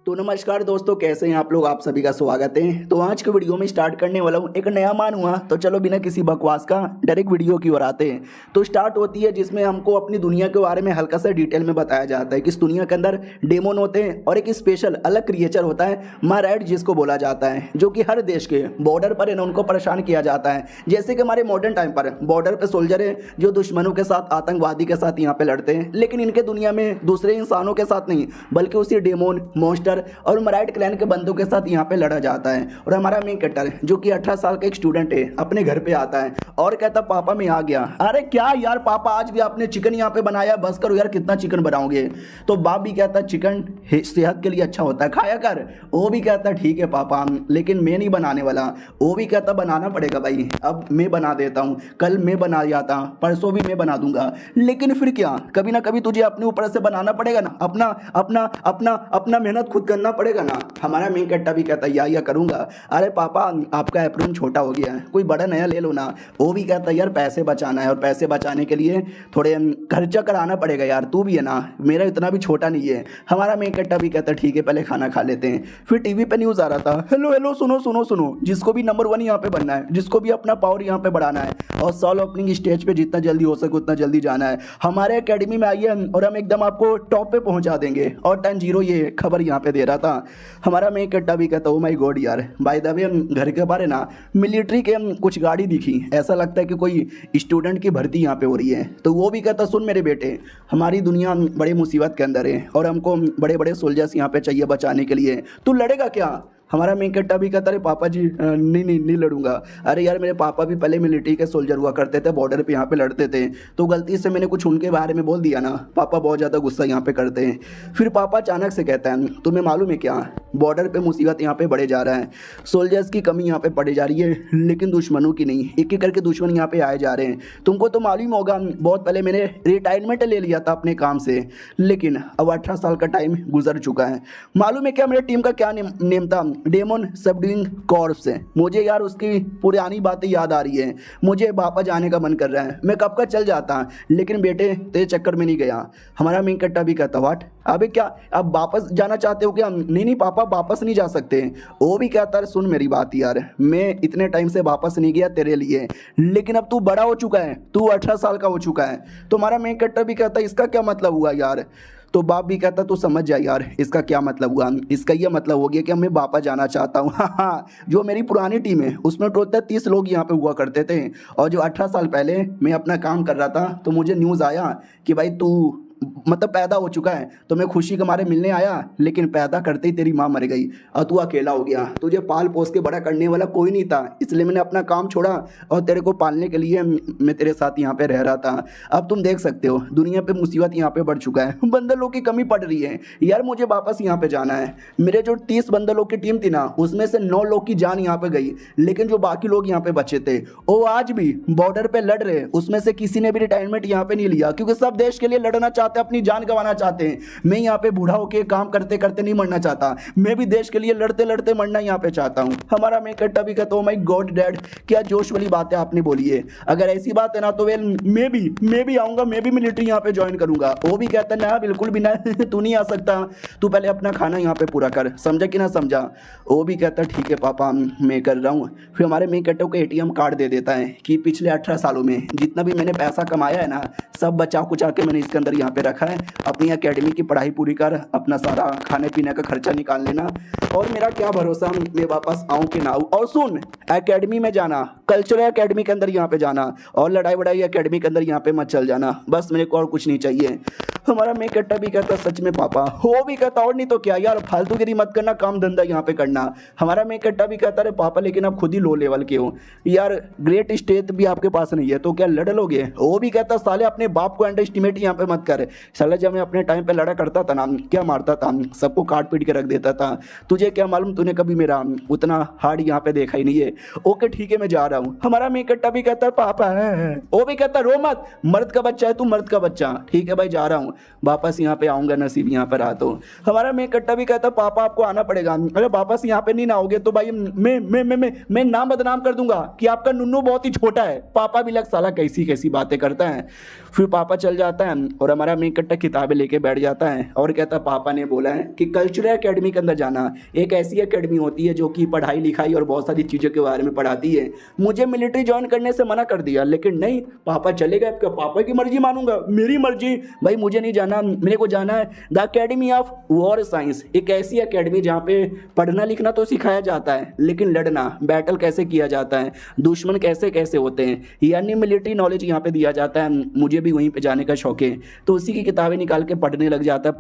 तो नमस्कार दोस्तों, कैसे हैं आप लोग। आप सभी का स्वागत है। तो आज के वीडियो में स्टार्ट करने वाला हूँ। एक नया मान हुआ तो चलो बिना किसी बकवास का डायरेक्ट वीडियो की ओर आते हैं। तो स्टार्ट होती है जिसमें हमको अपनी दुनिया के बारे में हल्का सा डिटेल में बताया जाता है कि इस दुनिया के अंदर डेमोन होते हैं और एक स्पेशल अलग क्रिएचर होता है मारैड, जिसको बोला जाता है, जो कि हर देश के बॉर्डर पर उनको परेशान किया जाता है। जैसे कि हमारे मॉडर्न टाइम पर बॉर्डर पर सोल्जर है जो दुश्मनों के साथ, आतंकवादी के साथ यहाँ पे लड़ते हैं, लेकिन इनके दुनिया में दूसरे इंसानों के साथ नहीं बल्कि उसी डेमोन, मॉन्स्टर और मारैड क्लैन के बंदों के साथ यहाँ पे लड़ा जाता है। और हमारा मेन कैरेक्टर जो कि 18 साल का एक स्टूडेंट है अपने घर पे आता है और कहता पापा मैं आ गया। अरे क्या यार पापा, आज भी आपने चिकन यहाँ पे बनाया, बस करो यार, कितना चिकन बनाओगे। तो बाप भी कहता चिकन सेहत के लिए अच्छा होता है, खाया कर। वो भी कहता ठीक है पापा, लेकिन मैं नहीं बनाने वाला। वो भी कहता बनाना पड़ेगा भाई, अब मैं बना देता हूँ, कल मैं बना जाता, परसों भी मैं बना दूंगा, लेकिन फिर क्या, कभी ना कभी तुझे अपने ऊपर से बनाना पड़ेगा ना, अपना अपना अपना अपना मेहनत खुद करना पड़ेगा ना। हमारा मेन कैरेक्टर भी कहता या करूंगा। अरे पापा आपका एप्रोन छोटा हो गया है, कोई बड़ा नया ले लो ना। वो भी कहता यार पैसे बचाना है और पैसे बचाने के लिए थोड़े खर्चा कराना पड़ेगा यार, तू भी है ना, मेरा इतना भी छोटा नहीं है। हमारा मेन कैरेक्टर भी कहता ठीक है पहले खाना खा लेते हैं। फिर टीवी पे न्यूज़ आ रहा था, हेलो हेलो सुनो सुनो सुनो, जिसको भी नंबर 1 यहाँ पे बनना है, जिसको भी अपना पावर यहाँ पे बढ़ाना है और सॉल ओपनिंग स्टेज पे जितना जल्दी हो सके उतना जल्दी जाना है, हमारे एकेडमी में आइए और हम एकदम आपको टॉप पे पहुंचा देंगे। और 10-0 ये खबर यहाँ पे दे रहा था। हमारा मेन कैरेक्टर भी कहता ओ माय गॉड यार, बाय द वे हम घर के बारे ना मिलिट्री के कुछ गाड़ी दिखी, ऐसा लगता है कि कोई स्टूडेंट की भर्ती यहाँ पे हो रही है। तो वो भी कहता सुन मेरे बेटे, हमारी दुनिया बड़े मुसीबत के अंदर है और हमको बड़े बड़े सोल्जर्स यहाँ पे चाहिए बचाने के लिए, तू लड़ेगा क्या। हमारा मेन कैरेक्टर भी कहता अरे पापा जी नहीं लड़ूंगा। अरे यार मेरे पापा भी पहले मिलिट्री के सोल्जर हुआ करते थे, बॉर्डर पे यहाँ पे लड़ते थे, तो गलती से मैंने कुछ उनके बारे में बोल दिया ना, पापा बहुत ज़्यादा गुस्सा यहाँ पे करते हैं। फिर पापा अचानक से कहता है तुम्हें मालूम है क्या, बॉर्डर पे मुसीबत यहाँ पे बढ़े जा रहा है, सोल्जर्स की कमी यहाँ पे पड़ी जा रही है, लेकिन दुश्मनों की नहीं, एक एक करके दुश्मन यहाँ पे आए जा रहे हैं। तुमको तो मालूम होगा बहुत पहले मैंने रिटायरमेंट ले लिया था अपने काम से, लेकिन अब 18 साल का टाइम गुजर चुका है। मालूम है क्या मेरे टीम का क्या नेम था, डेमोन सबड्यूइंग कॉर्प्स है। मुझे यार उसकी पुरानी बातें याद आ रही है, मुझे वापस जाने का मन कर रहा है, मैं कब का चल जाता, लेकिन बेटे तेरे चक्कर में नहीं गया। हमारा मेन कैरेक्टर भी कहता व्हाट, अबे क्या अब वापस जाना चाहते हो क्या। नहीं पापा वापस नहीं जा सकते। वो भी कहता है सुन मेरी बात यार, मैं इतने टाइम से वापस नहीं गया तेरे लिए, लेकिन अब तू बड़ा हो चुका है, तू 18 साल का हो चुका है। तो हमारा मेन कैरेक्टर भी कहता है इसका क्या मतलब हुआ यार। तो बाप भी कहता तू समझ जा यार इसका क्या मतलब हुआ, इसका ये मतलब हो गया कि मैं वापस जाना चाहता हूँ। हाँ, जो मेरी पुरानी टीम है उसमें टोटल 30 लोग यहाँ पे हुआ करते थे, और जो 18 साल पहले मैं अपना काम कर रहा था तो मुझे न्यूज़ आया कि भाई तू मतलब पैदा हो चुका है, तो मैं खुशी के मारे मिलने आया, लेकिन पैदा करते ही तेरी माँ मर गई और तू अकेला हो गया, तुझे पाल पोस के बड़ा करने वाला कोई नहीं था, इसलिए मैंने अपना काम छोड़ा और तेरे को पालने के लिए मैं तेरे साथ यहाँ पे रह रहा था। अब तुम देख सकते हो दुनिया पे मुसीबत यहाँ पे बढ़ चुका है, बंदरों की कमी पड़ रही है यार, मुझे वापस यहाँ पे जाना है। मेरे जो 30 बंदरों की टीम थी ना, उसमें से 9 लोग की जान यहाँ पे गई, लेकिन जो बाकी लोग यहाँ पे बचे थे वो आज भी बॉर्डर पे लड़ रहे, उसमें से किसी ने भी रिटायरमेंट यहाँ पे नहीं लिया, क्योंकि सब देश के लिए लड़ना चाहते, अपनी जान गंवाना चाहते हैं। मैं यहाँ पे बूढ़ा होके काम करते करते नहीं मरना चाहता, मैं भी देश के लिए लड़ते लड़ते मरना यहाँ पे चाहता हूँ। हमारा मैं कट्टा भी कहता हूँ माय गॉड डैड, क्या जोश वाली बातें आपने बोली है, अगर ऐसी बात है ना तो वेल मैं भी आऊंगा, मैं भी मिलिट्री यहाँ पे ज्वाइन करूंगा। वो भी कहता है ना बिल्कुल भी ना, तू नहीं आ सकता, तू पहले अपना खाना यहाँ पे पूरा कर, समझा कि ना समझा। वो भी कहता है ठीक है पापा मैं कर रहा हूँ। फिर हमारे मेन कट्टो को ATM कार्ड दे देता है कि पिछले 18 सालों में जितना भी मैंने पैसा कमाया है ना, सब बचा कुचा के मैंने इसके अंदर यहाँ पे रखा है, अपनी एकेडमी की पढ़ाई पूरी कर, अपना सारा खाने पीने का खर्चा निकाल लेना, और मेरा क्या भरोसा मैं वापस आऊँ कि ना आऊँ। और सुन, एकेडमी में जाना, कल्चरल एकेडमी के अंदर यहाँ पे जाना, और लड़ाई वड़ाई एकेडमी के अंदर यहाँ पे मत चल जाना, बस मेरे को और कुछ नहीं चाहिए। हमारा मेन कट्टा भी कहता सच में पापा, हो भी कहता और नहीं तो क्या यार, फालतूगिरी मत करना, काम धंधा यहाँ पे करना। हमारा मेन कट्टा भी कहता अरे पापा लेकिन आप खुद ही लो लेवल के हो यार, ग्रेट स्टेट भी आपके पास नहीं है तो क्या लड़ लोगे। वो भी कहता साले अपने बाप को अंडर एस्टिमेट यहाँ पे मत कर, साले जब मैं अपने टाइम पे लड़ा करता था ना, क्या मारता था, सबको काट पीट के रख देता था, तुझे तुझे क्या मालूम, तूने कभी मेरा उतना हार्ड यहाँ पे देखा ही नहीं है। ओके ठीक है मैं जा रहा हूँ। हमारा मेन कट्टा भी कहता है पापा है, वो भी कहता रो मत, मर्द का बच्चा है तू, मर्द का बच्चा। ठीक है भाई जा रहा हूँ, वापस यहाँ पे आऊंगा, नसीब यहाँ पर आता हूँ। हमारा मेन कट्टा भी कहता पापा आपको आना पड़ेगा, अरे वापस यहाँ पे नहीं ना आओगे तो भाई मैं नाम बदनाम कर दूंगा कि आपका नुन्नू बहुत ही छोटा है। पापा भी लग साला कैसी कैसी बातें करता है। फिर पापा चल जाता है और हमारा मेन कट्टा किताबें लेके बैठ जाता है और कहता पापा ने बोला है कि कल्चरल एकेडमी के अंदर जाना। एक ऐसी एकेडमी होती है जो कि पढ़ाई लिखाई और बहुत सारी चीज़ों के बारे में पढ़ाती है। मुझे मिलिट्री ज्वाइन करने से मना कर दिया, लेकिन नहीं, पापा चले गए, पापा की मर्जी मानूंगा, मेरी मर्जी भाई, मुझे नहीं जाना, मेरे को जाना है the academy of war science. एक ऐसी एकेडमी जहाँ पे पढ़ना लिखना तो सिखाया जाता है, लेकिन लड़ना, बैटल कैसे किया जाता है, दुश्मन कैसे कैसे होते हैं, यानी मिलिट्री नॉलेज यहाँ पे दिया जाता है। मुझे भी वहीं पे जाने का शौक है, तो उसी की किताबें निकाल के पढ़ने लग जाता है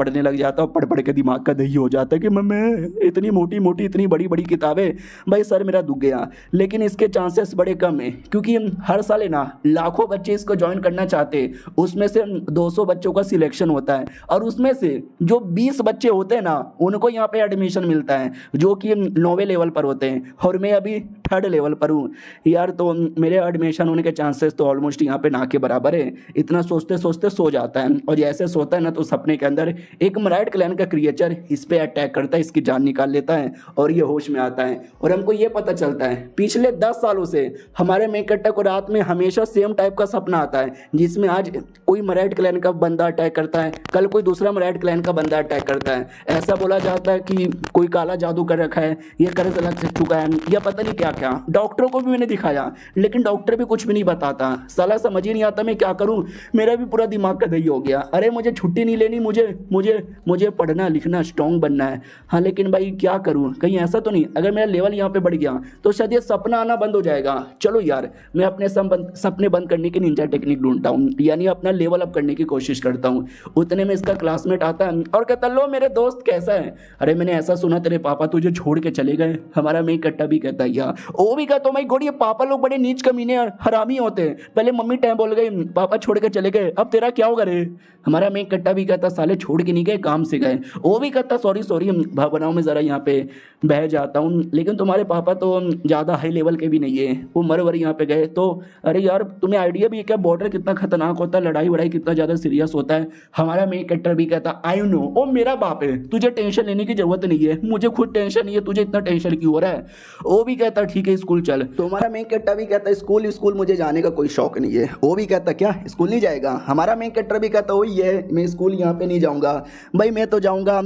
और पढ़ पढ़ के दिमाग का दही हो जाता है कि मैं इतनी मोटी मोटी इतनी बड़ी बड़ी किताबें, भाई सर मेरा दुख गया। लेकिन इसके चांसेस बड़े कम है, क्योंकि हर साल है ना लाखों बच्चे इसको ज्वाइन करना चाहते हैं, उसमें से 200 बच्चों का सिलेक्शन होता है और उसमें से जो 20 बच्चे होते हैं ना उनको यहाँ पे एडमिशन मिलता है, जो कि 9वें लेवल पर होते हैं और मैं अभी 3rd लेवल पर हूँ यार। तो मेरे एडमिशन होने के चांसेस तो ऑलमोस्ट यहाँ पे ना के बराबर है। इतना सोचते सोचते सो जाता है और जैसे सोता है ना तो सपने के अंदर एक मराइड क्लैन का क्रिएचर इस पे अटैक करता है, इसकी जान निकाल लेता है और ये होश में आता है। और हमको ये पता चलता है पिछले 10 सालों से हमारे मेकट्टा को रात में हमेशा सेम टाइप का सपना आता है, जिसमें आज कोई मराइड क्लैन का बंदा अटैक करता है, कल कोई दूसरा मराइड क्लैन का बंदा अटैक करता है। ऐसा बोला जाता है कि कोई काला जादू कर रखा है, ये कर्ज लग चुका है, या पता नहीं क्या क्या। डॉक्टरों को भी मैंने दिखाया, लेकिन डॉक्टर भी कुछ भी नहीं बताता। साला समझ ही नहीं आता मैं क्या करूं, मेरा भी पूरा दिमाग का दही हो गया। अरे मुझे छुट्टी नहीं लेनी, मुझे पढ़ना लिखना स्ट्रॉन्ग बनना है। हाँ लेकिन भाई क्या करूं, कहीं ऐसा तो नहीं अगर मेरा लेवल यहाँ पे बढ़ गया तो शायद ये सपना आना बंद हो जाएगा। चलो यार मैं अपने सपने बंद करने की निंजा टेक्निक ढूंढता हूँ, यानी अपना लेवल अप करने की कोशिश करता हूँ। उतने में इसका क्लासमेट आता है और कहता लो मेरे दोस्त कैसा है। अरे मैंने ऐसा सुना तेरे पापा तुझे छोड़ के चले गए। हमारा मेन कट्टा भी कहता है यार, वो भी कहता हूँ गोड़ी पापा लोग बड़े नीच कमीने हरामी होते हैं, पहले मम्मी टाइम बोल गई पापा छोड़ के चले गए, अब तेरा क्या होगा रे। हमारा मेन कट्टा भी कहता साले छोड़ के नहीं गए, काम से गए। वो भी कहता सॉरी भावनाओं में ज़रा यहाँ पे बह जाता हूँ, लेकिन तुम्हारे पापा तो ज़्यादा हाई लेवल के भी नहीं है, वो मर यहाँ पे गए तो। अरे यार तुम्हें आइडिया भी है क्या बॉर्डर कितना खतरनाक होता है, लड़ाई वड़ाई कितना ज़्यादा सीरियस होता है। हमारा मेन कट्टर भी कहता आई नो, वो मेरा बाप है, तुझे टेंशन लेने की जरूरत नहीं है, मुझे खुद टेंशन नहीं है, तुझे इतना टेंशन क्यों हो रहा है। वो भी कहता ठीक है स्कूल चल। तो हमारा मेन कट्टा भी कहता स्कूल मुझे जाने का कोई शौक नहीं है। वो भी कहता क्या स्कूल नहीं जाएगा। हमारा मेन कट्टर भी कहता वही है, मैं स्कूल यहाँ पे नहीं जाऊँगा भाई, मैं तो जाऊँगा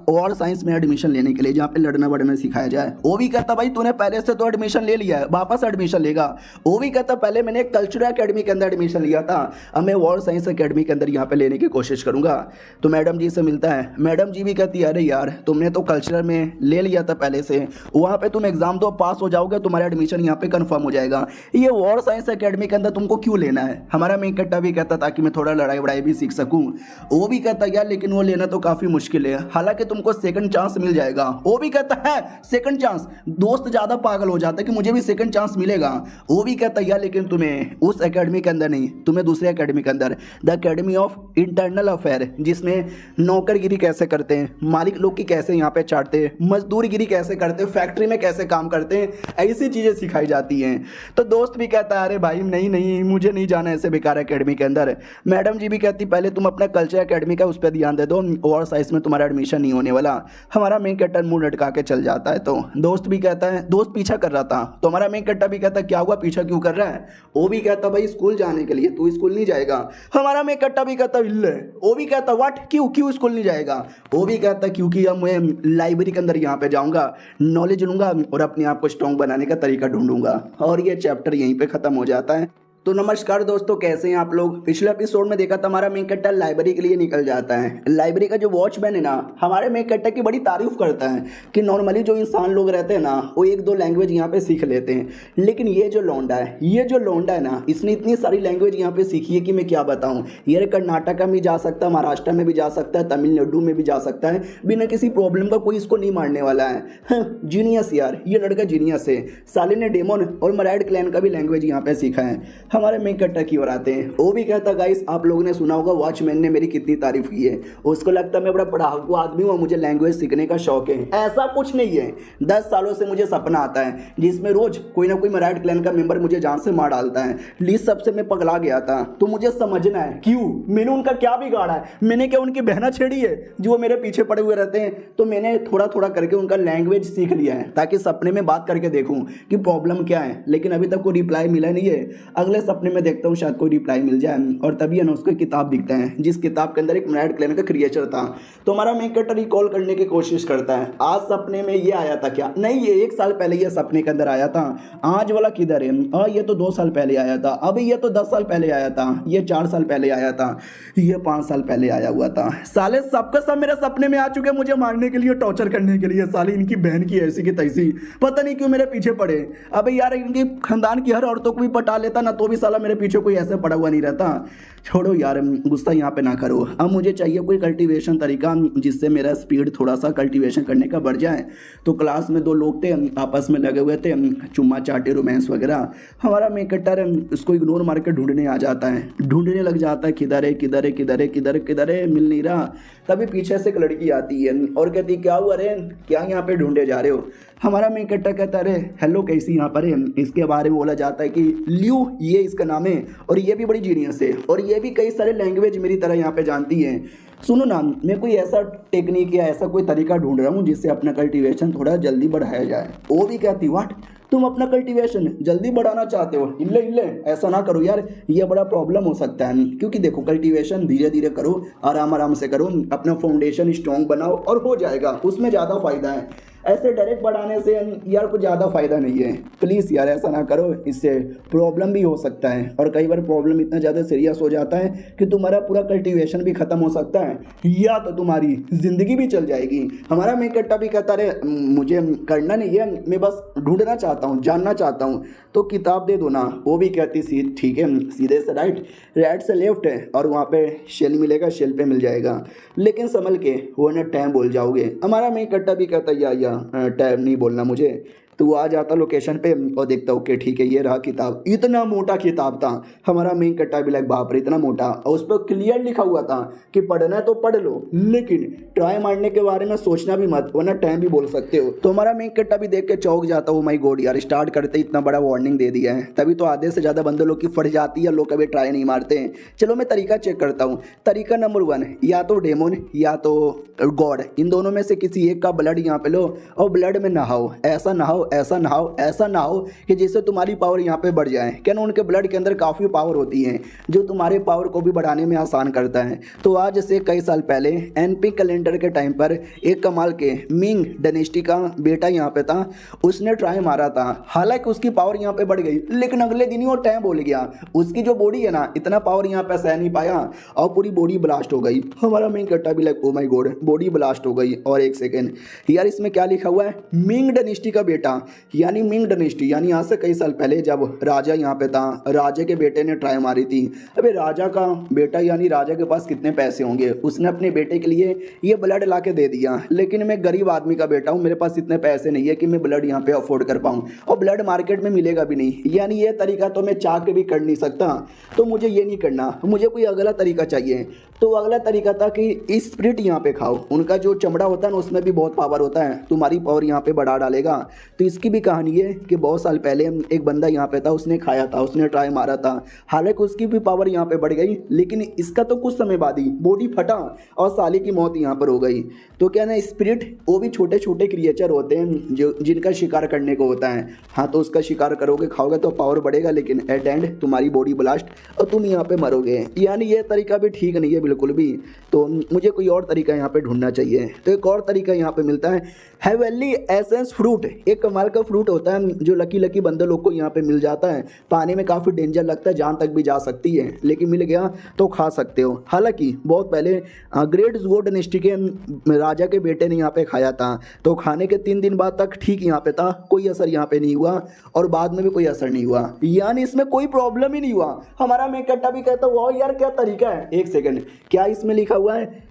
और साइंस में एडमिशन लेने के लिए जहाँ पे लड़ना बढ़ना सिखाया जाए। वो भी कहता भाई तूने पहले से तो एडमिशन ले लिया है, वापस एडमिशन लेगा। वो भी कहता पहले मैंने कल्चरल एकेडमी के अंदर एडमिशन लिया था, अब मैं वॉर साइंस एकेडमी के अंदर यहाँ पे लेने की कोशिश करूँगा। तो मैडम जी से मिलता है, मैडम जी भी कहती है अरे यार तुमने तो कल्चरल में ले लिया था पहले से, वहाँ पे तुम एग्जाम दो पास हो जाओगे, तुम्हारा एडमिशन यहाँ पे कंफर्म हो जाएगा, ये वॉर साइंस एकेडमी के अंदर तुमको क्यों लेना है। हमारा मेन कट्टा भी कहता ताकि मैं थोड़ा लड़ाई वड़ाई भी सीख सकूँ। वो भी कहता यार लेकिन वो लेना तो काफ़ी मुश्किल है, हालांकि तुमको सेकंड चांस मिल जाएगा। वो भी कहता है सेकंड चांस, दोस्त ज़्यादा पागल हो जाता है कि मुझे भी सेकंड चांस मिलेगा। वो भी कहता यार लेकिन तुम्हें उस एकेडमी के अंदर नहीं, तुम्हें दूसरे एकेडमी के अंदर the academy of internal affair, जिसमें नौकरगिरी कैसे करते हैं, मालिक लोग की कैसे यहाँ पे चाटते हैं, मजदूरगिरी कैसे करते हैं, फैक्ट्री में कैसे काम करते हैं, ऐसी चीज़ें सिखाई जाती हैं। तो दोस्त भी कहता है अरे भाई नहीं मुझे नहीं जाना ऐसे बेकार एकेडमी के अंदर। मैडम जी भी कहती पहले तुम अपना कल्चर एकेडमी का उस पर ध्यान दे दो, और साइंस में तुम्हारा एडमिशन नहीं होने वाला। हमारा मेन कट्टा मुंह लटका के चल जाता है। तो दोस्त भी कहता है, दोस्त पीछा कर रहा था, तो हमारा मेन कट्टा भी कहता क्या हुआ पीछा क्यों कर रहा है। वो भी कहता भाई स्कूल जाने के लिए, तू स्कूल नहीं जाएगा। हमारा मेन कट्टा भी कहता इल्ले। वो भी कहता व्हाट क्यों स्कूल नहीं जाएगा। वो भी कहता क्योंकि अब मैं लाइब्रेरी के अंदर यहाँ पे जाऊँगा, नॉलेज लूँगा और अपने आप को स्ट्रॉन्ग बनाने का तरीका ढूंढूंगा। और ये चैप्टर यहीं पे खत्म हो जाता है। तो नमस्कार दोस्तों, कैसे हैं आप लोग। पिछले एपिसोड में देखा था हमारा मेन कट्टा लाइब्रेरी के लिए निकल जाता है। लाइब्रेरी का जो वॉचमैन है ना हमारे मेन कट्टा की बड़ी तारीफ करता है कि नॉर्मली जो इंसान लोग रहते हैं ना वो 1-2 लैंग्वेज यहाँ पे सीख लेते हैं, लेकिन ये जो लौंडा है ना इसने इतनी सारी लैंग्वेज यहाँ पे सीखी है कि मैं क्या बताऊँ। ये कर्नाटका में जा सकता है, महाराष्ट्र में भी जा सकता है, तमिलनाडु में भी जा सकता है, बिना किसी प्रॉब्लम का कोई इसको नहीं मारने वाला है। जीनियस यार, ये लड़का जीनियस है। साले ने डेमन और मराइड क्लैन का भी लैंग्वेज यहाँ पे सीखा है। हमारे मेन कट्टा की ओर आते हैं। वो भी कहता गाइस आप लोगों ने सुना होगा वॉचमैन ने मेरी कितनी तारीफ की है, उसको लगता है मैं बड़ा पढ़ाकू आदमी हूँ, मुझे लैंग्वेज सीखने का शौक है। ऐसा कुछ नहीं है, 10 सालों से मुझे सपना आता है जिसमें रोज कोई ना कोई मराठ क्लैन का मेंबर मुझे जान से मार डालता है। लीज सबसे मैं पगला गया था, तो मुझे समझना है क्यों, मैंने उनका क्या बिगाड़ा है, मैंने क्या उनकी बहना छेड़ी है जो वो मेरे पीछे पड़े हुए रहते हैं। तो मैंने थोड़ा थोड़ा करके उनका लैंग्वेज सीख लिया है ताकि सपने में बात करके देखूं कि प्रॉब्लम क्या है, लेकिन अभी तक कोई रिप्लाई मिला नहीं है। अगले सपने में देखता हूँ शायद कोई रिप्लाई मिल जाए, और तभी है ना उसको किताब दिखता है जिस किताब के अंदर एक मराठ क्लैन का क्रिएचर था। तो हमारा मेन कैरेक्टर रिकॉल करने की कोशिश करता है, आज सपने में ये आया था क्या, नहीं ये 1 साल पहले ये सपने के अंदर आया था, आज वाला किधर है, ये तो 2 साल पहले आया था, अभी ये तो 10 साल पहले आया था, ये 4 साल पहले आया था, ये 5 साल पहले आया हुआ था। साले सबका सब मेरे सपने में आ चुके मुझे मारने के लिए, टॉर्चर करने के लिए। साली इनकी बहन की ऐसी की तैसी, पता नहीं क्यों मेरे पीछे पड़े। अबे यार इनकी खानदान की हर औरतों को भी पटा लेता ना, तो भी साला मेरे पीछे कोई ऐसे पड़ा हुआ नहीं रहता। छोड़ो यार, गुस्सा यहाँ पे ना करो। अब मुझे चाहिए कोई कल्टीवेशन तरीका जिससे मेरा स्पीड थोड़ा सा कल्टीवेशन करने का बढ़ जाए। तो क्लास में 2 लोग थे, आपस में लगे हुए थे, चुम्मा चाटे रोमांस वगैरह। हमारा मेन कैरेक्टर उसको इग्नोर मार के ढूंढने आ जाता है, ढूंढने लग जाता है, किधर है किधर है किधर है किधर किधर है, मिल नहीं रहा। तभी पीछे से एक लड़की आती है और कहती क्या हुआ रे, क्या यहाँ पे ढूंढे जा रहे हो। हमारा मेन कैरेक्टर कहता है हेलो कैसी यहाँ पर है। इसके बारे में बोला जाता है कि ल्यू ये इसका नाम है, और ये भी बड़ी जीनियस है, और ये भी कई सारे लैंग्वेज मेरी तरह यहाँ पे जानती है। सुनो ना, मैं कोई ऐसा टेक्निक या ऐसा कोई तरीका ढूंढ रहा हूँ जिससे अपना कल्टीवेशन थोड़ा जल्दी बढ़ाया जाए। वो भी कहती व्हाट, तुम अपना कल्टीवेशन जल्दी बढ़ाना चाहते हो, इल्ले इल्ले ऐसा ना करो यार, ये बड़ा प्रॉब्लम हो सकता है। क्योंकि देखो कल्टीवेशन धीरे धीरे करो, आराम आराम से करो, अपना फाउंडेशन स्ट्रॉन्ग बनाओ और हो जाएगा, उसमें ज़्यादा फायदा है। ऐसे डायरेक्ट बढ़ाने से यार कुछ ज़्यादा फायदा नहीं है, प्लीज़ यार ऐसा ना करो, इससे प्रॉब्लम भी हो सकता है। और कई बार प्रॉब्लम इतना ज़्यादा सीरियस हो जाता है कि तुम्हारा पूरा कल्टीवेशन भी ख़त्म हो सकता है, या तो तुम्हारी ज़िंदगी भी चल जाएगी। हमारा मेन कैरेक्टर भी कहता रहे मुझे करना नहीं है, मैं बस ढूंढना चाहता हूँ, जानना चाहता हूँ, तो किताब दे दो ना। वो भी कहती ठीक है, सीधे से राइट, राइट से लेफ्ट है, और वहाँ पे शेल मिलेगा, शेल पे मिल जाएगा, लेकिन संभल के वो ना टाइम बोल जाओगे। हमारा मेन कैरेक्टर भी कहता या टाइम नहीं बोलना मुझे। तो वो आ जाता लोकेशन पे और देखता ओके ठीक है ये रहा किताब। इतना मोटा किताब था, हमारा मेन कट्टा भी लाइक बाप रे इतना मोटा, और उस पर क्लियर लिखा हुआ था कि पढ़ना है तो पढ़ लो, लेकिन ट्राई मारने के बारे में सोचना भी मत, वरना टाइम भी बोल सकते हो। तो हमारा मेन कट्टा भी देख के चौंक जाता, ओ माय गॉड यार, स्टार्ट करते इतना बड़ा वार्निंग दे दिया है। तभी तो आधे से ज़्यादा बंदे लोग की फट जाती है, लोग कभी ट्राई नहीं मारते हैं। चलो मैं तरीका चेक करता हूँ। तरीका नंबर 1, या तो डेमोन या तो गॉड, इन दोनों में से किसी एक का ब्लड यहाँ पे लो और ब्लड में नहाओ, ऐसा नहाओ ऐसा नहाओ ऐसा नहाओ कि जिससे तुम्हारी पावर यहाँ पे बढ़ जाए। क्या उनके ब्लड के अंदर काफ़ी पावर होती है जो तुम्हारे पावर को भी बढ़ाने में आसान करता है। तो आज से कई साल पहले एनपी कैलेंडर के टाइम पर एक कमाल के मिंग डायनेस्टी का बेटा यहाँ पे था, उसने ट्राई मारा था, हालांकि उसकी पावर यहाँ पे बढ़ गई, लेकिन अगले दिन ही वो टाइम बोल गया। उसकी जो बॉडी है ना, इतना पावर यहाँ पे सह नहीं पाया और पूरी बॉडी ब्लास्ट हो गई। हमारा मेन कट्टा भी like oh my God, body blast हो गई। और एक सेकेंड यार, इसमें क्या लिखा हुआ है, मिंग डायनेस्टी का बेटा, यानी मिंग डायनेस्टी, यानी आज से कई साल पहले जब राजा यहाँ पे था, राजा के बेटे ने ट्राई मारी थी। अबे राजा का बेटा यानी राजा के पास कितने पैसे होंगे, उसने अपने बेटे के लिए ये ब्लड ला के दे दिया, लेकिन मैं गरीब आदमी का बेटा हूँ, मेरे पास इतने पैसे नहीं है कि मैं ब्लड यहाँ पे अफोर्ड कर पाऊँ, और ब्लड मार्केट में मिलेगा भी नहीं, यानी ये तरीका तो मैं चाह के भी कर नहीं सकता, तो मुझे ये नहीं करना, मुझे कोई अगला तरीका चाहिए। तो अगला तरीका था कि स्प्रिट यहाँ पे खाओ, उनका जो चमड़ा होता है ना उसमें भी बहुत पावर होता है, तुम्हारी पावर यहाँ पे बढ़ा डालेगा। तो इसकी भी कहानी है कि बहुत साल पहले एक बंदा यहाँ पे था, उसने खाया था, उसने ट्राई मारा था, हालांकि उसकी भी पावर यहाँ पे बढ़ गई, लेकिन इसका तो कुछ समय बाद ही बॉडी फटा और साले की मौत यहाँ पर हो गई। तो क्या ना, स्पिरिट वो भी छोटे छोटे क्रिएचर होते हैं जो जिनका शिकार करने को होता है। हाँ, तो उसका शिकार करोगे, खाओगे तो पावर बढ़ेगा, लेकिन एट एंड तुम्हारी बॉडी ब्लास्ट और तुम यहाँ पे मरोगे। यानी ये तरीका भी ठीक नहीं है बिल्कुल भी, तो मुझे कोई और तरीका यहाँ पे ढूंढना चाहिए। तो एक और तरीका यहाँ पे मिलता है, हेवनली एसेंस फ्रूट, एक कमाल का फ्रूट होता है जो लकी लकी बंदे लोग को यहाँ पे मिल जाता है। पाने में काफ़ी डेंजर लगता है, जान तक भी जा सकती है, लेकिन मिल गया तो खा सकते हो। हालांकि बहुत पहले ग्रेट जुओ डायनेस्टी के राजा के बेटे ने यहाँ पे खाया था, तो खाने के 3 दिन बाद तक ठीक यहाँ पे था, कोई असर यहाँ पे नहीं हुआ और बाद में भी कोई असर नहीं हुआ, यानी इसमें कोई प्रॉब्लम ही नहीं हुआ। हमारा मेन कट्टा भी कहता वाह यार क्या तरीका है। एक सेकंड, क्या इसमें लिखा हुआ है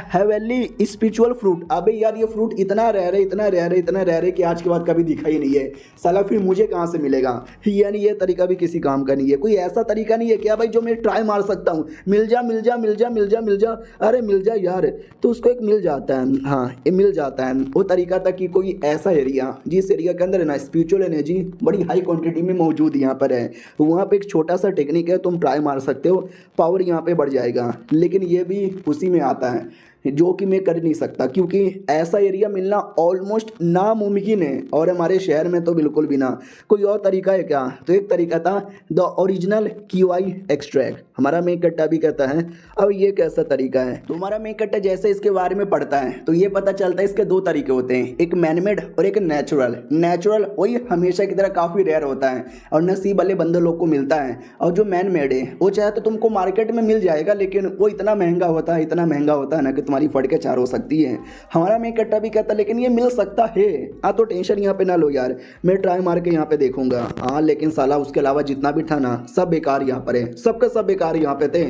हेवनली स्पिरिचुअल फ्रूट। अबे यार ये फ्रूट इतना रेयर है, इतना रेयर है, इतना रेयर है कि आज के बाद कभी दिखा ही नहीं है, साला फिर मुझे कहाँ से मिलेगा। यानी ये तरीका भी किसी काम का नहीं है। कोई ऐसा तरीका नहीं है क्या भाई जो मैं ट्राई मार सकता हूँ, मिल जा मिल जा मिल जा मिल जा मिल जा, अरे मिल जा यार, तो उसको एक मिल जाता है। हाँ, ये मिल जाता है। वो तरीका था कि कोई ऐसा एरिया जिस एरिया के अंदर है ना स्पिरिचुअल एनर्जी बड़ी हाई क्वांटिटी में मौजूद यहाँ पर है, वहाँ पे एक छोटा सा टेक्निक है, तुम ट्राई मार सकते हो, पावर यहाँ पे बढ़ जाएगा। लेकिन ये भी उसी में आता है जो कि मैं कर नहीं सकता, क्योंकि ऐसा एरिया मिलना ऑलमोस्ट नामुमकिन है, और हमारे शहर में तो बिल्कुल भी ना। कोई और तरीका है क्या? तो एक तरीका था द ओरिजिनल QI एक्सट्रैक्ट। हमारा मेक कट्टा भी कहता है अब ये कैसा तरीका है, तो हमारा मेक कट्टा जैसे इसके बारे में पढ़ता है तो ये पता चलता है इसके दो तरीके होते हैं, एक मैनमेड और एक नेचुरल। नेचुरल वही हमेशा की तरह काफ़ी रेयर होता है और नसीब वाले बंदे लोग को मिलता है, और जो मैन मेड है वो चाहे तो तुमको मार्केट में मिल जाएगा, लेकिन वो इतना महंगा होता है, इतना महंगा होता है ना कि तुम्हारी फट के चार हो सकती है। हमारा मेक कट्टा भी कहता है लेकिन ये मिल सकता है। हाँ, तो टेंशन यहाँ पे ना लो यार, मैं ट्राई मार के यहाँ पे देखूंगा। हाँ, लेकिन साला उसके अलावा जितना भी था ना सब बेकार यहाँ पर है, सबके सब बेकार यहाँ पे थे।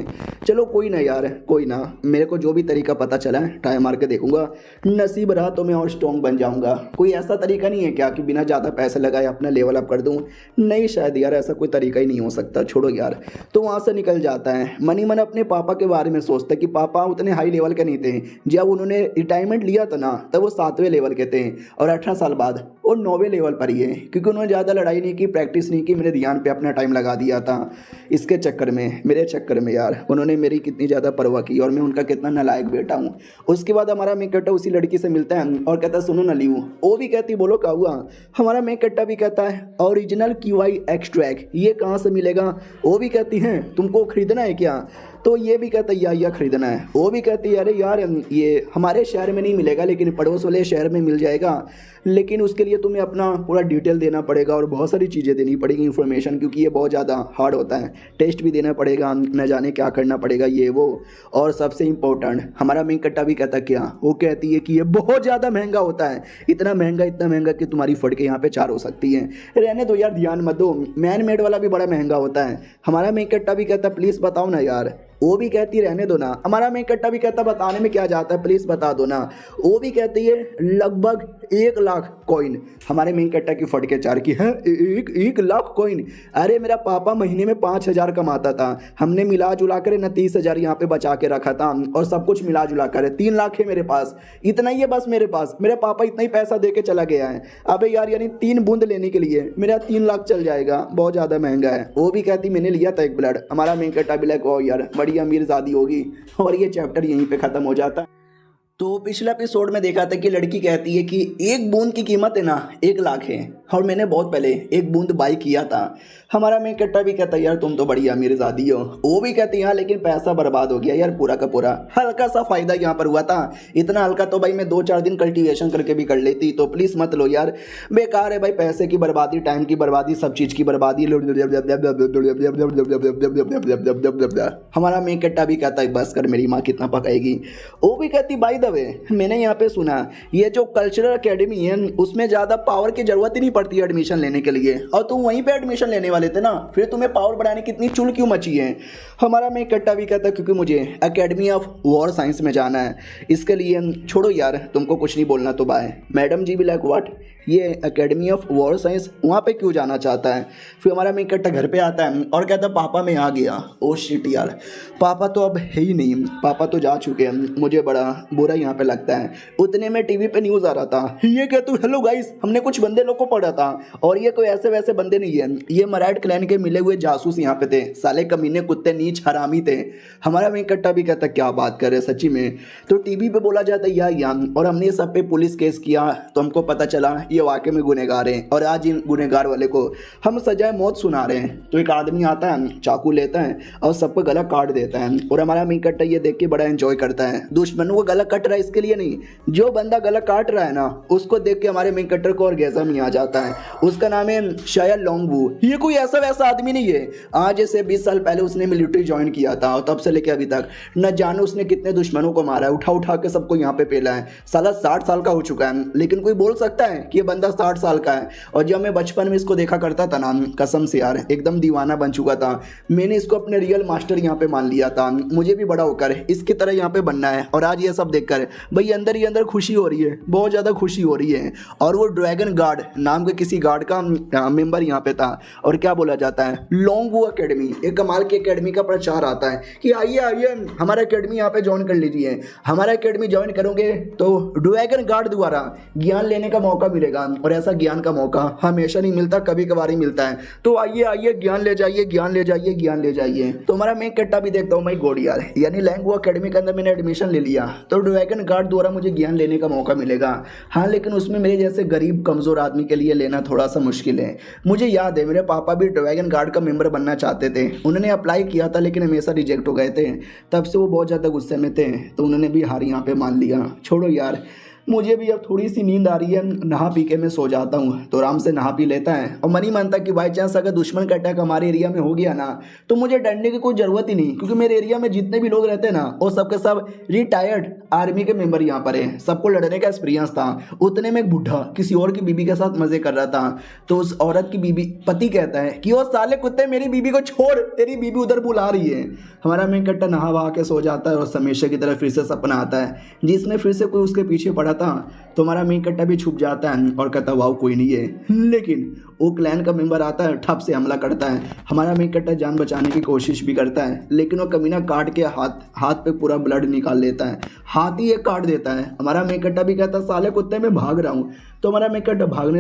चलो कोई ना यार, कोई ना, मेरे को जो भी तरीका पता चला है ट्राई मार के देखूंगा, नसीब रहा तो मैं और स्ट्रॉन्ग बन जाऊंगा। कोई ऐसा तरीका नहीं है क्या कि बिना ज़्यादा पैसे लगाए अपना लेवल अप कर दूँ? नहीं, शायद यार ऐसा कोई तरीका ही नहीं हो सकता, छोड़ो यार। तो वहाँ से निकल जाता है, मनी मन अपने पापा के बारे में सोचता है कि पापा उतने हाई लेवल के नहीं थे। जब उन्होंने रिटायरमेंट लिया था ना तब वो 7वें लेवल के थे, और 18 साल बाद वो 9वें लेवल पर ही है, क्योंकि उन्होंने ज़्यादा लड़ाई नहीं की, प्रैक्टिस नहीं की, मेरे ध्यान पे अपना टाइम लगा दिया था। इसके चक्कर में, मेरे चक्कर में यार उन्होंने मेरी कितनी ज़्यादा परवाह की, और मैं उनका कितना नालायक बेटा हूँ। उसके बाद हमारा मेक कट्टा उसी लड़की से मिलता है और कहता है सुनो ना लियू, वो भी कहती बोलो क्या हुआ। हमारा मेक कट्टा भी कहता है ओरिजिनल QI एक्सट्रैक्ट ये कहाँ से मिलेगा। वो भी कहती हैं तुमको खरीदना है क्या? तो ये भी कहता है या खरीदना है। वो भी कहती है अरे यार ये हमारे शहर में नहीं मिलेगा, लेकिन पड़ोस वाले शहर में मिल जाएगा, लेकिन उसके लिए तुम्हें अपना पूरा डिटेल देना पड़ेगा और बहुत सारी चीज़ें देनी पड़ेगी, इन्फॉर्मेशन, क्योंकि ये बहुत ज़्यादा हार्ड होता है, टेस्ट भी देना पड़ेगा, न जाने क्या करना पड़ेगा ये वो। और सबसे इम्पोर्टेंट हमारा मेक कट्टा भी कहता क्या, वो कहती है कि ये बहुत ज़्यादा महंगा होता है, इतना महंगा कि तुम्हारी फट के यहाँ पे चार हो सकती है। रहने दो यार, ध्यान मत दो, मैन मेड वाला भी बड़ा महंगा होता है। हमारा मेक कट्टा भी कहता प्लीज़ बताओ ना यार। वो भी कहती रहने दो ना। हमारा मेक कट्टा भी कहता बताने में क्या जाता है, प्लीज़ बता दो ना। वो भी कहती है लगभग 1 लाख कॉइन। हमारे मेक कट्टा की फट के चार की है 1 लाख कॉइन। अरे मेरा पापा महीने में 5,000 कमाता था, हमने मिला जुला कर ना 30,000 यहाँ पे बचा के रखा था, और सब कुछ मिला जुला कर 3 लाख है मेरे पास, इतना ही है बस मेरे पास। मेरे पापा इतना ही पैसा दे के चला गया है। अबे यार, यानी 3 बूंद लेने के लिए मेरा 3 लाख चल जाएगा, बहुत ज़्यादा महंगा है। वो भी कहती मैंने लिया था एक ब्लड। हमारा मेक कट्टा भी लाइक ओ यार बड़ी अमीरजादी होगी, और ये चैप्टर यहीं पे ख़त्म हो जाता है। तो पिछले एपिसोड में देखा था कि लड़की कहती है कि 1 बूंद की कीमत है ना 1 लाख है, और मैंने बहुत पहले 1 बूंद बाई किया था। हमारा मेक कट्टा भी कहता है यार तुम तो बड़ी अमीरजादी हो। वो भी कहती है हाँ, लेकिन पैसा बर्बाद हो गया यार पूरा का पूरा, हल्का सा फ़ायदा यहाँ पर हुआ था, इतना हल्का तो भाई मैं 2-4 दिन कल्टीवेशन करके भी कर लेती, तो प्लीज़ मत लो यार, बेकार है भाई, पैसे की बर्बादी, टाइम की बर्बादी, सब चीज़ की बर्बादी। हमारा मेक कट्टा भी कहता है बस कर, मेरी माँ कितना पकाएगी। वो भी कहती भाई मैंने यहाँ पे सुना ये जो कल्चरल एकेडमी है उसमें ज़्यादा पावर की ज़रूरत ही नहीं पड़ती है एडमिशन लेने के लिए, और तुम वहीं पे एडमिशन लेने वाले थे ना, फिर तुम्हें पावर बढ़ाने की इतनी चुल क्यों मची है। हमारा मेक कट्टा भी कहता है क्योंकि मुझे एकेडमी ऑफ वॉर साइंस में जाना है, इसके लिए छोड़ो यार, तुमको कुछ नहीं बोलना तो बाय। मैडम जी भी लाइक व्हाट, ये एकेडमी ऑफ वॉर साइंस वहाँ पे क्यों जाना चाहता है। फिर हमारा मेक कट्टा घर पे आता है और कहता है पापा मैं आ गया। ओ शिट यार, पापा तो अब है ही नहीं, पापा तो जा चुके हैं, मुझे बड़ा बुरा यहाँ पे लगता है। उतने में टीवी पे न्यूज़ आ रहा था, ये क्या तू, हेलो गाइस, हमने कुछ बंदे लोग को पढ़ा था, और ये कोई ऐसे वैसे बंदे नहीं है, ये मराठ क्लैन के मिले हुए जासूस यहाँ पे थे, साले कमीने कुत्ते नीच हरामी थे। हमारा मेक कट्टा भी कहता क्या बात कर रहे सच्ची में। तो टीवी पे बोला जाता है यार, और हमने सब पे पुलिस केस किया तो हमको पता चला ये वाकई में गुनहगार हैं, और आज इन गुनहगार वाले को हम सजाए मौत सुना रहे हैं। तो एक आदमी आता है, चाकू लेता है और सबको गला काट देता है, और हमारा मेक कट्टा ये देख के बड़ा एंजॉय करता है। दुश्मनों को गला कट रहा है इसके लिए नहीं, जो बंदा गला काट रहा है ना उसको देख के हमारे मेक कट्टर को ऑर्गेज़म ही आ जाता है। उसका नाम है शाया लोंगवू। ये कोई ऐसा वैसा आदमी नहीं है, आज से 20 साल पहले उसने मिलिट्री ज्वाइन किया था, और तब से लेकर अभी तक न जानो उसने कितने दुश्मनों को मारा है, उठा उठा के सबको यहाँ पे पेला है। साला 60 साल का हो चुका है, लेकिन कोई बोल सकता है कि ये बंदा 60 साल का है। और जब मैं बचपन में इसको देखा करता था ना, कसम से यार एकदम दीवाना बन चुका था, मैंने इसको अपने रियल मास्टर यहाँ पे मान लिया था, मुझे भी बड़ा होकर इसकी तरह यहाँ पे बनना है। और आज ये सब देखकर भाई अंदर ही अंदर खुशी हो रही है, बहुत ज़्यादा खुशी हो रही है। और वो ड्रैगन गार्ड नाम नाम के किसी गार्ड का मेंबर यहाँ पे था। और क्या बोला जाता है, लॉन्गवू एकेडमी, एक कमाल की एकेडमी का प्रचार आता है कि आइए आइए हमारा एकेडमी यहाँ पे ज्वाइन कर लीजिए। हमारा एकेडमी ज्वाइन करोगे तो ड्रैगन गार्ड द्वारा ज्ञान लेने का मौका मिलेगा, और ऐसा ज्ञान का मौका हमेशा नहीं मिलता, कभी कभार ही मिलता है। तो आइए आइए ज्ञान ले जाइए, ज्ञान ले जाइए, ज्ञान ले जाइए। तो हमारा मैं कट्टा भी देखता हूँ, मैं गॉड यार, यानी लॉन्गवू एकेडमी के अंदर मैंने एडमिशन ले लिया तो ड्रैगन गार्ड द्वारा मुझे ज्ञान लेने का मौका मिलेगा। हाँ, लेकिन उसमें मेरे जैसे गरीब कमजोर आदमी के लिए लेना थोड़ा सा मुश्किल है। मुझे याद है मेरे पापा भी ड्रैगन गार्ड का मेंबर बनना चाहते थे, उन्होंने अप्लाई किया था लेकिन हमेशा रिजेक्ट हो गए थे। तब से वो बहुत ज़्यादा गुस्से में थे, तो उन्होंने भी हार यहाँ पे मान लिया। छोड़ो यार, मुझे भी अब थोड़ी सी नींद आ रही है, नहा पी के मैं सो जाता हूँ। तो आराम से नहा पी लेता है और मन ही मानता कि बाई चांस अगर दुश्मन का अटैक हमारे एरिया में हो गया ना तो मुझे डरने की कोई ज़रूरत ही नहीं, क्योंकि मेरे एरिया में जितने भी लोग रहते हैं ना वो सबके सब रिटायर्ड आर्मी के मेंबर यहाँ पर है, सबको लड़ने का एक्सपीरियंस था। उतने में एक बुढ़ा किसी और की बीबी के साथ मजे कर रहा था, तो उस औरत की बीबी पति कहता है कि वो साले कुत्ते मेरी बीबी को छोड़, तेरी बीबी उधर बुला रही है। हमारा मैं कट्टा नहा वहा के सो जाता है और हमेशा की तरह फिर से सपना आता है जिसमें फिर से कोई उसके पीछे पड़ा था। तो हमारा मेन कट्टा भी छुप जाता है और कहता वाह कोई नहीं है, लेकिन वो क्लैन का मेंबर आता है, ठप से हमला करता है। हमारा मेन कट्टा जान बचाने की कोशिश भी करता है, लेकिन वो कमीना काट के हाथ पे पूरा ब्लड निकाल लेता है, हाथ ही एक काट देता है। हमारा मेन कट्टा भी कहता है साले कुत्ते मैं भाग रहा हूँ। तो हमारा मेन कट्टा भागने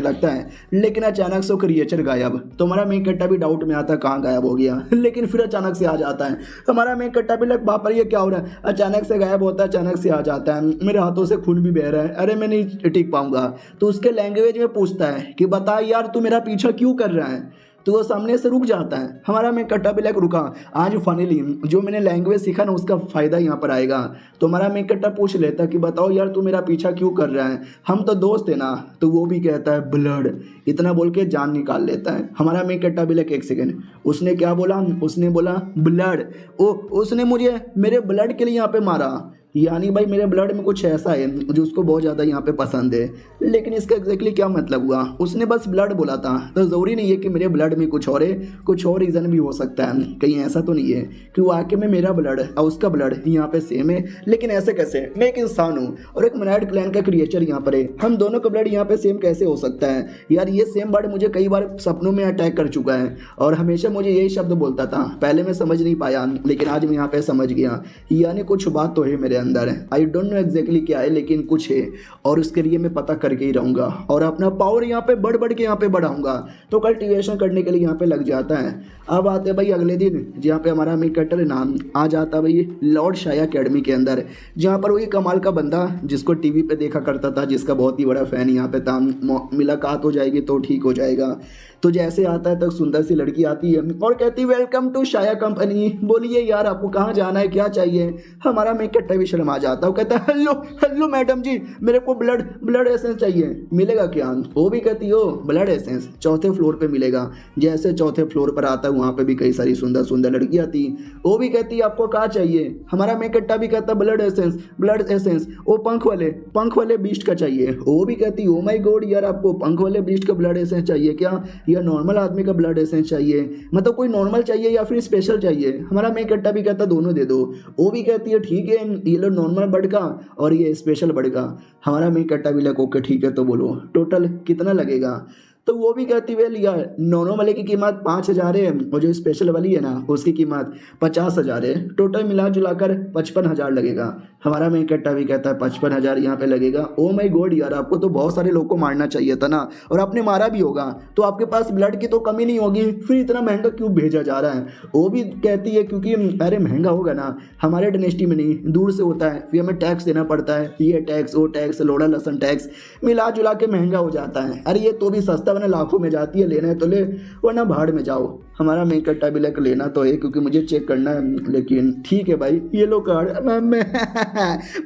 लगता है, लेकिन अचानक से वो क्रिएचर गायब। तो हमारा मेन कट्टा भी डाउट में आता है कहाँ गायब हो गया, लेकिन फिर अचानक से आ जाता है। हमारा मेन कट्टा भी लग बाप रे ये क्या हो रहा है, अचानक से गायब होता है, अचानक से आ जाता है, मेरे हाथों से खून भी बह रहा है, अरे मैं नहीं टिक पाऊंगा। तो उसके लैंग्वेज में पूछता है कि बता यार तू मेरा पीछा क्यों कर रहा है। तो वो सामने से रुक जाता है। हमारा मैं कट्टा भी लाइक रुका, आज फाइनली जो मैंने लैंग्वेज सीखा ना उसका फ़ायदा यहाँ पर आएगा। तो हमारा मैं कट्टा पूछ लेता कि बताओ यार तू मेरा पीछा क्यों कर रहा है, हम तो दोस्त है ना। तो वो भी कहता है ब्लड, इतना बोल के जान निकाल लेता है। हमारा मैं कट्टा भी लाइक एक सेकेंड, उसने क्या बोला, उसने बोला ब्लड। ओ उसने मुझे मेरे ब्लड के लिए यहाँ पे मारा, यानी भाई मेरे ब्लड में कुछ ऐसा है जो उसको बहुत ज़्यादा यहाँ पे पसंद है। लेकिन इसका एग्जैक्टली क्या मतलब हुआ, उसने बस ब्लड बोला था, तो ज़रूरी नहीं है कि मेरे ब्लड में कुछ और है, कुछ और रीज़न भी हो सकता है। कहीं ऐसा तो नहीं है कि वाकई में मेरा ब्लड और उसका ब्लड यहाँ पे सेम है। लेकिन ऐसे कैसे, मैं एक इंसान हूँ और एक मनाइड क्लैन का क्रिएचर यहाँ पर है, हम दोनों का ब्लड यहाँ पे सेम कैसे हो सकता है यार। ये सेम बर्ड मुझे कई बार सपनों में अटैक कर चुका है और हमेशा मुझे यही शब्द बोलता था। पहले मैं समझ नहीं पाया, लेकिन आज मैं यहाँ पे समझ गया, यानी कुछ बात तो है मेरे अंदर। आई डोंट नो एग्जैक्टली क्या है, लेकिन कुछ है और उसके लिए मैं पता करके ही रहूँगा और अपना पावर यहाँ पे बढ़ के यहाँ पे बढ़ाऊंगा। तो कल्टिवेशन करने के लिए यहाँ पे लग जाता है। अब आते भाई अगले दिन, जहाँ पे हमारा मी कटर नाम आ जाता भाई लॉर्ड शाया अकेडमी के अंदर, जहाँ पर वही कमाल का बंदा जिसको टीवी पे देखा करता था, जिसका बहुत ही बड़ा फैन यहाँ पे था, मुलाकात हो जाएगी तो ठीक हो जाएगा। तो जैसे आता है तो सुंदर सी लड़की आती है और कहती है वेलकम टू शाया कंपनी। बोलिए यार आपको कहाँ जाना है, क्या चाहिए। हमारा मैं कट्टा भी शर्मा जाता हूँ, कहता है हेलो हेलो मैडम जी, मेरे को ब्लड एसेंस चाहिए, मिलेगा क्या। वो भी कहती हो ब्लड एसेंस चौथे फ्लोर पे मिलेगा। जैसे चौथे फ्लोर पर आता है वहाँ पे भी कई सारी सुंदर सुंदर लड़कियाँ थी, वो भी कहती आपको क्या चाहिए। हमारा मैं कट्टा भी कहता ब्लड एसेंस वो पंख वाले बीस्ट का चाहिए। वो भी कहती ओ माय गॉड यार आपको पंख वाले बीस्ट का ब्लड एसेंस चाहिए क्या, या नॉर्मल आदमी का ब्लड एसेंस चाहिए, मतलब कोई नॉर्मल चाहिए या फिर स्पेशल चाहिए। हमारा मैं कट्टा भी कहता दोनों दे दो। वो भी कहती है ठीक है ये लो नॉर्मल बर्ड का और ये स्पेशल बर्ड का। हमारा मैं कट्टा भी लगा ओके ठीक है, तो बोलो टोटल कितना लगेगा। तो वो भी कहती वेल यार नॉर्मल वाले की कीमत 5,000 है और जो स्पेशल वाली है ना उसकी कीमत 50,000 है, टोटल मिला जुलाकर 55,000 लगेगा। हमारा मैं कट्टा भी कहता है 55,000 यहाँ पे लगेगा। ओ माय गॉड यार आपको तो बहुत सारे लोग को मारना चाहिए था ना, और आपने मारा भी होगा तो आपके पास ब्लड की तो कमी नहीं होगी, फिर इतना महंगा क्यों भेजा जा रहा है। वो भी कहती है क्योंकि अरे महंगा होगा ना, हमारे डायनेस्टी में नहीं दूर से होता है, फिर हमें टैक्स देना पड़ता है, ये टैक्स वो टैक्स लोड़ा लहसन टैक्स मिला जुला के महंगा हो जाता है। अरे ये तो भी सस्ता वरना लाखों में जाती है, लेना है तो ले वरना भाड़ में जाओ। हमारा मैं कट्टा भी लेकर लेना तो है क्योंकि मुझे चेक करना है, लेकिन ठीक है भाई ये लो कार्ड। मम्मी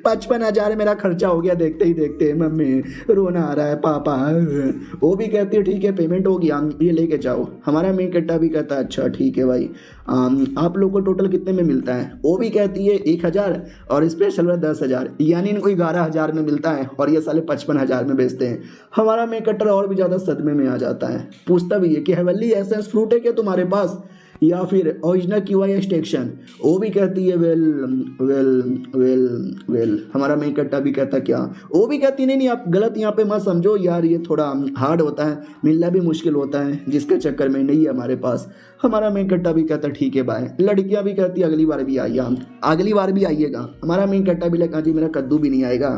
55,000 मेरा खर्चा हो गया देखते ही देखते, मम्मी रोना आ रहा है पापा। वो भी कहती है ठीक है पेमेंट हो गया ये लेके जाओ। हमारा मैं कट्टा भी कहता है अच्छा ठीक है भाई आप लोग को टोटल कितने में मिलता है। वो भी कहती है 1,000 और स्पेशल में 10,000, यानी इनको 11,000 में मिलता है और ये साले 55,000 में बेचते हैं। हमारा मैं कट्टर और भी ज़्यादा सदमे में आ जाता है, पूछता भी है कि हेवनली एसेंस फ्रूट है क्या तुम्हारे पास। या फिर ओरिजिनल क्यू आई एक्सटेंशन, वो भी कहती है वेल वेल वेल वेल। हमारा मेन कट्टा भी कहता क्या, वो भी कहती नहीं नहीं आप गलत यहाँ पे मत समझो यार, ये थोड़ा हार्ड होता है, मिलना भी मुश्किल होता है, जिसके चक्कर में नहीं है हमारे पास। हमारा मेन कट्टा भी कहता ठीक है बाय। लड़कियां भी कहती अगली बार भी आइए, अगली बार भी आइएगा। हमारा मेन कट्टा भी लगा जी मेरा कद्दू भी नहीं आएगा।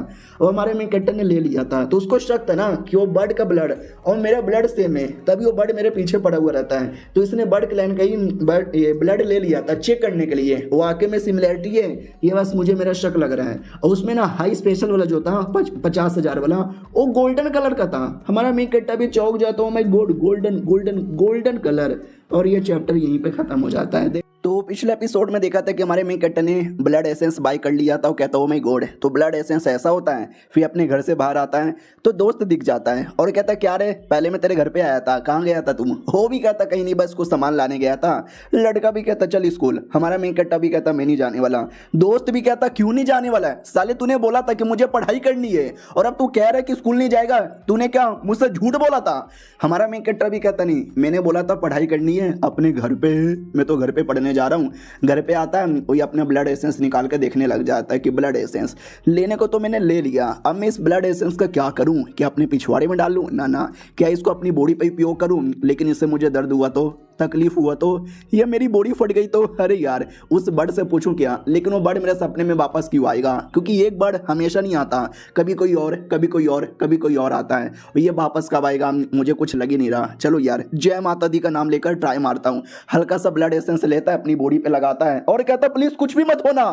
और हमारे मेन कट्टा ने ले लिया था, तो उसको शक था ना कि वो बर्ड का ब्लड और मेरा ब्लड सेम है, तभी वो बर्ड मेरे पीछे पड़ा हुआ रहता है। तो इसने बर्ड क्लैन का ही ब्लड ले लिया था चेक करने के लिए, वाकई में सिमिलैरिटी है ये, बस मुझे मेरा शक लग रहा है। और उसमें ना हाई स्पेशल वाला जो था 50,000 वाला, वो गोल्डन कलर का था। हमारा मेन कट्टा भी चौंक जाता हूँ मैं, गोल्डन गोल्डन गोल्डन कलर। और ये चैप्टर यहीं पे खत्म हो जाता है। तो पिछले एपिसोड में देखा था कि हमारे मेन कट्टा ने ब्लड एसेंस बाय कर लिया था, वो कहता ओ माय गॉड। तो ब्लड एसेंस ऐसा होता है, फिर अपने घर से बाहर आता है तो दोस्त दिख जाता है और कहता क्या रे पहले मैं तेरे घर पे आया था, कहाँ गया था तुम? वो भी कहता कहीं नहीं, बस कुछ सामान लाने गया था। लड़का भी कहता चल स्कूल। हमारा मेन कट्टा भी कहता मैं नहीं जाने वाला। दोस्त भी कहता क्यों नहीं जाने वाला है, साले तूने बोला था कि मुझे पढ़ाई करनी है और अब तू कह रहा है कि स्कूल नहीं जाएगा, तूने क्या मुझसे झूठ बोला था? हमारा मेन कट्टा भी कहता नहीं, मैंने बोला था पढ़ाई करनी है अपने घर पे, मैं तो घर पे पढ़ने जा रहा हूँ। घर पे आता है वही अपना ब्लड एसेंस निकाल के देखने लग जाता है कि ब्लड एसेंस लेने को तो मैंने ले लिया, अब मैं इस ब्लड एसेंस का क्या करूं? क्या अपने पिछवाड़े में डालूं? ना, क्या इसको अपनी बॉडी पे उपयोग करूं? लेकिन इससे मुझे दर्द हुआ तो, तकलीफ हुआ तो, या मेरी बॉडी फट गई तो, अरे यार उस बर्ड से पूछूं क्या? लेकिन वो बर्ड मेरे सपने में वापस क्यों आएगा? क्योंकि एक बर्ड हमेशा नहीं आता, कभी कोई और कभी कोई और कभी कोई और आता है। ये वापस कब आएगा मुझे कुछ लग ही नहीं रहा। चलो यार जय माता दी का नाम लेकर ट्राई मारता हूँ। हल्का सा ब्लड एसेंस लेता है अपनी बॉडी पे लगाता है और कहता प्लीज कुछ भी मत होना।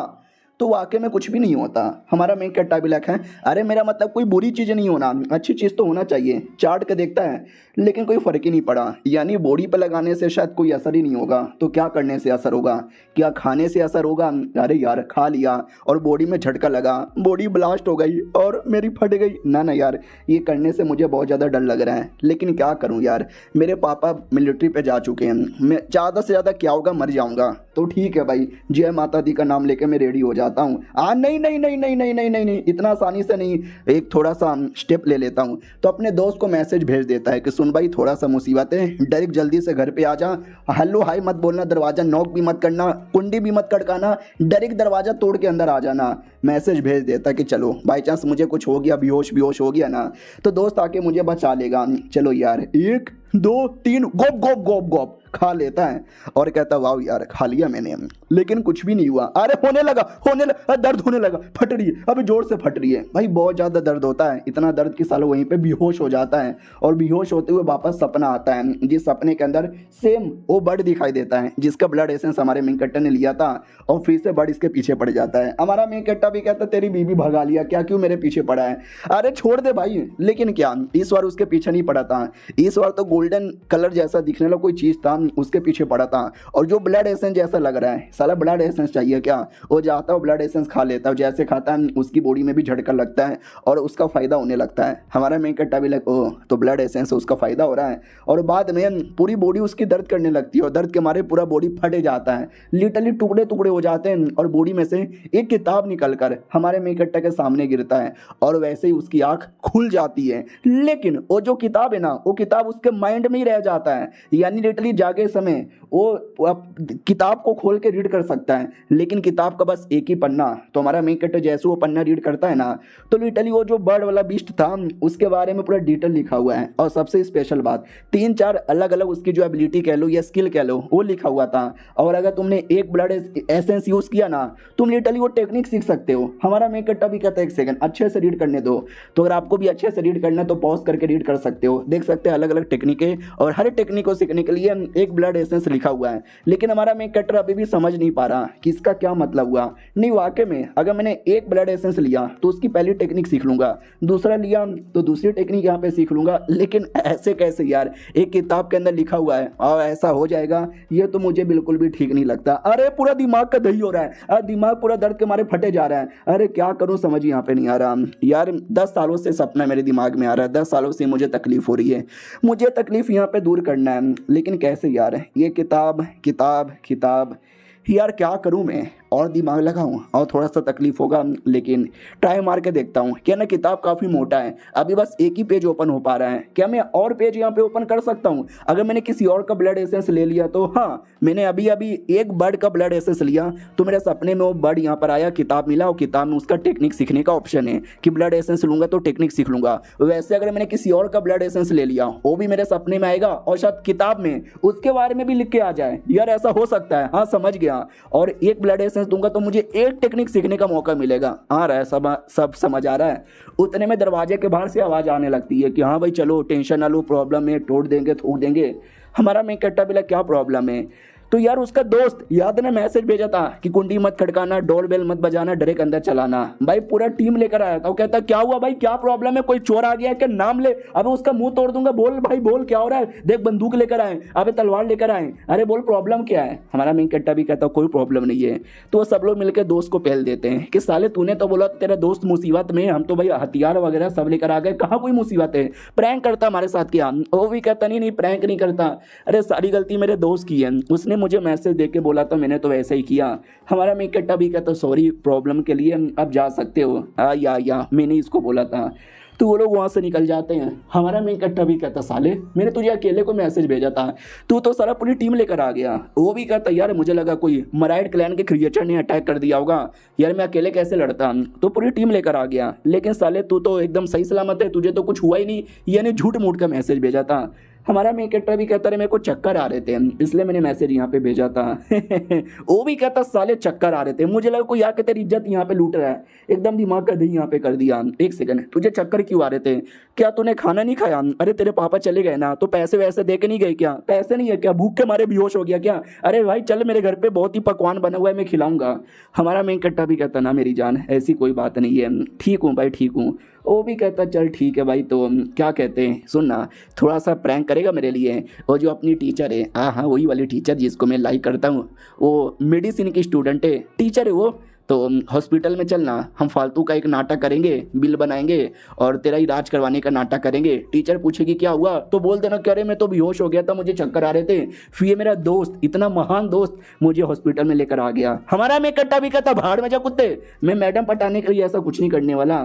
तो वाकई में कुछ भी नहीं होता। हमारा मेन कट्टा भी लगा है अरे मेरा मतलब कोई बुरी चीज़ नहीं होना, अच्छी चीज़ तो होना चाहिए। चाट के देखता है लेकिन कोई फर्क ही नहीं पड़ा, यानी बॉडी पे लगाने से शायद कोई असर ही नहीं होगा। तो क्या करने से असर होगा? क्या खाने से असर होगा? अरे यार खा लिया और बॉडी में झटका लगा, बॉडी ब्लास्ट हो गई और मेरी फट गई। ना यार ये करने से मुझे बहुत ज़्यादा डर लग रहा है, लेकिन क्या करूँ यार, मेरे पापा मिलिट्री पे जा चुके हैं, मैं ज़्यादा से ज़्यादा क्या होगा, मर जाऊँगा। तो ठीक है भाई जय माता दी का नाम लेके मैं रेडी हो जाता हूँ। नहीं नहीं नहीं नहीं नहीं नहीं नहीं नहीं इतना आसानी से नहीं, एक थोड़ा सा स्टेप ले लेता हूँ। तो अपने दोस्त को मैसेज भेज देता है कि सुन भाई थोड़ा सा मुसीबत है, डायरेक्ट जल्दी से घर पे आ जा, हेलो हाय मत बोलना, दरवाजा नॉक भी मत करना, कुंडी भी मत खड़काना, डायरेक्ट दरवाजा तोड़ के अंदर आ जाना। मैसेज भेज देता कि चलो बाई चांस मुझे कुछ हो गया, बेहोश हो गया ना तो दोस्त आके मुझे बचा लेगा। चलो यार 1 2 3 गोप गोप गोप गोप खा लेता है और कहता वाह यार खा लिया मैंने, लेकिन कुछ भी नहीं हुआ। अरे होने लगा दर्द होने लगा, फट रही है, अभी जोर से फट रही है। भाई बहुत ज़्यादा दर्द होता है, इतना दर्द कि सालों वहीं पे बेहोश हो जाता है और बेहोश होते हुए वापस सपना आता है, जिस सपने के अंदर सेम वो बर्ड दिखाई देता है जिसका ब्लड एसेंस हमारे मेन कट्टा ने लिया था और फिर से बर्ड इसके पीछे पड़ जाता है। हमारा मेन कट्टा भी कहता तेरी बीवी भगा लिया क्या, क्यों मेरे पीछे पड़ा है? अरे छोड़ दे भाई। लेकिन क्या इस बार उसके पीछे नहीं पड़ा था, इस बार तो गोल्डन कलर जैसा दिखने वाला कोई चीज़ था उसके पीछे पड़ा था और जो ब्लड एसेंस जैसा लग रहा है। साला ब्लड एसेंस चाहिए क्या? वो जाता है ब्लड एसेंस खा लेता है, जैसे खाता है उसकी बॉडी में भी झटका लगता है और उसका फायदा होने लगता है। हमारा मेन कट्टा भी लग ओ तो ब्लड एसेंस उसका फायदा हो रहा है और बाद में पूरी बॉडी उसकी दर्द करने लगती है और दर्द के मारे पूरा बॉडी फटे जाता है, लिटरली टुकड़े टुकड़े हो जाते हैं और बॉडी में से एक किताब निकल कर हमारे मेन कट्टा के सामने गिरता है और वैसे ही उसकी आंख खुल जाती है। लेकिन वो जो किताब है ना, वो किताब उसके माइंड में ही रह जाता है, यानी लिटरली जागे समय वो किताब को खोल के रीड कर सकता है, लेकिन किताब का बस एक ही पन्ना। तो हमारा मेन कट्टा जैसे वो पन्ना रीड करता है ना तो लिटरली वो जो बर्ड वाला बीस्ट था उसके बारे में पूरा डिटेल लिखा हुआ है और सबसे स्पेशल बात 3-4 अलग अलग उसकी जो एबिलिटी कह लो या स्किल कह लो वो लिखा हुआ था। और अगर तुमने एक ब्लड एसेंस यूज किया ना तुम लिटरली वो टेक्निक सीख सकते हो। हमारा मेन कट्टा भी कहता है 1 सेकंड अच्छे से रीड करने दो। तो अगर आपको भी अच्छे से रीड करना है तो पॉज करके रीड कर सकते हो, देख सकते हैं अलग अलग टेक्निकें और हर टेक्निक को सीखने के लिए एक ब्लड एसेंस लिखा हुआ है। लेकिन हमारा मेन कट्टा अभी भी समझ नहीं पा रहा कि इसका क्या मतलब हुआ। नहीं वाकई में अगर मैंने एक ब्लड एसेंस लिया तो उसकी पहली टेक्निक सीख लूंगा, दूसरा लिया तो दूसरी टेक्निक यहाँ पे सीख लूंगा, लेकिन ऐसे कैसे यार, एक किताब के अंदर लिखा हुआ है और ऐसा हो जाएगा, ये तो मुझे बिल्कुल भी ठीक नहीं लगता। अरे पूरा दिमाग का दही हो रहा है, दिमाग पूरा दर्द के मारे फटे जा रहा है। अरे क्या करूं समझ यहाँ पे नहीं आ रहा यार, 10 सालों से सपना मेरे दिमाग में आ रहा है, 10 सालों से मुझे तकलीफ हो रही है, मुझे तकलीफ यहाँ पे दूर करना है, लेकिन कैसे यार, ये किताब किताब किताब यार क्या करूं मैं। और दिमाग लगाऊं और थोड़ा सा तकलीफ होगा, लेकिन ट्राई मार के देखता हूँ। क्या ना किताब काफ़ी मोटा है, अभी बस एक ही पेज ओपन हो पा रहा है। क्या मैं और पेज यहाँ पे ओपन कर सकता हूँ? अगर मैंने किसी और का ब्लड एसेंस ले लिया तो हाँ, मैंने अभी अभी एक बर्ड का ब्लड एसेंस लिया तो मेरे सपने में वो बर्ड यहाँ पर आया, किताब मिला और किताब में उसका टेक्निक सीखने का ऑप्शन है कि ब्लड एसेंस लूंगा तो टेक्निक सीख लूंगा। वैसे अगर मैंने किसी और का ब्लड एसेंस ले लिया वो भी मेरे सपने में आएगा और शायद किताब में उसके बारे में भी लिख के आ जाए। यार ऐसा हो सकता है, हाँ समझ गया। और एक ब्लड एसेंस दूंगा तो मुझे एक टेक्निक सीखने का मौका मिलेगा। आ रहा है सब समझ आ रहा है। उतने में दरवाजे के बाहर से आवाज़ आने लगती है कि हाँ भाई चलो टेंशन ना लो, प्रॉब्लम है, तोड़ देंगे थूक देंगे। हमारा मेन कट्टा बिला क्या प्रॉब्लम है? तो यार उसका दोस्त याद ने मैसेज भेजा था कि कुंडी मत खड़काना, डोर बेल मत बजाना, डायरेक्ट अंदर चलाना। भाई पूरा टीम लेकर आया था। वो कहता क्या हुआ भाई, क्या प्रॉब्लम है, कोई चोर आ गया है क्या? नाम ले, अबे उसका मुंह तोड़ दूंगा। बोल भाई बोल, क्या हो रहा है? देख बंदूक लेकर आए, अबे तलवार लेकर आए, अरे बोल प्रॉब्लम क्या है? हमारा मेन कट्टा भी कहता कोई प्रॉब्लम नहीं है। तो वो सब लोग मिलकर दोस्त को पहल देते हैं कि साले तूने तो बोला तेरा दोस्त मुसीबत में, हम तो भाई हथियार वगैरह सब लेकर आ गए, कहाँ कोई मुसीबत है? प्रैंक करता हमारे साथ क्या? वो भी कहता नहीं प्रैंक नहीं करता, अरे सारी गलती मेरे दोस्त की है, उसने मुझे मैसेज देके बोला तो मैंने तो वैसे ही किया। हमारा मेन कट्टा भी कहता सॉरी प्रॉब्लम के लिए, अब जा सकते हो। या मैंने इसको बोला था। तो वो लोग वहाँ से निकल जाते हैं। हमारा मेन कट्टा भी कहता साले मैंने तुझे अकेले को मैसेज भेजा था, तू तो सारा पूरी टीम लेकर आ गया। वो भी कहता यार मुझे लगा कोई मराइड क्लैन के क्रिएचर ने अटैक कर दिया होगा, यार मैं अकेले कैसे लड़ता, तो पूरी टीम लेकर आ गया। लेकिन साले तू तो एकदम सही सलामत है, तुझे तो कुछ हुआ ही नहीं, यानी झूठ मूठ का मैसेज भेजा था। हमारा मेन कट्टा भी कहता रहे मेरे को चक्कर आ रहे थे इसलिए मैंने मैसेज यहाँ पे भेजा था। वो भी कहता साले चक्कर आ रहे थे, मुझे लगा कोई आके तेरी इज्जत यहाँ पे लूट रहा है, एकदम दिमाग का दही यहाँ पे कर दिया। एक सेकंड, तुझे चक्कर क्यों आ रहे थे? क्या तूने खाना नहीं खाया? अरे तेरे पापा चले गए ना, तो पैसे वैसे दे के नहीं गए क्या? पैसे नहीं है क्या? भूख के मारे बेहोश हो गया क्या? अरे भाई चल मेरे घर पे बहुत ही पकवान बना हुआ है, मैं खिलाऊंगा। हमारा मेन कट्टा भी कहता ना मेरी जान ऐसी कोई बात नहीं है, ठीक हूँ भाई ठीक हूँ। वो भी कहता चल ठीक है भाई, तो क्या कहते हैं सुन ना, थोड़ा सा प्रैंक करेगा मेरे लिए? और जो अपनी टीचर है, हाँ वही वाली टीचर जिसको मैं लाइक करता हूँ, वो मेडिसिन की स्टूडेंट है, टीचर है वो, तो हॉस्पिटल में चलना, हम फालतू का एक नाटक करेंगे, बिल बनाएंगे और तेरा इलाज करवाने का नाटक करेंगे। टीचर पूछेगी क्या हुआ तो बोल देना कह रहे मैं तो बेहोश हो गया था, मुझे चक्कर आ रहे थे, फिर ये मेरा दोस्त, इतना महान दोस्त मुझे हॉस्पिटल में लेकर आ गया। हमारा में कट्टा भी कहता भाड़ में जा कुत्ते, मैं मैडम पटाने के लिए ऐसा कुछ नहीं करने वाला।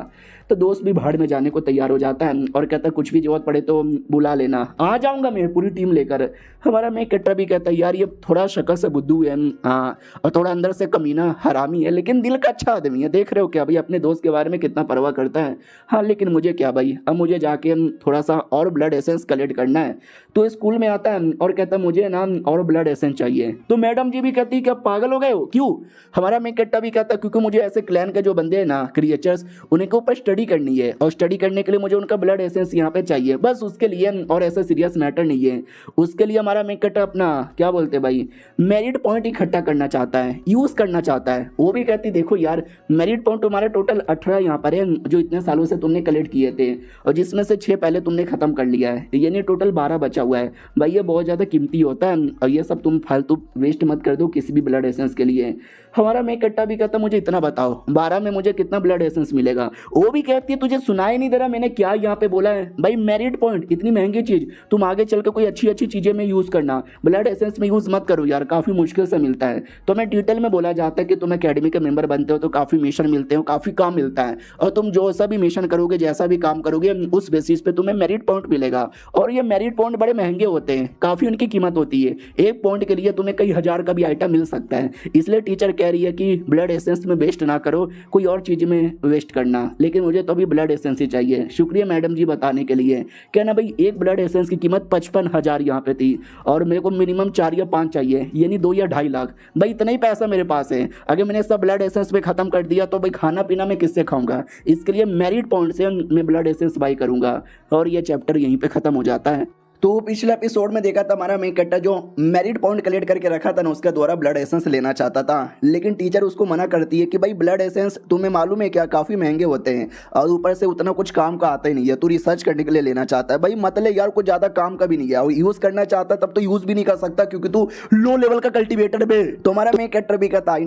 तो दोस्त भी भाड़ में जाने को तैयार हो जाता है और कहता कुछ भी जरूरत पड़े तो बुला लेना, आ जाऊंगा मैं पूरी टीम लेकर। हमारा में कट्टा भी कहता यार ये थोड़ा शक्ल से बुद्धू है, हाँ, और थोड़ा अंदर से कमीना हरामी है, लेकिन दिल का अच्छा आदमी है। देख रहे हो क्या भाई अपने दोस्त के बारे में कितना परवाह करता है। हाँ लेकिन मुझे क्या भाई, अब मुझे जाके थोड़ा सा और ब्लड एसेंस कलेक्ट करना है। तो स्कूल में आता है और कहता मुझे ना और ब्लड एसेंस चाहिए। तो मैडम जी भी कहती क्या पागल हो गए हो, क्यों? हमारा में कट्टा भी कहता क्योंकि मुझे ऐसे क्लैन के जो बंदे हैं ना क्रिएचर्स, उन्हीं के ऊपर स्टडी करनी है और स्टडी करने के लिए मुझे उनका ब्लड एसेंस यहाँ पे चाहिए, बस उसके लिए, और ऐसा सीरियस मैटर नहीं है। उसके लिए हमारा में कट्टा अपना क्या बोलते भाई मेरिट पॉइंट इकट्ठा करना चाहता है, यूज करना चाहता है। वो भी कहती देखो यार मेरिट पॉइंट तुम्हारे टोटल 18 यहाँ पर है जो इतने सालों से तुमने कलेक्ट किए थे, और जिसमें से 6 पहले तुमने खत्म कर लिया है, यानी टोटल 12 बचा हुआ है। भाई ये बहुत ज़्यादा कीमती होता है और ये सब तुम फालतू वेस्ट मत कर दो किसी भी ब्लड एसेंस के लिए। हमारा में कट्टा भी कहता मुझे इतना बताओ 12 में मुझे कितना ब्लड एसेंस मिलेगा? वो भी कहती है तुझे सुनाई नहीं दे रहा मैंने क्या यहाँ पे बोला है? भाई मेरिट पॉइंट इतनी महंगी चीज तुम आगे चल के कोई अच्छी अच्छी चीजें में यूज करना, ब्लड एसेंस में यूज मत करो यार, काफी मुश्किल से मिलता है। तो मैं डिटेल में बोला जाता है कि तुम अकेडमी के मेंबर बनते हो तो काफी मिशन मिलते हो, काफी काम मिलता है, और तुम जो सा भी मिशन करोगे जैसा भी काम करोगे उस बेसिस पे तुम्हें मेरिट पॉइंट मिलेगा। और ये मेरिट पॉइंट बड़े महंगे होते हैं, काफी उनकी कीमत होती है, एक पॉइंट के लिए तुम्हें कई हजार का भी आइटम मिल सकता है। इसलिए टीचर कह रही है कि ब्लड एसेंस में वेस्ट ना करो, कोई और चीज में वेस्ट करना, लेकिन मुझे तो अभी ब्लड एसेंस ही चाहिए। शुक्रिया मैडम जी बताने के लिए। कहना भाई एक ब्लड एसेंस की कीमत 55,000 यहाँ पे थी और मेरे को मिनिमम 4 या 5 चाहिए, यानी 2 या 2.5 लाख। भाई इतना ही पैसा मेरे पास है, अगर मैंने सब ब्लड एसेंस पे खत्म कर दिया तो भाई खाना पीना मैं किससे खाऊंगा? इसके लिए मेरिट पॉइंट से मैं ब्लड एसेंस बाई करूंगा। और ये चैप्टर यहीं पे खत्म हो जाता है। तो पिछले एपिसोड में देखा था हमारा मेन कट्टा जो मेरिट पॉइंट कलेक्ट करके रखा था ना उसके द्वारा ब्लड एसेंस लेना चाहता था, लेकिन टीचर उसको मना करती है कि भाई ब्लड एसेंस तुम्हें मालूम है क्या काफ़ी महंगे होते हैं और ऊपर से उतना कुछ काम का आता ही नहीं है, तू रिसर्च करने के लिए लेना चाहता है। भाई मतलब यार कुछ ज़्यादा काम का भी नहीं है और यूज़ करना चाहता तब तो यूज़ भी नहीं कर सकता क्योंकि तू लो लेवल का कल्टिवेटर पे। तो हमारा मेन कट्टा भी कहता आई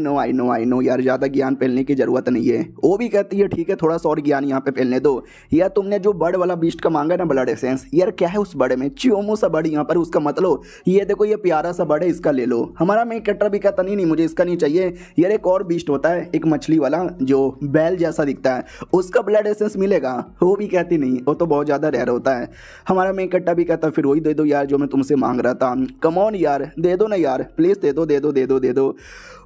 नो यार ज़्यादा ज्ञान फैलने की जरूरत नहीं है। वो भी कहती है ठीक है थोड़ा सा और ज्ञान यहाँ पे फैलने दो। यार तुमने जो बर्ड वाला बीस्ट का मांगा ना ब्लड एसेंस, यार क्या है उस बर्ड में? क्यों सा बड़ी यहाँ पर उसका मतलब ये देखो ये प्यारा सा बड़े इसका ले लो। हमारा मेन कैरेक्टर भी कहता नहीं मुझे इसका नहीं चाहिए। यार एक और बीस्ट होता है एक मछली वाला जो बैल जैसा दिखता है, उसका ब्लड एसेंस मिलेगा? वो भी कहती नहीं, वो तो बहुत ज़्यादा रेयर होता है। हमारा मेन कैरेक्टर भी कहता फिर वही दे दो यार जो मैं तुमसे मांग रहा था, कम ऑन यार दे दो ना यार प्लीज़ दे दो दे दो दे दो दे दो।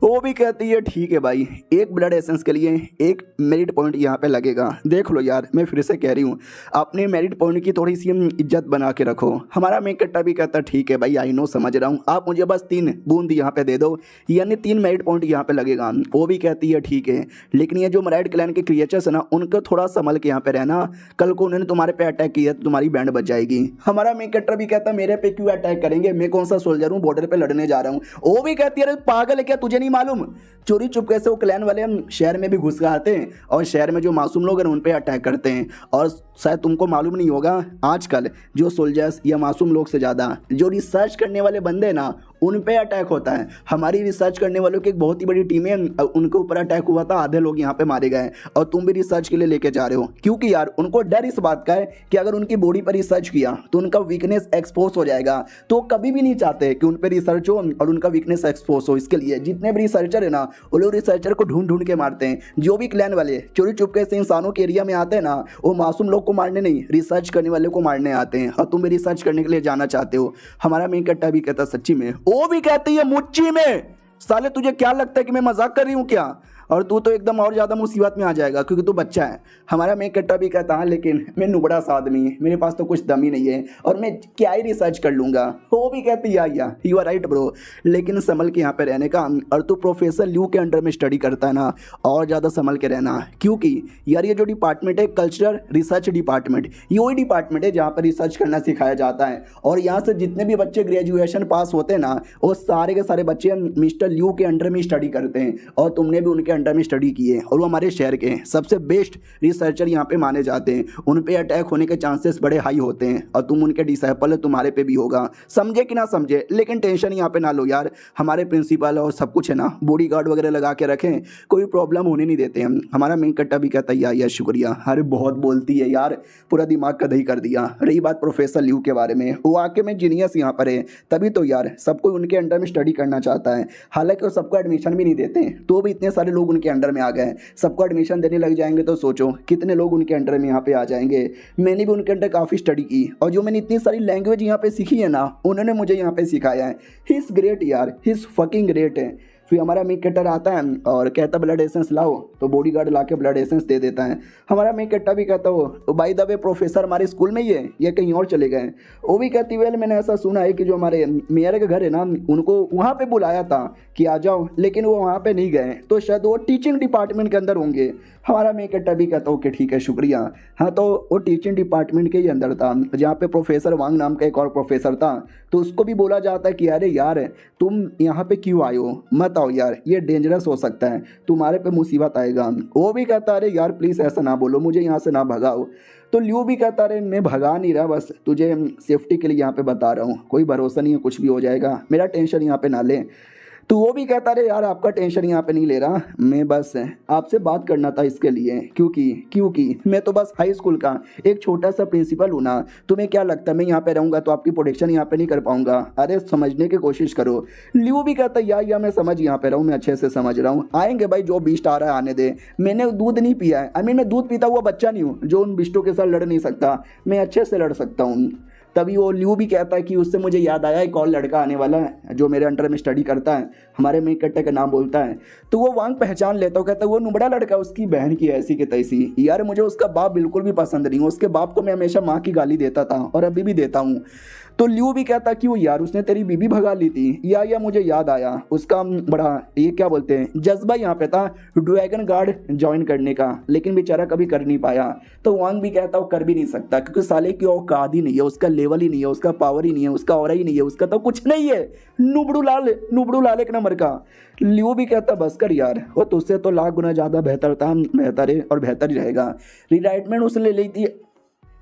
वो भी कहती है ठीक है भाई, एक ब्लड एसेंस के लिए एक मेरिट पॉइंट यहाँ पे लगेगा। देख लो यार मैं फिर से कह रही हूँ अपने मेरिट पॉइंट की थोड़ी सी इज्जत बना के रखो। हमारा मेन कैरेक्टर भी कहता ठीक है भाई आई नो समझ रहा हूँ, आप मुझे बस 3 बूंद यहाँ पे दे दो, यानी 3 मेरिट पॉइंट यहाँ पे लगेगा। वो भी कहती है ठीक है, लेकिन ये जो मराइड क्लैन के क्रिएचर्स है ना उनको थोड़ा संभल के यहाँ पे रहना, कल को उन्होंने तुम्हारे पे अटैक किया तो तुम्हारी बैंड बच जाएगी। हमारा मेन कैरेक्टर भी कहता मेरे पे क्यों अटैक करेंगे, मैं कौन सा सोल्जर हूँ बॉर्डर पे लड़ने जा रहा हूँ। वो भी कहती है अरे पागल है क्या तुझे नहीं मालूम, चोरी चुपके से वो क्लैन वाले शहर में भी घुस आते हैं और शहर में जो मासूम लोग हैं उन पे अटैक करते हैं। और शायद तुमको मालूम नहीं होगा आजकल जो सोल्जर्स या मासूम लोग से ज़्यादा जो रिसर्च करने वाले बंदे ना उन पे अटैक होता है। हमारी रिसर्च करने वालों की एक बहुत ही बड़ी टीम है, उनके ऊपर अटैक हुआ था, आधे लोग यहाँ पे मारे गए और तुम भी रिसर्च के लिए लेके जा रहे हो, क्योंकि यार उनको डर इस बात का है कि अगर उनकी बॉडी पर रिसर्च किया तो उनका वीकनेस एक्सपोज हो जाएगा, तो कभी भी नहीं चाहते कि उन पर रिसर्च हो और उनका वीकनेस एक्सपोज हो। इसके लिए जितने भी रिसर्चर है ना वो लोग रिसर्चर को ढूंढ ढूंढ के मारते हैं। जो भी क्लैन वाले चोरी चुपके से इंसानों के एरिया में आते हैं ना वो मासूम लोग को मारने नहीं रिसर्च करने वाले को मारने आते हैं, और तुम भी रिसर्च करने के लिए जाना चाहते हो। हमारा मेन कैरेक्टर भी कहता सच्ची में, वो भी कहती है मुच्ची में, साले तुझे क्या लगता है कि मैं मजाक कर रही हूँ क्या, और तू तो एकदम और ज़्यादा मुसीबत में आ जाएगा क्योंकि तू बच्चा है। हमारा मेन कैरेक्टर भी कहता है लेकिन मैं नुबड़ा सा आदमी है, मेरे पास तो कुछ दम ही नहीं है और मैं क्या ही रिसर्च कर लूँगा। वो भी कहती है या यू आर राइट ब्रो, लेकिन संभल के यहाँ पे रहने का, और तू प्रोफेसर ल्यू के अंडर में स्टडी करता है ना और ज़्यादा संभल के रहना, क्योंकि यार ये जो डिपार्टमेंट है कल्चरल रिसर्च डिपार्टमेंट, ये वही डिपार्टमेंट है जहाँ पर रिसर्च करना सिखाया जाता है। और यहाँ से जितने भी बच्चे ग्रेजुएशन पास होते हैं ना वो सारे के सारे बच्चे मिस्टर ल्यू के अंडर में स्टडी करते हैं, और तुमने भी उनके अंडर में स्टडी की है और वो हमारे शहर के सबसे बेस्ट रिसर्चर यहाँ पे माने जाते हैं। उन पे अटैक होने के चांसेस बड़े हाई होते हैं और तुम उनके डिसाइपल है, तुम्हारे पे भी होगा, समझे कि ना समझे। लेकिन टेंशन यहाँ पे ना लो यार, हमारे प्रिंसिपल और सब कुछ है ना बॉडी गार्ड वगैरह लगा के रखें, कोई प्रॉब्लम होने नहीं देते हम। हमारा मेन कट्टा भी कहता है यार शुक्रिया, अरे बहुत बोलती है यार, पूरा दिमाग का दही कर दिया। रही बात प्रोफेसर ल्यू के बारे में, वो आके में जीनियस यहाँ पर है, तभी तो यार सब कोई उनके अंडर में स्टडी करना चाहता है। हालांकि वो सबको एडमिशन भी नहीं देते, तो भी इतने सारे लोग उनके अंडर में आ गए, सबको एडमिशन देने लग जाएंगे तो सोचो कितने लोग उनके अंडर में यहाँ पे आ जाएंगे। मैंने भी उनके अंडर काफ़ी स्टडी की और जो मैंने इतनी सारी लैंग्वेज यहाँ पे सीखी है ना उन्होंने मुझे यहाँ पे सिखाया है। ही इज़ ग्रेट यार, ही इज़ फकिंग ग्रेट है। फिर हमारा मेन कैरेक्टर आता है और कहता ब्लड एसेंस लाओ, तो बॉडीगार्ड ला के ब्लड एसेंस दे देता है। हमारा मेन कैरेक्टर भी कहता हो तो बाय द वे प्रोफेसर हमारे स्कूल में ही है या कहीं और चले गए। वो भी कहती वेल मैंने ऐसा सुना है कि जो हमारे मेयर के घर है ना उनको वहाँ पे बुलाया था कि आ जाओ, लेकिन वो वहाँ पे नहीं गए, तो शायद वो टीचिंग डिपार्टमेंट के अंदर होंगे। हमारा मेन कैरेक्टर भी कहता हो कि ठीक है शुक्रिया। हाँ तो वो टीचिंग डिपार्टमेंट के ही अंदर था जहाँ पे प्रोफेसर वांग नाम का एक और प्रोफेसर था, तो उसको भी बोला जाता है कि अरे यार तुम यहाँ पे क्यों आए हो, मत आओ यार ये डेंजरस हो सकता है, तुम्हारे पे मुसीबत आएगा। वो भी कहता अरे यार प्लीज़ ऐसा ना बोलो, मुझे यहाँ से ना भगाओ। तो ल्यू भी कहता अरे मैं भगा नहीं रहा, बस तुझे सेफ्टी के लिए यहाँ पे बता रहा हूँ, कोई भरोसा नहीं है कुछ भी हो जाएगा, मेरा टेंशन यहाँ पे ना ले। तो वो भी कहता रहे यार आपका टेंशन यहाँ पे नहीं ले रहा, मैं बस आपसे बात करना था इसके लिए, क्योंकि मैं तो बस हाई स्कूल का एक छोटा सा प्रिंसिपल हूँ ना, तुम्हें क्या लगता है मैं यहाँ पे रहूँगा तो आपकी प्रोटेक्शन यहाँ पे नहीं कर पाऊंगा, अरे समझने की कोशिश करो। ल्यू भी कहता यार मैं समझ यहाँ पे रहूँ, मैं अच्छे से समझ रहा हूँ, आएंगे भाई जो बीस्ट आ रहा है आने दे, मैंने दूध नहीं पिया है, आई मीन मैं दूध पीता हुआ बच्चा नहीं हूँ जो उन बिस्टों के साथ लड़ नहीं सकता, मैं अच्छे से लड़ सकता हूँ। तभी वो ल्यू भी कहता है कि उससे मुझे याद आया एक और लड़का आने वाला है जो मेरे अंडर में स्टडी करता है, हमारे मेन कैरेक्टर का नाम बोलता है, तो वो वांग पहचान लेता है, कहता है वो नुबड़ा लड़का उसकी बहन की ऐसी की तैसी। यार मुझे उसका बाप बिल्कुल भी पसंद नहीं, उसके बाप को मैं हमेशा माँ की गाली देता था और अभी भी देता हूँ। तो ल्यू भी कहता क्यों यार उसने तेरी बीबी भगा ली थी, या मुझे याद आया उसका बड़ा ये क्या बोलते हैं जज्बा यहाँ पे था ड्रैगन गार्ड ज्वाइन करने का, लेकिन बेचारा कभी कर नहीं पाया। तो वांग भी कहता वो कर भी नहीं सकता क्योंकि साले की औकात ही नहीं है, उसका लेवल ही नहीं है, उसका पावर ही नहीं है, उसका ऑरा ही नहीं है, उसका तो कुछ नहीं है, नुबड़ू लाल एक नंबर का। ल्यू भी कहता बस कर यार, वो तुझसे तो लाख गुना ज़्यादा बेहतर था, बेहतर है और बेहतर ही रहेगा। रिटायरमेंट उसने ले ली थी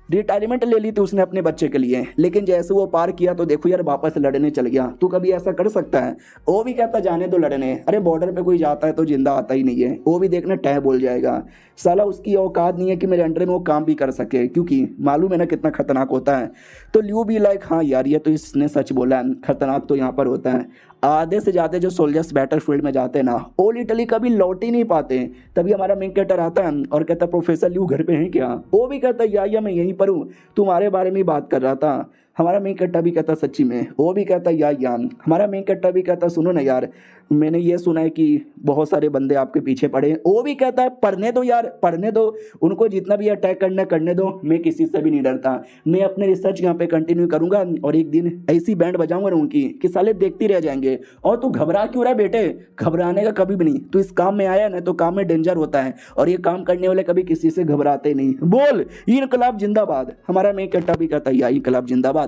रिटायरमेंट ले ली थी उसने अपने बच्चे के लिए, लेकिन जैसे वो पार किया तो देखो यार वापस लड़ने चल गया। तू कभी ऐसा कर सकता है? वो भी कहता जाने दो लड़ने, अरे बॉर्डर पे कोई जाता है तो जिंदा आता ही नहीं है, वो भी देखना टह बोल जाएगा। साला उसकी औकात नहीं है कि मेरे अंडर में वो काम भी कर सके, क्योंकि मालूम है ना कितना खतरनाक होता है। तो ल्यू भी लाइक हाँ यार ये तो इसने सच बोला है, खतरनाक तो यहाँ पर होता है। आधे से ज़्यादा जो सोल्जर्स बैटल फील्ड में जाते हैं ना वो लिटरली कभी लौट ही नहीं पाते। तभी हमारा मेन कैरेक्टर आता है और कहता है प्रोफेसर ल्यू घर पे हैं क्या? वो भी कहता है या मैं यहीं पर हूँ, तुम्हारे बारे में ही बात कर रहा था। हमारा मेन कट्टा भी कहता सच्ची में? वो भी कहता या हमारा मेन कट्टा भी कहता सुनो ना यार, मैंने ये सुना है कि बहुत सारे बंदे आपके पीछे पड़े हैं। वो भी कहता है पढ़ने दो यार, पढ़ने दो उनको, जितना भी अटैक करने दो, मैं किसी से भी नहीं डरता। मैं अपने रिसर्च यहाँ पे कंटिन्यू करूंगा और एक दिन ऐसी बैंड बजाऊंगा ना उनकी कि साले देखते रह जाएंगे। और तू घबरा क्यों रहा बेटे? घबराने का कभी भी नहीं, तू इस काम में आया ना तो काम में डेंजर होता है और ये काम करने वाले कभी किसी से घबराते नहीं। बोल इनकलाब जिंदाबाद। हमारा मेन कट्टा भी कहता है इनकलाब जिंदाबाद।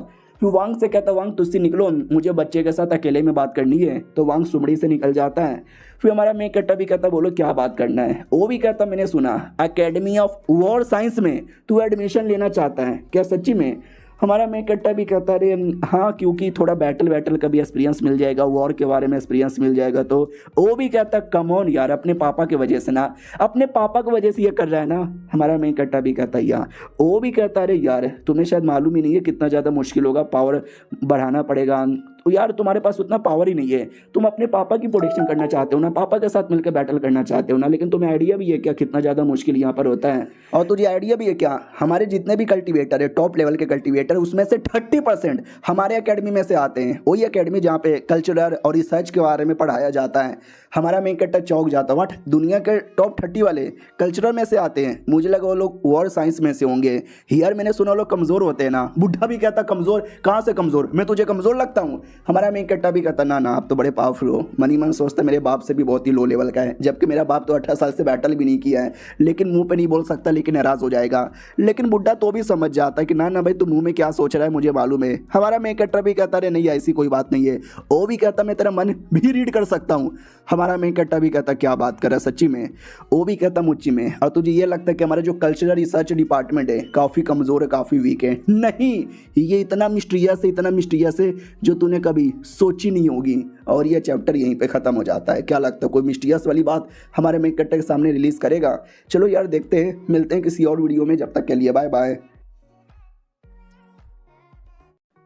फिर वांग से कहता वांग तुझसे निकलो, मुझे बच्चे के साथ अकेले में बात करनी है। तो वांग सुमड़ी से निकल जाता है। फिर हमारा मेन कट्टा भी कहता बोलो क्या बात करना है? वो भी कहता मैंने सुना एकेडमी ऑफ वॉर साइंस में तू एडमिशन लेना चाहता है क्या, सच्ची में? हमारा मेन कट्टा भी कहता अरे हाँ, क्योंकि थोड़ा बैटल का भी एक्सपीरियंस मिल जाएगा, वॉर के बारे में एक्सपीरियंस मिल जाएगा। तो वो भी कहता कम ऑन यार, अपने पापा की वजह से ना, अपने पापा की वजह से ये कर रहा है ना। हमारा मेन कट्टा भी कहता यार। वो भी कहता अरे यार तुम्हें शायद मालूम ही नहीं है कितना ज़्यादा मुश्किल होगा, पावर बढ़ाना पड़ेगा। तो यार तुम्हारे पास उतना पावर ही नहीं है, तुम अपने पापा की प्रोटेक्शन करना चाहते हो ना, पापा के साथ मिलकर बैटल करना चाहते हो ना, लेकिन तुम्हें आइडिया भी है क्या कितना ज़्यादा मुश्किल यहाँ पर होता है? और तुझे आइडिया भी है क्या हमारे जितने भी कल्टीवेटर है, टॉप लेवल के कल्टीवेटर, उसमें से 30% हमारे अकेडमी में से आते हैं। वही अकेडमी जहाँ पे कल्चरल और रिसर्च के बारे में पढ़ाया जाता है। हमारा मेन कट्टा चौक जाता वाट, दुनिया के टॉप 30 वाले कल्चरल में से आते हैं। मुझे लगा वो लोग वॉर साइंस में से होंगे। यार मैंने सुना वो लोग कमज़ोर होते हैं ना। बुढ़ा भी कहता कमज़ोर? कहाँ से कमज़ोर? मैं तुझे कमज़ोर लगता हूँ? हमारा मेन कट्टा भी कहता ना आप तो बड़े पावरफुल हो। मनी मन सोचता मेरे बाप से भी बहुत ही लो लेवल का है, जबकि मेरा बाप तो 18 साल से बैटल भी नहीं किया है। लेकिन मुंह पे नहीं बोल सकता, लेकिन नाराज हो जाएगा। लेकिन बुढ़ा तो भी समझ जाता है कि ना भाई तू मुंह में क्या सोच रहा है मुझे मालूम है। हमारा मेन कट्टा भी कहता अरे नहीं ऐसी कोई बात नहीं है। वो भी कहता मैं तेरा मन भी रीड कर सकता हूँ। हमारा मेन कट्टा भी कहता क्या बात कर रहा है सच्ची में? वो भी कहता मुच्ची में। और तुझे ये लगता है कि हमारा जो कल्चरल रिसर्च डिपार्टमेंट है काफ़ी कमज़ोर है, काफ़ी वीक है? नहीं, ये इतना मिस्टीरियस है जो तूने कभी सोची नहीं होगी। और ये चैप्टर यहीं पे ख़त्म हो जाता है। क्या लगता है कोई मिस्टीरियस वाली बात हमारे मेन कट्टे के सामने रिलीज़ करेगा? चलो यार देखते हैं, मिलते हैं किसी और वीडियो में, जब तक के लिए बाय बाय।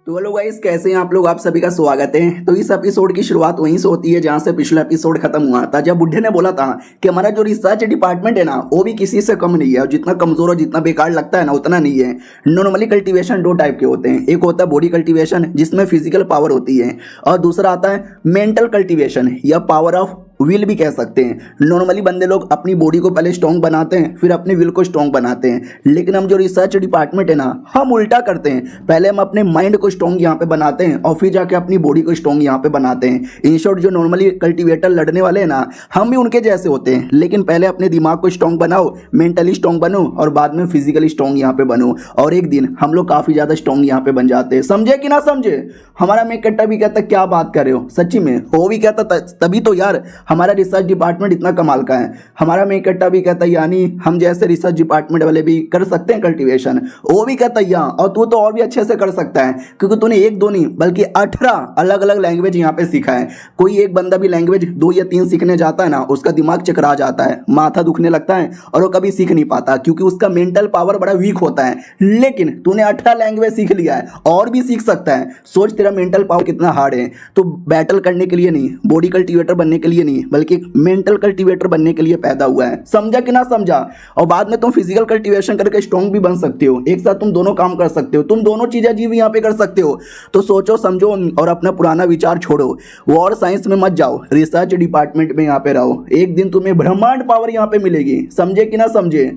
तो हेलो गाइस, कैसे हैं आप लोग? आप सभी का स्वागत है। तो इस एपिसोड की शुरुआत वहीं से होती है जहां से पिछला एपिसोड खत्म हुआ था, जब बुढ़े ने बोला था कि हमारा जो रिसर्च डिपार्टमेंट है ना वो भी किसी से कम नहीं है, और जितना कमजोर और जितना बेकार लगता है ना उतना नहीं है। नॉर्मली कल्टीवेशन दो टाइप के होते हैं, एक होता है बॉडी कल्टीवेशन जिसमें फिजिकल पावर होती है, और दूसरा आता है मेंटल कल्टीवेशन या पावर ऑफ विल भी कह सकते हैं। नॉर्मली बंदे लोग अपनी बॉडी को पहले स्ट्रॉन्ग बनाते हैं, फिर अपने विल को स्ट्रॉन्ग बनाते हैं। लेकिन हम जो रिसर्च डिपार्टमेंट है ना, हम उल्टा करते हैं। पहले हम अपने माइंड को स्ट्रॉन्ग यहाँ पे बनाते हैं और फिर जाके अपनी बॉडी को स्ट्रॉन्ग यहाँ पे बनाते हैं। इन शॉर्ट जो नॉर्मली कल्टीवेटर लड़ने वाले हैं ना, हम भी उनके जैसे होते हैं, लेकिन पहले अपने दिमाग को स्ट्रॉन्ग बनाओ, मेंटली स्ट्रॉन्ग बनो और बाद में फिजिकली स्ट्रॉन्ग यहाँ पे बनो, और एक दिन हम लोग काफी ज्यादा स्ट्रॉन्ग यहाँ पे बन जाते हैं। समझे कि ना समझे? हमारा मेन कट्टा भी कहता क्या बात कर रहे हो सच्ची में? वो भी कहता तभी तो यार हमारा रिसर्च डिपार्टमेंट इतना कमाल का है। हमारा मेन कट्टा भी कहता यानी हम जैसे रिसर्च डिपार्टमेंट वाले भी कर सकते हैं कल्टीवेशन। वो भी कहता या, और तू तो और भी अच्छे से कर सकता है, क्योंकि तूने एक दो नहीं बल्कि 18 अलग अलग लैंग्वेज यहाँ पे सीखा है। कोई एक बंदा भी लैंग्वेज 2 या 3 सीखने जाता है ना, उसका दिमाग चकरा जाता है, माथा दुखने लगता है और वो कभी सीख नहीं पाता, क्योंकि उसका मेंटल पावर बड़ा वीक होता है। लेकिन तूने 18 लैंग्वेज सीख लिया है और भी सीख सकता है। सोच तेरा मेंटल पावर कितना हार्ड है। तो बैटल करने के लिए नहीं, बॉडी कल्टीवेटर बनने के लिए नहीं, बल्कि मेंटल कल्टीवेटर बनने के लिए पैदा हुआ है। समझा कि ना समझा? और बाद में तुम फिजिकल कल्टीवेशन करके स्ट्रॉन्ग भी बन सकते हो। एक साथ तुम दोनों काम कर सकते हो, तुम दोनों चीजें जीव यहाँ पे कर सकते हो। तो सोचो समझो और अपना पुराना विचार छोड़ो, वॉर साइंस में मत जाओ, रिसर्च डिपार्टमेंट में यहाँ पे रहो। एक दिन तुम्हें ब्रह्मांड पावर यहाँ पे मिलेगी। समझे कि ना समझे?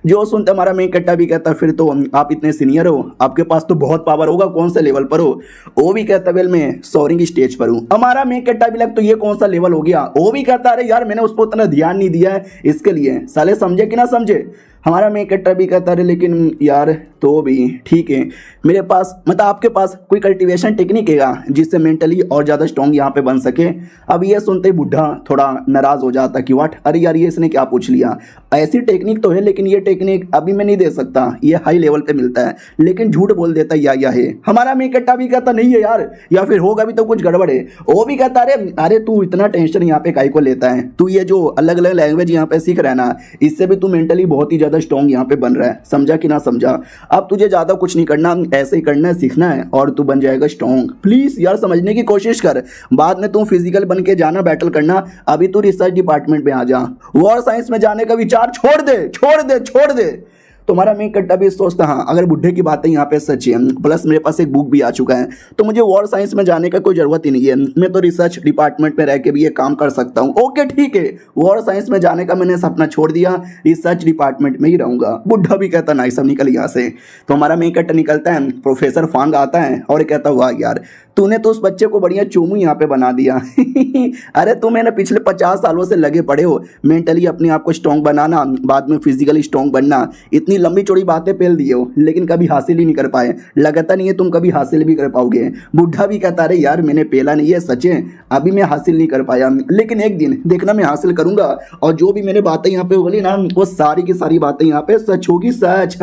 जो सुनते हमारा मेन कट्टा भी कहता फिर तो आप इतने सीनियर हो, आपके पास तो बहुत पावर होगा, कौन से लेवल पर हो? वो भी कहता वेल मैं सोअरिंग स्टेज पर हूँ। हमारा मेन कट्टा भी लग तो ये कौन सा लेवल हो गया? वो भी कहता अरे यार मैंने उस पर उतना ध्यान नहीं दिया है इसके लिए। साले समझे कि ना समझे? हमारा मेन कैरेक्टर भी कहता है लेकिन यार तो भी ठीक है, मेरे पास मतलब आपके पास कोई कल्टीवेशन टेक्निक है जिससे मेंटली और ज़्यादा स्ट्रॉन्ग यहाँ पे बन सके। अब ये सुनते ही बुढ़ा थोड़ा नाराज़ हो जाता कि वाट, अरे यार ये इसने क्या पूछ लिया। ऐसी टेक्निक तो है लेकिन ये टेक्निक अभी मैं नहीं दे सकता, ये हाई लेवल पे मिलता है, लेकिन झूठ बोल देता या है। हमारा मेन कैरेक्टर भी कहता नहीं है यार, या फिर होगा भी तो कुछ गड़बड़ है। वो भी कहता अरे तू इतना टेंशन यहाँ पे काहे को लेता है, तू ये जो अलग अलग लैंग्वेज यहाँ पे सीख रहा है ना, इससे भी तू मेंटली बहुत ही ज़्यादा स्ट्रॉन्ग यहाँ पे बन रहा है, समझा कि ना समझा। अब तुझे ज़्यादा कुछ नहीं करना, ऐसे ही करना है, सीखना है और तू बन जाएगा स्ट्रॉन्ग। प्लीज़ यार समझने की कोशिश कर, बाद में तू फिजिकल बन के जाना, बैटल करना, अभी तू रिसर्च डिपार्टमेंट में आ जा। वॉर साइंस में जाने का विचार छोड़ दे छोड़ दे छोड़ दे। तुम्हारा मेन कट्टा भी सोचता हाँ अगर बुढ़े की बातें यहाँ पे सच है, प्लस मेरे पास एक बुक भी आ चुका है, तो मुझे वॉर साइंस में जाने का कोई ज़रूरत ही नहीं है, मैं तो रिसर्च डिपार्टमेंट में रह के भी ये काम कर सकता हूँ। ओके ठीक है, वॉर साइंस में जाने का मैंने सपना छोड़ दिया, रिसर्च डिपार्टमेंट में ही रहूँगा। बुढ़ा भी कहता ना सब निकल यहाँ से। तो हमारा मेन कट्टा निकलता है, प्रोफेसर फांग आता है और कहता वाह यार तूने तो उस बच्चे को बढ़िया चूमू यहाँ पे बना दिया। अरे तुम ना पिछले 50 सालों से लगे पड़े हो मेंटली अपने आप को स्ट्रॉन्ग बनाना, बाद में फिजिकली स्ट्रॉन्ग बनना, इतनी लंबी चौड़ी बातें पेल दिए हो लेकिन कभी हासिल ही नहीं कर पाए, लगता नहीं है तुम कभी हासिल भी कर पाओगे। बुढ़ा भी कहता अरे यार मैंने पेला नहीं है, सच है अभी मैं हासिल नहीं कर पाया, लेकिन एक दिन देखना मैं हासिल करूंगा और जो भी मैंने बातें यहाँ पे होगी ना वो सारी की सारी बातें यहाँ पे सच होगी, सच।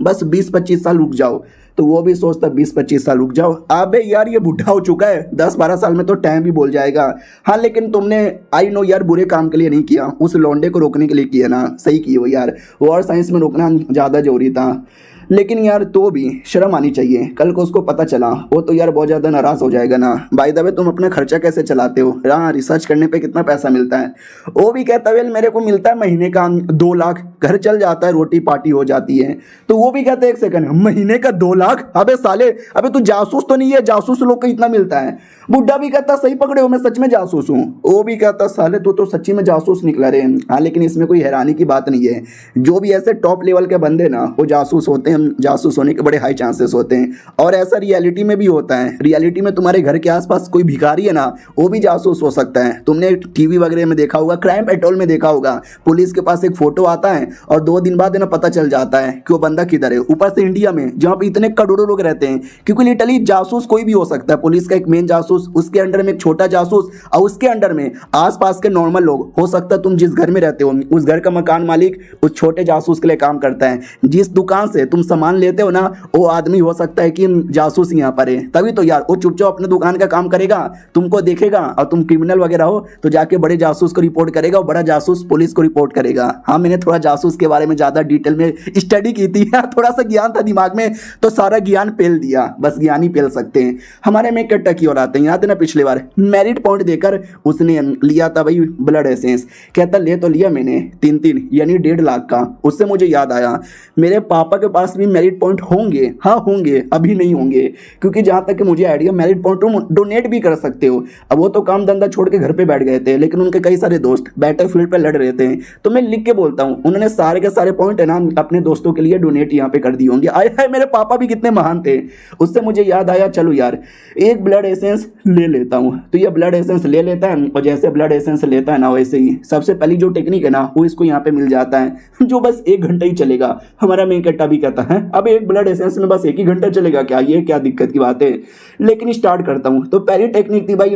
बस 20-25 साल रुक जाओ। तो वो भी सोचता 20-25 साल रुक जाओ, अबे यार ये बुढ़ा हो चुका है, 10-12 साल में तो टाइम भी बोल जाएगा। हाँ लेकिन तुमने आई नो यार बुरे काम के लिए नहीं किया, उस लौंडे को रोकने के लिए किया ना, सही किए हो यार, वॉर साइंस में रोकना ज़्यादा जरूरी था, लेकिन यार तो भी शर्म आनी चाहिए, कल को उसको पता चला वो तो यार बहुत ज़्यादा नाराज़ हो जाएगा ना। बाय द वे तुम अपना खर्चा कैसे चलाते हो, हाँ रिसर्च करने पे कितना पैसा मिलता है। वो भी कहता है मेरे को मिलता है महीने का 2 लाख, घर चल जाता है, रोटी पार्टी हो जाती है। तो वो भी कहते हैं एक सेकंड, महीने का 2 लाख, अबे साले अबे तू जासूस तो नहीं है, जासूस लोग को इतना मिलता है। बुढ़ा भी कहता सही पकड़े हो मैं सच में जासूस हूँ। वो भी कहता साले तू तो सच्ची में जासूस निकला रे। हाँ लेकिन इसमें कोई हैरानी की बात नहीं है, जो भी ऐसे टॉप लेवल के बंदे ना वो जासूस होते हैं, जासूस होने के बड़े हाई चांसेस होते हैं। और ऐसा रियलिटी में भी होता है, रियलिटी में तुम्हारे घर के आसपास कोई भिखारी है ना वो भी जासूस हो सकता है। तुमने टीवी वगैरह में देखा होगा, क्राइम पेट्रोल में देखा होगा, पुलिस के पास एक फोटो आता है और 2 दिन बाद ना पता चल जाता है कि वो बंदा किधर है, ऊपर से इंडिया में जहाँ पे इतने करोड़ों लोग रहते हैं। क्योंकि लिटरली जासूस कोई भी हो सकता है, पुलिस का एक मेन जासूस, उसके अंडर में एक छोटा जासूस और उसके अंडर में आसपास के नॉर्मल लोग। हो सकता है तुम जिस घर में रहते हो उस घर का मकान मालिक उस छोटे जासूस के लिए काम करता है, जिस दुकान से तुम सामान लेते हो ना वो आदमी हो सकता है कि जासूस यहाँ पर है। तभी तो यार वो चुपचाप अपने दुकान का काम करेगा, तुमको देखेगा और तुम क्रिमिनल वगैरह हो तो जाके बड़े जासूस को रिपोर्ट करेगा और बड़ा जासूस पुलिस को रिपोर्ट करेगा। हाँ मैंने थोड़ा जासूस के बारे में ज़्यादा डिटेल में स्टडी की थी, थोड़ा सा ज्ञान था दिमाग में तो सारा ज्ञान पेल दिया, बस ज्ञान ही पेल सकते हैं। हमारे में कट्टा की ओर आते हैं, याद है ना पिछले बार मेरिट पॉइंट देकर उसने लिया था भाई ब्लड एसेंस, कहता ले तो लिया मैंने 3 यानी 1.5 लाख का। उससे मुझे याद आया मेरे पापा के पास भी मेरिट पॉइंट होंगे, हाँ होंगे, अभी नहीं होंगे क्योंकि जहाँ तक कि मुझे आइडिया मेरिट पॉइंट तुम डोनेट भी कर सकते हो। अब वो तो काम धंधा छोड़ के घर पे बैठ गए थे, लेकिन उनके कई सारे दोस्त बैटलफील्ड पे लड़ रहे थे, तो मैं लिख के बोलता हूँ उन्होंने सारे के सारे पॉइंट है ना अपने दोस्तों के लिए डोनेट यहाँ पे कर दिए होंगे। आए हाय मेरे पापा भी कितने महान थे। उससे मुझे याद आया चलो यार एक ब्लड एसेंस ले लेता हूँ, तो ये ब्लड एसेंस ले लेता है और जैसे ब्लड एसेंस लेता है ना वैसे ही सबसे पहली जो टेक्निक है ना वो इसको यहाँ पे मिल जाता है जो बस 1 घंटा ही चलेगा। हमारा मेन कट्टा भी कहता है अब एक ब्लड एसेंस में बस 1 ही घंटा चलेगा क्या, ये क्या दिक्कत की बात है। लेकिन स्टार्ट करता हूँ। तो पहली टेक्निक थी भाई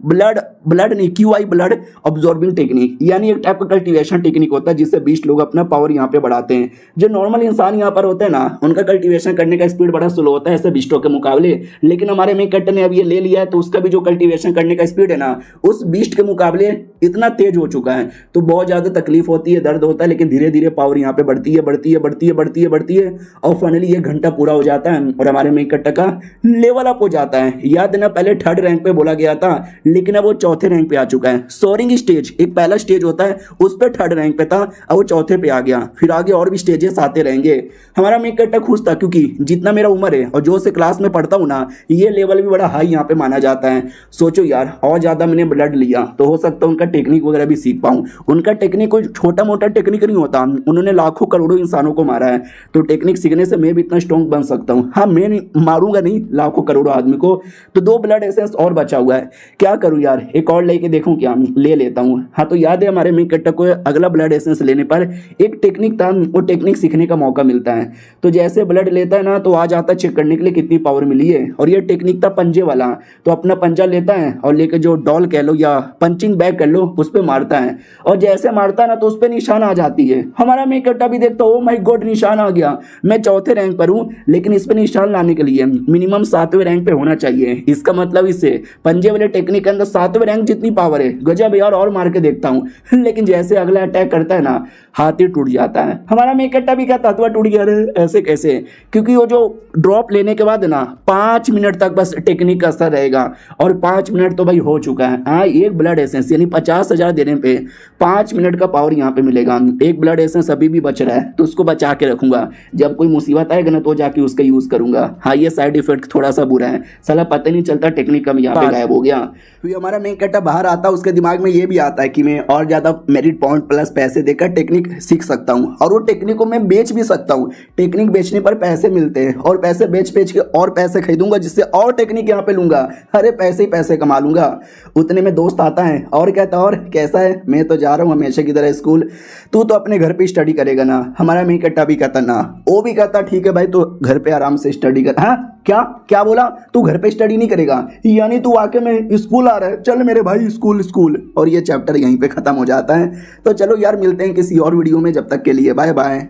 ब्लड नहीं QI ब्लड ऑब्जॉर्बिंग टेक्निक, यानी एक टाइप का कल्टीवेशन टेक्निक होता है जिससे 20 लोग अपना पावर यहाँ पे बढ़ाते हैं। जो नॉर्मल इंसान यहाँ पर होते हैं ना उनका कल्टीवेशन करने का स्पीड बड़ा स्लो होता है ऐसे बीस्टों के मुकाबले, लेकिन हमारे मेन कट्टे ने अब ये ले लिया है तो उसका भी जो कल्टीवेशन करने का स्पीड है ना उस बीस्ट के मुकाबले इतना तेज हो चुका है। तो बहुत ज़्यादा तकलीफ होती है, दर्द होता है, लेकिन धीरे धीरे पावर यहाँ पे बढ़ती है बढ़ती है बढ़ती है बढ़ती है बढ़ती है और फाइनली 1 घंटा पूरा हो जाता है और हमारे मेन कट्टा का लेवल अप हो जाता है। याद है ना पहले 3rd रैंक पे बोला गया था, लेकिन अब वो 4थे रैंक पे आ चुका है। सोरिंग स्टेज एक पहला स्टेज होता है उस पर 3rd रैंक पे था, अब वो 4थे पे आ गया, फिर आगे और भी स्टेजेस आते रहेंगे। हमारा मेन कट्टा खुश था क्योंकि जितना मेरा उम्र है और जो से क्लास में पढ़ता हूँ ना ये लेवल भी बड़ा हाई यहाँ पे माना जाता है। सोचो यार और ज़्यादा मैंने ब्लड लिया तो हो सकता है उनका टेक्निक वगैरह भी सीख पाऊँ। उनका टेक्निक कोई छोटा मोटा टेक्निक नहीं होता, उन्होंने लाखों करोड़ों इंसानों को मारा है, तो टेक्निक सीखने से मैं भी इतना स्ट्रॉन्ग बन सकता हूँ। हाँ, मैं नहीं मारूंगा नहीं लाखों करोड़ों आदमी को। तो 2 ब्लड एसेंस और बचा हुआ है, क्या करूँ यार, एक और लेके देखूँ क्या, ले लेता हूँ। हाँ, तो याद है हमारे मेन कैरेक्टर को अगला ब्लड एसेंस लेने पर एक टेक्निक था, वो टेक्निक सीखने का मौका मिलता है। तो जैसे ब्लड लेता है ना, तो आ जाता है चेक करने के लिए कितनी पावर मिली है, और ये टेक्निक था पंजे वाला। तो अपना पंजा लेता है और लेके जो डॉल कह लो या पंचिंग बैग कर लो, उस पर मारता है, और जैसे मारता है ना तो उस पर निशान आ जाती है। हमारा मेन कैरेक्टर भी देखता, ओ माय गॉड निशान आ गया, मैं 4थे रैंक पर हूँ, लेकिन इस पर निशान लाने के लिए मिनिमम 7वें रैंक पे होना चाहिए। इसका मतलब इससे पंजे वाले टेक्निक के अंदर 7वें रैंक जितनी पावर है, गजब यार, और मार के देखता हूँ। लेकिन जैसे अगला अटैक करता है ना, हाथ ही टूट जाता है। हमारा मेन कैरेक्टर भी कहता हथवा टूट गया, अरे ऐसे कैसे, क्योंकि वो जो ड्रॉप लेने के बाद ना 5 मिनट तक बस टेक्निक का असर रहेगा, और 5 मिनट तो भाई हो चुका है। हाँ, एक ब्लड एसेंस यानी 50,000 देने पे 5 मिनट का पावर यहाँ पे मिलेगा। एक ब्लड एसेंस अभी भी बच रहा है, तो उसको बचा के रखूंगा, जब कोई मुसीबत आएगा ना तो जाके उसका यूज करूंगा। हाँ, ये साइड इफेक्ट थोड़ा सा बुरा है, साला पता नहीं चलता टेक्निक कब यहाँ पे गायब हो गया। फिर हमारा मेन कैरेक्टर बाहर आता है, उसके दिमाग में ये भी आता है कि मैं और ज्यादा मेरिट पॉइंट प्लस पैसे देकर टेक्निक सीख सकता हूँ, और वो टेक्निक को मैं बेच भी सकता हूँ। टेक्निक बेचने पर पैसे मिलते हैं, और पैसे बेच बेच के और पैसे खरीदूंगा, जिससे और टेक्निक यहाँ पे लूंगा। अरे पैसे ही पैसे कमा लूंगा। उतने में दोस्त आता है और कहता, और कैसा है, मैं तो जा रहा हूँ हमेशा की तरह स्कूल, तू तो अपने घर पे स्टडी करेगा ना। हमारा मेन कैरेक्टर भी कहता ना, वो भी कहता ठीक है भाई, तो घर पे आराम से स्टडी कर। हाँ, क्या क्या बोला, तू घर पे स्टडी नहीं करेगा, यानी तू आके में स्कूल आ रहा है, चल मेरे भाई स्कूल स्कूल। और ये चैप्टर यहीं पे खत्म हो जाता है। तो चलो यार, मिलते हैं किसी और वीडियो में, जब तक के लिए बाय बाय।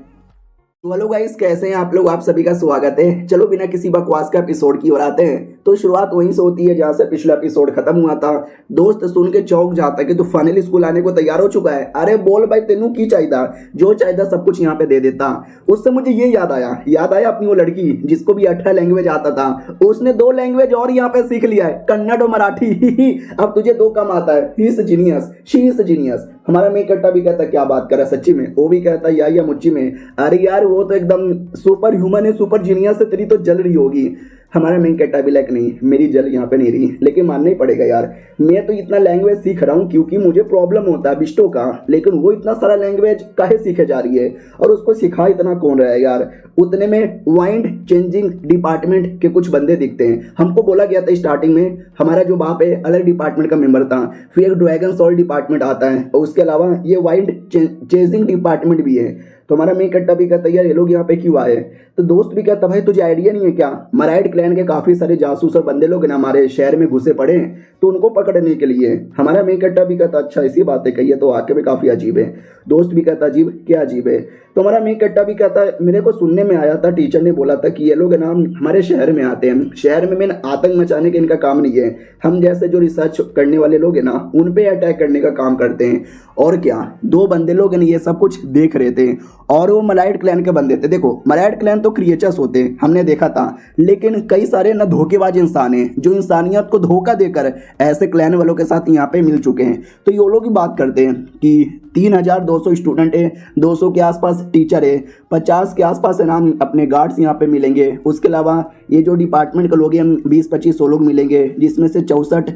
तो हेलो गाइस, कैसे हैं आप लोग, आप सभी का स्वागत है। चलो बिना किसी बकवास का एपिसोड की ओर आते हैं। तो शुरुआत वहीं से होती है जहां से पिछला एपिसोड खत्म हुआ था। दोस्त सुन के चौंक जाता है कि तू फाइनली स्कूल आने को तैयार हो चुका है। अरे बोल भाई, तेनू की चाहिए, जो चाहिए सब कुछ यहाँ पे दे देता। उससे मुझे ये याद आया अपनी वो लड़की जिसको भी 18 लैंग्वेज आता था, उसने 2 लैंग्वेज और यहाँ पे सीख लिया है, कन्नड़ और मराठी। अब तुझे 2 कम आता है। He is genius, she is genius. हमारा मेन कैरेक्टर भी कहता क्या बात कर रहा है सच्ची में, वो भी कहता या मुच्ची में। अरे यार, वो तो एकदम सुपर ह्यूमन है, सुपर जीनियस है, तेरी तो जल रही होगी। हमारा मेन कैरेक्टर भी लाइक नहीं, मेरी जल यहाँ पे नहीं रही, लेकिन मानना ही पड़ेगा यार, मैं तो इतना लैंग्वेज सीख रहा हूँ क्योंकि मुझे प्रॉब्लम होता है बिस्टो का, लेकिन वो इतना सारा लैंग्वेज काहे सीखे जा रही है, और उसको सिखा इतना कौन रहा है यार। उतने में वाइंड चेंजिंग डिपार्टमेंट के कुछ बंदे दिखते हैं। हमको बोला गया था स्टार्टिंग में हमारा जो बाप है अलग डिपार्टमेंट का मेंबर था, फिर एक ड्रैगन सॉल डिपार्टमेंट आता है, और उसके अलावा ये वाइंड चेजिंग डिपार्टमेंट भी है। तो हमारा मेन कैरेक्टर भी कहता है यार ये लोग यहाँ पे क्यों आए। तो दोस्त भी कहता भाई तुझे आइडिया नहीं है क्या, मराइड क्लैन के काफी सारे जासूस और बंदे लोग ना हमारे शहर में घुसे पड़े हैं, तो उनको पकड़ने के लिए। हमारा मेन कैरेक्टर भी कहता अच्छा ऐसी बातें कही है, तो आके भी काफी अजीब है। दोस्त भी कहता अजीब, क्या अजीब है। तो हमारा मेन कैरेक्टर भी कहता है मेरे को सुनने में आया था, टीचर ने बोला था कि ये लोग ना हमारे शहर में आते हैं, शहर में आतंक मचाने के इनका काम नहीं है, हम जैसे जो रिसर्च करने वाले लोग हैं ना उन पे अटैक करने का काम करते हैं। और क्या, 2 बंदे लोग ये सब कुछ देख रहे थे, और वो मलाइड क्लैन के बंदे थे। देखो मलाइड क्लैन तो क्रिएचर्स होते हैं, हमने देखा था, लेकिन कई सारे ना धोखेबाज इंसान हैं जो इंसानियत को धोखा देकर ऐसे क्लैन वालों के साथ यहाँ पे मिल चुके हैं। तो ये लोग ही बात करते हैं कि 3200 स्टूडेंट है, 200 के आसपास टीचर है, 50 के आसपास है ना अपने गार्ड्स यहाँ पे मिलेंगे। उसके अलावा ये जो डिपार्टमेंट के लोग हैं 20-25 लोग मिलेंगे, जिसमें से 64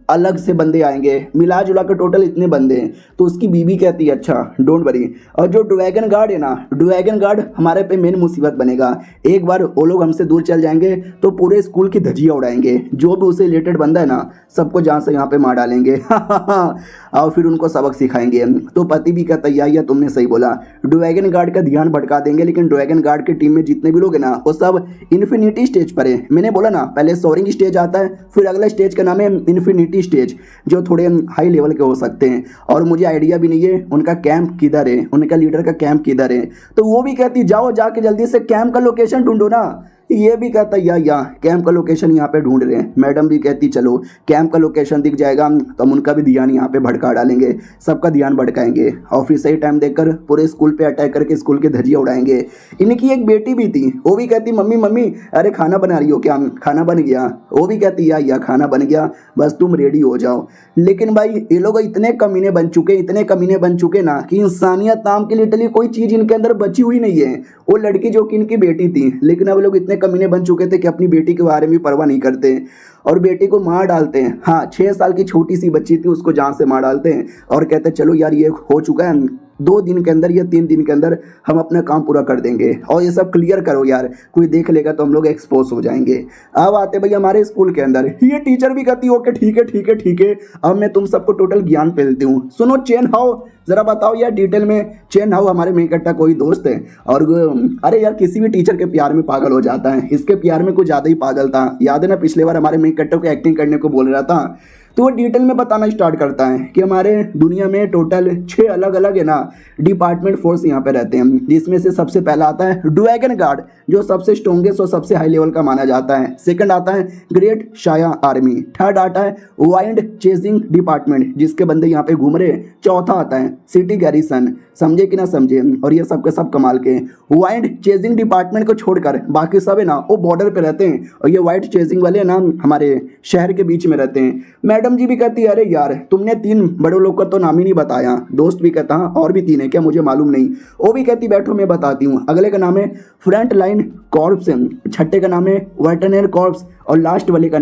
अलग से बंदे आएंगे, मिला जुला कर टोटल इतने बंदे हैं। तो उसकी बीवी कहती है अच्छा डोंट वरी। और जो ड्रैगन गार्ड है ना, ड्रैगन गार्ड हमारे पे मेन मुसीबत बनेगा। एक बार वो लोग हमसे दूर चल जाएंगे तो पूरे स्कूल की धज्जियां उड़ाएंगे, जो भी उससे रिलेटेड बंदा है ना सबको जहाँ से यहाँ पे मार डालेंगे। और फिर उनको सबक सिखाएंगे। तो पति भी कहता है तुमने सही बोला, ड्रैगन गार्ड का ध्यान भटका देंगे, लेकिन ड्रैगन गार्ड की टीम में जितने भी लोग हैं ना वो सब इन्फिनिटी स्टेज पर है। मैंने बोला ना पहले सोरिंग स्टेज आता है, फिर अगला स्टेज का नाम है इन्फिनिटी स्टेज, जो थोड़े हाई लेवल के हो सकते हैं। और मुझे आइडिया भी नहीं है उनका कैंप किधर है, उनका लीडर का कैंप किधर है। तो वो भी कहती जाओ जाके जल्दी से कैंप का लोकेशन ढूंढो ना। ये भी कहता या कैंप का लोकेशन यहाँ पे ढूंढ रहे हैं। मैडम भी कहती चलो कैंप का लोकेशन दिख जाएगा तो हम उनका भी ध्यान यहाँ पे भड़का डालेंगे, सबका ध्यान भड़काएंगे, और फिर सही टाइम देखकर पूरे स्कूल पे अटैक करके स्कूल के धज्जियां उड़ाएंगे। इनकी एक बेटी भी थी, वो भी कहती मम्मी मम्मी अरे खाना बना रही हो क्या, खाना बन गया। वो भी कहती या खाना बन गया, बस तुम रेडी हो जाओ। लेकिन भाई ये लोग इतने कमीने बन चुके ना कि इंसानियत नाम की लिटरली कोई चीज़ इनके अंदर बची हुई नहीं है। वो लड़की जो कि इनकी बेटी थी, लेकिन अब लोग इतने इतने कमीने बन चुके थे कि अपनी बेटी के बारे में परवाह नहीं करते और बेटी को मार डालते हैं। हाँ, 6 साल की छोटी सी बच्ची थी, उसको जान से मार डालते हैं और कहते हैं चलो यार ये हो चुका है, 2 दिन के अंदर या 3 दिन के अंदर हम अपना काम पूरा कर देंगे और ये सब क्लियर करो यार, कोई देख लेगा तो हम लोग एक्सपोज हो जाएंगे। अब आते भाई हमारे स्कूल के अंदर, ये टीचर भी कहती ओके ठीक है ठीक है ठीक है, अब मैं तुम सबको टोटल ज्ञान फैलती हूँ। सुनो चेन हाउ, जरा बताओ यार डिटेल में। चेन हाउ हमारे में इकट्ठा कोई दोस्त है और अरे यार किसी भी टीचर के प्यार में पागल हो जाता है, इसके प्यार में कुछ ज़्यादा ही पागल था। याद है ना पिछले बार हमारे में इकट्ठा को एक्टिंग करने को बोल रहा था, तो वो डिटेल में बताना स्टार्ट करता है कि हमारे दुनिया में टोटल 6 अलग अलग है ना डिपार्टमेंट फोर्स यहाँ पे रहते हैं, जिसमें से सबसे पहला आता है ड्रैगन गार्ड, जो सबसे स्ट्रॉन्गेस्ट और सबसे हाई लेवल का माना जाता है। सेकंड आता है ग्रेट शाया आर्मी। थर्ड आता है वाइंड चेजिंग डिपार्टमेंट, जिसके बंदे यहाँ पे घूम रहे। चौथा आता है सिटी गैरिसन, समझे कि ना समझे, और ये सब के सब कमाल के। वाइंड चेजिंग डिपार्टमेंट को छोड़कर बाकी सब है ना वो बॉर्डर पे रहते हैं और ये वाइंड चेजिंग वाले ना हमारे शहर के बीच में रहते हैं। मैडम जी भी कहती है अरे यार तुमने 3 बड़े लोग का तो नाम ही नहीं बताया। दोस्त भी कहता हाँ और भी 3 है क्या, मुझे मालूम नहीं। वो भी कहती बैठो मैं बताती हूँ। अगले का नाम है फ्रंट लाइन कॉर्प्स, छठे का नाम है वेटरनरी कॉर्प्स और लास्ट वाले का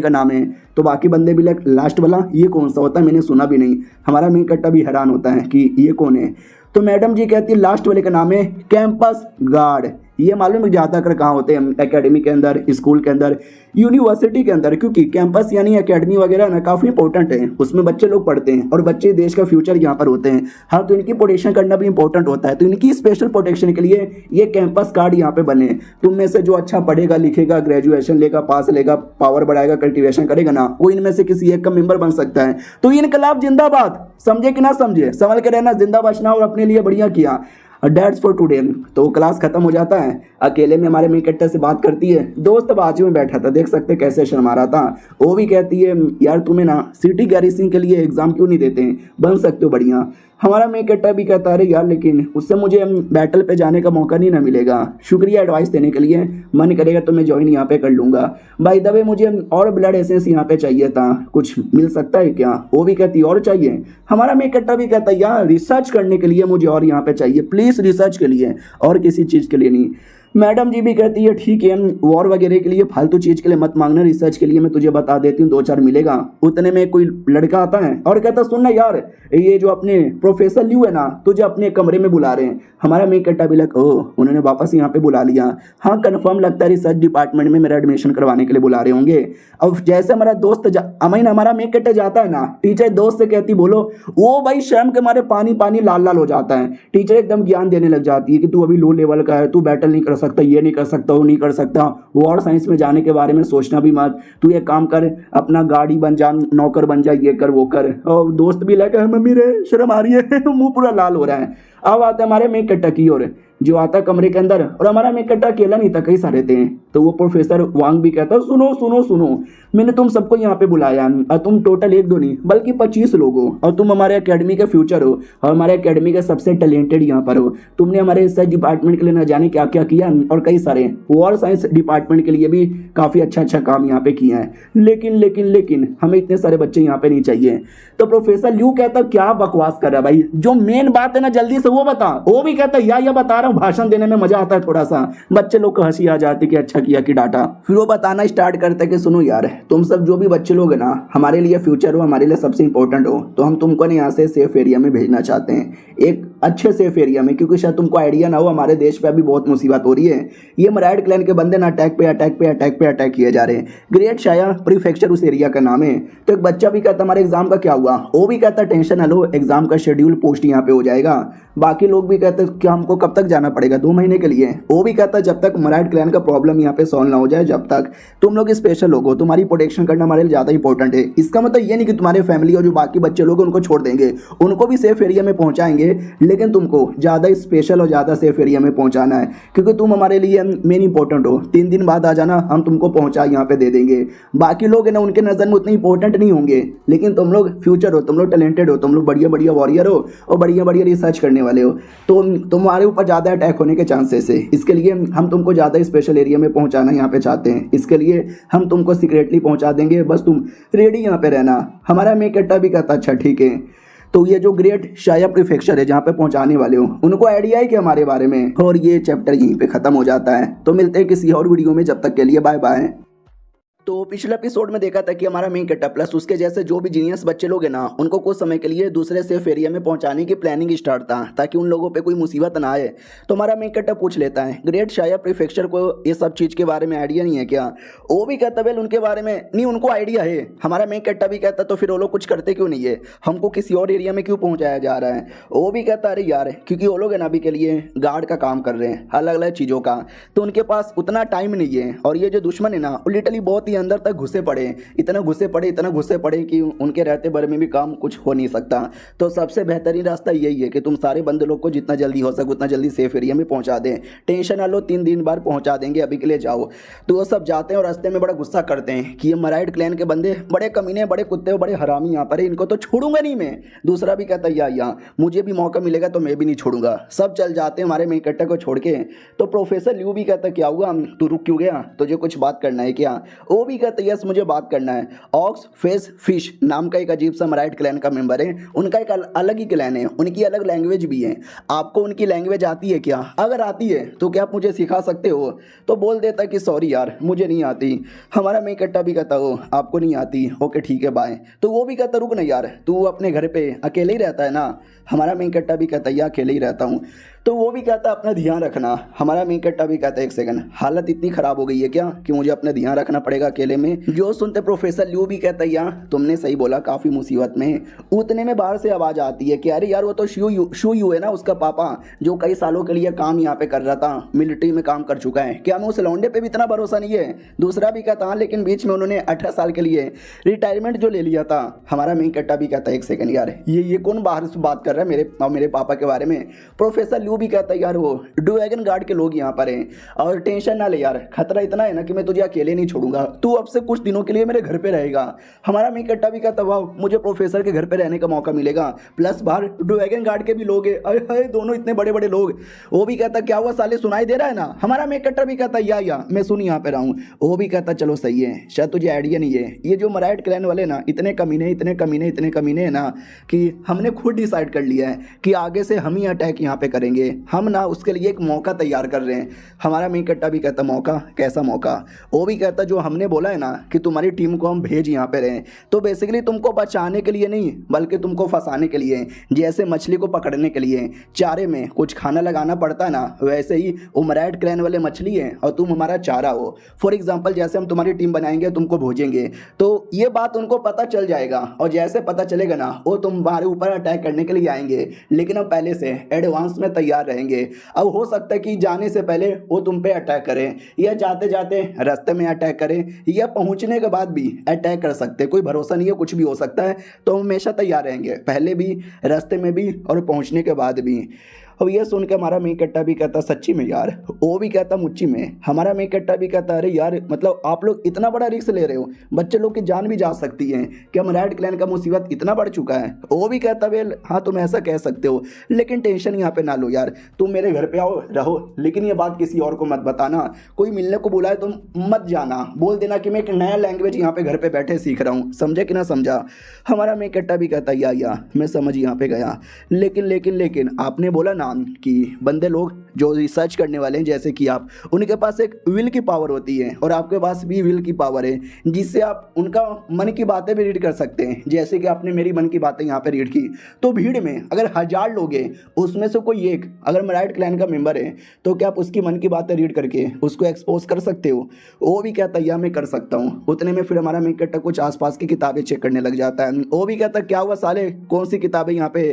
नाम है। तो बाकी बंदे भी लास्ट वाला ये कौन सा होता है, मैंने सुना भी नहीं। हमारा मेन कट्टा भी हैरान होता है कि ये कौन है। तो मैडम जी कहती है लास्ट वाले का नाम है कैंपस गार्ड। ये मालूम है ज़्यादातर कहाँ होते हैं, एकेडमी के अंदर, स्कूल के अंदर, यूनिवर्सिटी के अंदर, क्योंकि कैंपस यानी एकेडमी वगैरह ना काफ़ी इंपॉर्टेंट है, उसमें बच्चे लोग पढ़ते हैं और बच्चे देश का फ्यूचर यहाँ पर होते हैं। हाँ, तो इनकी प्रोटेक्शन करना भी इंपॉर्टेंट होता है, तो इनकी स्पेशल प्रोटेक्शन के लिए ये कैंपस गार्ड यहाँ पे बने। तुम में से जो अच्छा पढ़ेगा लिखेगा, ग्रेजुएशन लेगा, पास लेगा, पावर बढ़ाएगा, कल्टिवेशन करेगा ना, वो इनमें से किसी एक का मेंबर बन सकता है। तो इनकलाब जिंदाबाद, समझे कि ना समझे, संभल के रहना, जिंदा बचना और अपने लिए बढ़िया किया। Dates for today. तो क्लास खत्म हो जाता है, अकेले में हमारे मेकट्टा से बात करती है। दोस्त बाजू में बैठा था, देख सकते कैसे शर्मा रहा था। वो भी कहती है यार तुम्हें ना सिटी गैरिसिंग के लिए एग्जाम क्यों नहीं देते हैं, बन सकते हो बढ़िया। हमारा मेकट्टा भी कहता है अरे यार लेकिन उससे मुझे बैटल पे जाने का मौका नहीं ना मिलेगा। शुक्रिया एडवाइस देने के लिए, मन करेगा तो मैं ज्वाइन यहाँ पे कर लूँगा। बाय द वे मुझे और ब्लड एसेंस यहाँ पे चाहिए था, कुछ मिल सकता है क्या? वो भी कहती और चाहिए। हमारा मेकट्टा भी कहता है यार रिसर्च करने के लिए मुझे और यहाँ पे चाहिए, प्लीज़ रिसर्च के लिए, और किसी चीज़ के लिए नहीं। मैडम जी भी कहती है ठीक है, वॉर वगैरह के लिए फालतू चीज़ के लिए मत मांगना, रिसर्च के लिए मैं तुझे बता देती हूँ 2-4 मिलेगा। उतने में कोई लड़का आता है और कहता सुन ना यार, ये जो अपने प्रोफेसर ल्यू है ना तुझे अपने कमरे में बुला रहे हैं। हमारा मेकट्टा भी लग ओह उन्होंने वापस यहाँ पे बुला लिया। हाँ कंफर्म लगता है रिसर्च डिपार्टमेंट में मेरा एडमिशन करवाने के लिए बुला रहे होंगे। अब जैसे हमारा दोस्त अमीन हमारा मेकट्टा जाता है ना, टीचर दोस्त से कहती बोलो, वो भाई शर्म के मारे पानी पानी लाल लाल हो जाता है। टीचर एकदम ज्ञान देने लग जाती है कि तू अभी लो लेवल का है, तू बैटल नहीं कर सकता, ये नहीं कर सकता, वो नहीं कर सकता, वॉर साइंस में जाने के बारे में सोचना भी मत, तू ये काम कर, अपना गाड़ी बन जा, नौकर बन जा, ये कर वो कर। और दोस्त भी लगा मम्मी रे शर्म आ रही है मुंह पूरा लाल हो रहा है। अब आते हमारे मेकट्टा की ओर, जो आता कमरे के अंदर, और हमारा मेकट्टा अकेला नहीं था, कई सारे थे। तो वो प्रोफेसर वांग भी कहता सुनो सुनो सुनो, मैंने तुम सबको यहाँ पे बुलाया और तुम टोटल 1-2 नहीं बल्कि 25 लोग हो और तुम हमारे एकेडमी का फ्यूचर हो और हमारे एकेडमी के सबसे टैलेंटेड यहाँ पर हो। तुमने हमारे रिसर्च डिपार्टमेंट के लिए न जाने क्या क्या किया और कई सारे वॉर साइंस डिपार्टमेंट के लिए भी काफ़ी अच्छा काम यहाँ पे किया है। लेकिन लेकिन लेकिन हमें इतने सारे बच्चे यहाँ पे नहीं चाहिए। तो प्रोफेसर ल्यू कहता क्या बकवास कर रहा है भाई, जो मेन बात है ना जल्दी से वो बता। वो भी कहता या बता रहा हूँ, भाषण देने में मजा आता है थोड़ा सा, बच्चे लोग को हंसी आ जाती कि अच्छा किया कि डाटा। फिर वो बताना स्टार्ट करते कि सुनो यार तुम सब जो भी बच्चे लोग है ना हमारे लिए फ्यूचर हो, हमारे लिए सबसे इंपॉर्टेंट हो, तो हम तुमको ना यहाँ से सेफ एरिया में भेजना चाहते हैं, एक अच्छे सेफ एरिया में, क्योंकि शायद तुमको आइडिया ना हो हमारे देश पे अभी बहुत मुसीबत हो रही है। ये मराइड क्लैन के बंदे ना अटैक किए जा रहे हैं। ग्रेट शाया प्रीफेक्चर उस एरिया का नाम है। तो एक बच्चा भी कहता हमारे एग्जाम का क्या हुआ, वो भी कहता टेंशन ना लो, एग्जाम का शेड्यूल पोस्ट यहाँ पे हो जाएगा। बाकी लोग भी कहते क्या हमको कब तक जाना पड़ेगा, 2 महीने के लिए। वो भी कहता जब तक मराइड क्लैन का प्रॉब्लम यहाँ पे सॉल्व ना हो जाए, जब तक तुम लोग स्पेशल लोग हो, तुम्हारी प्रोटेक्शन करना हमारे लिए ज़्यादा इंपॉर्टेंट है। इसका मतलब ये नहीं कि तुम्हारे फैमिली और जो बाकी बच्चे लोग उनको छोड़ देंगे, उनको भी सेफ एरिया में पहुँचाएंगे, लेकिन तुमको ज़्यादा स्पेशल और ज़्यादा सेफ एरिया में पहुँचाना है, क्योंकि तुम हमारे लिए मेन इंपॉर्टेंट हो। 3 दिन बाद आ जाना, हम तुमको पहुँचा यहाँ पे दे देंगे। बाकी लोग है ना उनके नज़र में उतने इंपॉर्टेंट नहीं होंगे, लेकिन तुम लोग फ्यूचर हो, तुम लोग टैलेंटेड हो, तुम लोग बढ़िया बढ़िया वॉरियर हो और बढ़िया बढ़िया रिसर्च करने वाले हो, तो तुम्हारे ऊपर ज़्यादा अटैक होने के चांसेस है। इसके लिए हम तुमको ज़्यादा स्पेशल एरिया में पहुँचाना यहाँ पे चाहते हैं। इसके लिए हम तुमको सीक्रेटली पहुँचा देंगे, बस तुम रेडी यहाँ पे रहना। हमारा मेकट्टा भी कहता अच्छा ठीक है। तो ये जो ग्रेट शाया प्रीफेक्चर है जहाँ पे पहुँचाने वाले हो उनको आइडिया है कि हमारे बारे में, और ये चैप्टर यहीं पे खत्म हो जाता है। तो मिलते हैं किसी और वीडियो में, जब तक के लिए बाय बाय। तो पिछले एपिसोड में देखा था कि हमारा मेन कैरेक्टर प्लस उसके जैसे जो भी जीनियस बच्चे लोग हैं ना, उनको कुछ समय के लिए दूसरे सेफ एरिया में पहुंचाने की प्लानिंग स्टार्ट था ताकि उन लोगों पे कोई मुसीबत ना आए। तो हमारा मेन कैरेक्टर पूछ लेता है ग्रेट शाया प्रीफेक्चर को ये सब चीज़ के बारे में आइडिया नहीं है क्या? वो भी कहता वेल उनके बारे में नहीं, उनको आइडिया है। हमारा मेन कैरेक्टर भी कहता तो फिर वो लोग कुछ करते क्यों नहीं है, हमको किसी और एरिया में क्यों पहुँचाया जा रहा है? वो भी कहता अरे यार क्योंकि वो लोग है ना अभी के लिए गार्ड का काम कर रहे हैं अलग अलग चीज़ों का, तो उनके पास उतना टाइम नहीं है। और ये जो दुश्मन है ना वो लिटरली बहुत ही अंदर तक घुसे इतना घुसे पड़े कि उनके रहते भर में भी काम कुछ हो नहीं सकता। तो सबसे बेहतरीन रास्ता यही है कि तुम सारे बंदे लोग को जितना जल्दी हो सके उतना जल्दी सेफ एरिया में पहुंचा दें। टेंशन ना लो, 3 दिन बाद पहुंचा देंगे, अभी के लिए जाओ। तो वो सब जाते हैं और रास्ते में बड़ा गुस्सा करते हैं कि ये मराइड क्लैन के बंदे बड़े कमीने, बड़े कुत्ते, बड़े हरामी यहाँ पर है, इनको तो छोड़ूंगा नहीं मैं। दूसरा भी कहता या मुझे भी मौका मिलेगा तो मैं भी नहीं छोड़ूंगा। सब चल जाते हैं हमारे मेन कैरेक्टर को छोड़ के। तो प्रोफेसर ल्यू भी कहता क्या हुआ, तू रुक क्यों गया, तुझे कुछ बात करना है क्या? वो भी कहता यस मुझे बात करना है। ऑक्स फेस फिश नाम का एक अजीब सा मराइड क्लैन का मेंबर है, उनका एक अलग ही क्लैन है, उनकी अलग लैंग्वेज भी है। आपको उनकी लैंग्वेज आती है क्या? अगर आती है तो क्या आप मुझे सिखा सकते हो? तो बोल देता कि सॉरी यार मुझे नहीं आती। हमारा मेन कैरेक्टर भी कहता हो आपको नहीं आती, ओके ठीक है बाय। तो वो भी कहता रुक ना यार, तू अपने घर पे अकेले ही रहता है ना? हमारा मेन कैरेक्टर भी कहता या अकेले ही रहता हूँ। तो वो भी कहता अपना ध्यान रखना। हमारा मेन कैरेक्टर भी कहता है एक सेकंड, हालत इतनी खराब हो गई है क्या कि मुझे अपना ध्यान रखना पड़ेगा अकेले में? जो सुनते प्रोफेसर ल्यू भी कहता है या तुमने सही बोला, काफ़ी मुसीबत में। उतने में बाहर से आवाज़ आती है कि अरे यार वो तो शू यू है ना, उसका पापा, जो कई सालों के लिए काम यहाँ पे कर रहा था, मिलिट्री में काम कर चुका है। क्या मैं उस लौंडे पे भी इतना भरोसा नहीं है? दूसरा भी कहता हाँ लेकिन बीच में उन्होंने 18 साल के लिए रिटायरमेंट जो ले लिया था। हमारा मेन कैरेक्टर भी कहता है एक सेकंड यार ये कौन बाहर से बात कर रहा है मेरे पापा के बारे में? प्रोफेसर ल्यू भी कहता है यार वो ड्रैगन गार्ड के लोग यहाँ पर हैं और टेंशन ना ले यार, खतरा इतना है ना कि मैं तुझे अकेले नहीं छोड़ूंगा, तू अब से कुछ दिनों के लिए मेरे घर पे रहेगा। हमारा मेन कैरेक्टर भी कहता वाह मुझे प्रोफेसर के घर पे रहने का मौका मिलेगा, प्लस बाहर ड्रैगन गार्ड के भी लोग हैं, अरे हाय दोनों इतने बड़े बड़े लोग। वो भी कहता क्या हुआ साले सुनाई दे रहा है ना? हमारा मेन कैरेक्टर भी कहता या मैं सुन यहाँ पे रहा हूँ। वो भी कहता चलो सही है, शायद तुझे आइडिया नहीं है, ये जो मराइड क्लैन वाले ना इतने कमीने हैं ना कि हमने खुद डिसाइड कर लिया है कि आगे से हम ही अटैक यहाँ पे करेंगे। हम ना उसके लिए एक मौका तैयार कर रहे हैं। हमारा मेन कैरेक्टर भी कहता मौका, कैसा मौका? वो भी कहता जो हमने बोला है ना कि तुम्हारी टीम को हम भेज यहाँ पे रहें, तो बेसिकली तुमको बचाने के लिए नहीं बल्कि तुमको फंसाने के लिए। जैसे मछली को पकड़ने के लिए चारे में कुछ खाना लगाना पड़ता है ना, वैसे ही वो मराइड क्लैन वाले मछली हैं और तुम हमारा चारा हो। फॉर एग्जाम्पल जैसे हम तुम्हारी टीम बनाएंगे, तुमको भेजेंगे, तो ये बात उनको पता चल जाएगा और जैसे पता चलेगा ना वो तुम्हारे ऊपर अटैक करने के लिए आएंगे, लेकिन हम पहले से एडवांस में तैयार रहेंगे। अब हो सकता है कि जाने से पहले वो तुम पे अटैक करें या जाते जाते रास्ते में अटैक करें या पहुंचने के बाद भी अटैक कर सकते हैं, कोई भरोसा नहीं है, कुछ भी हो सकता है। तो हम हमेशा तैयार रहेंगे, पहले भी, रास्ते में भी और पहुंचने के बाद भी। अब ये सुन के हमारा मेन कैरेक्टर भी कहता सच्ची में यार, वो भी कहता मुच्ची में। हमारा मेन कैरेक्टर भी कहता अरे यार मतलब आप लोग इतना बड़ा रिस्क ले रहे हो, बच्चे लोग की जान भी जा सकती है, क्या मराइड क्लैन का मुसीबत इतना बढ़ चुका है? वो भी कहता वेल हाँ तुम ऐसा कह सकते हो, लेकिन टेंशन यहाँ पे ना लो यार, तुम मेरे घर पे आओ रहो, लेकिन ये बात किसी और को मत बताना, कोई मिलने को बुलाए तुम मत जाना, बोल देना कि मैं एक नया लैंग्वेज यहाँ पे घर पे बैठे सीख रहा हूँ, समझे कि ना समझा? हमारा मेन कैरेक्टर भी कहता या मैं समझ यहाँ पे गया, लेकिन आपने बोला ना कि बंदे लोग जो रिसर्च करने वाले हैं जैसे कि आप, उनके पास एक विल की पावर होती है और आपके पास भी विल की पावर है जिससे आप उनका मन की बातें भी रीड कर सकते हैं। जैसे कि आपने मेरी मन की बातें यहाँ पे रीड की, तो भीड़ में अगर 1000 लोग हैं उसमें से कोई एक अगर मराइड क्लैन का मेंबर है तो क्या आप उसकी मन की बातें रीड करके उसको एक्सपोज कर सकते हो? वो भी कहता या मैं कर सकता हूँ। उतने में फिर हमारा मेन कैरेक्टर कुछ आसपास की किताबें चेक करने लग जाता है। वो भी कहता क्या हुआ साले कौन सी किताबें यहाँ पे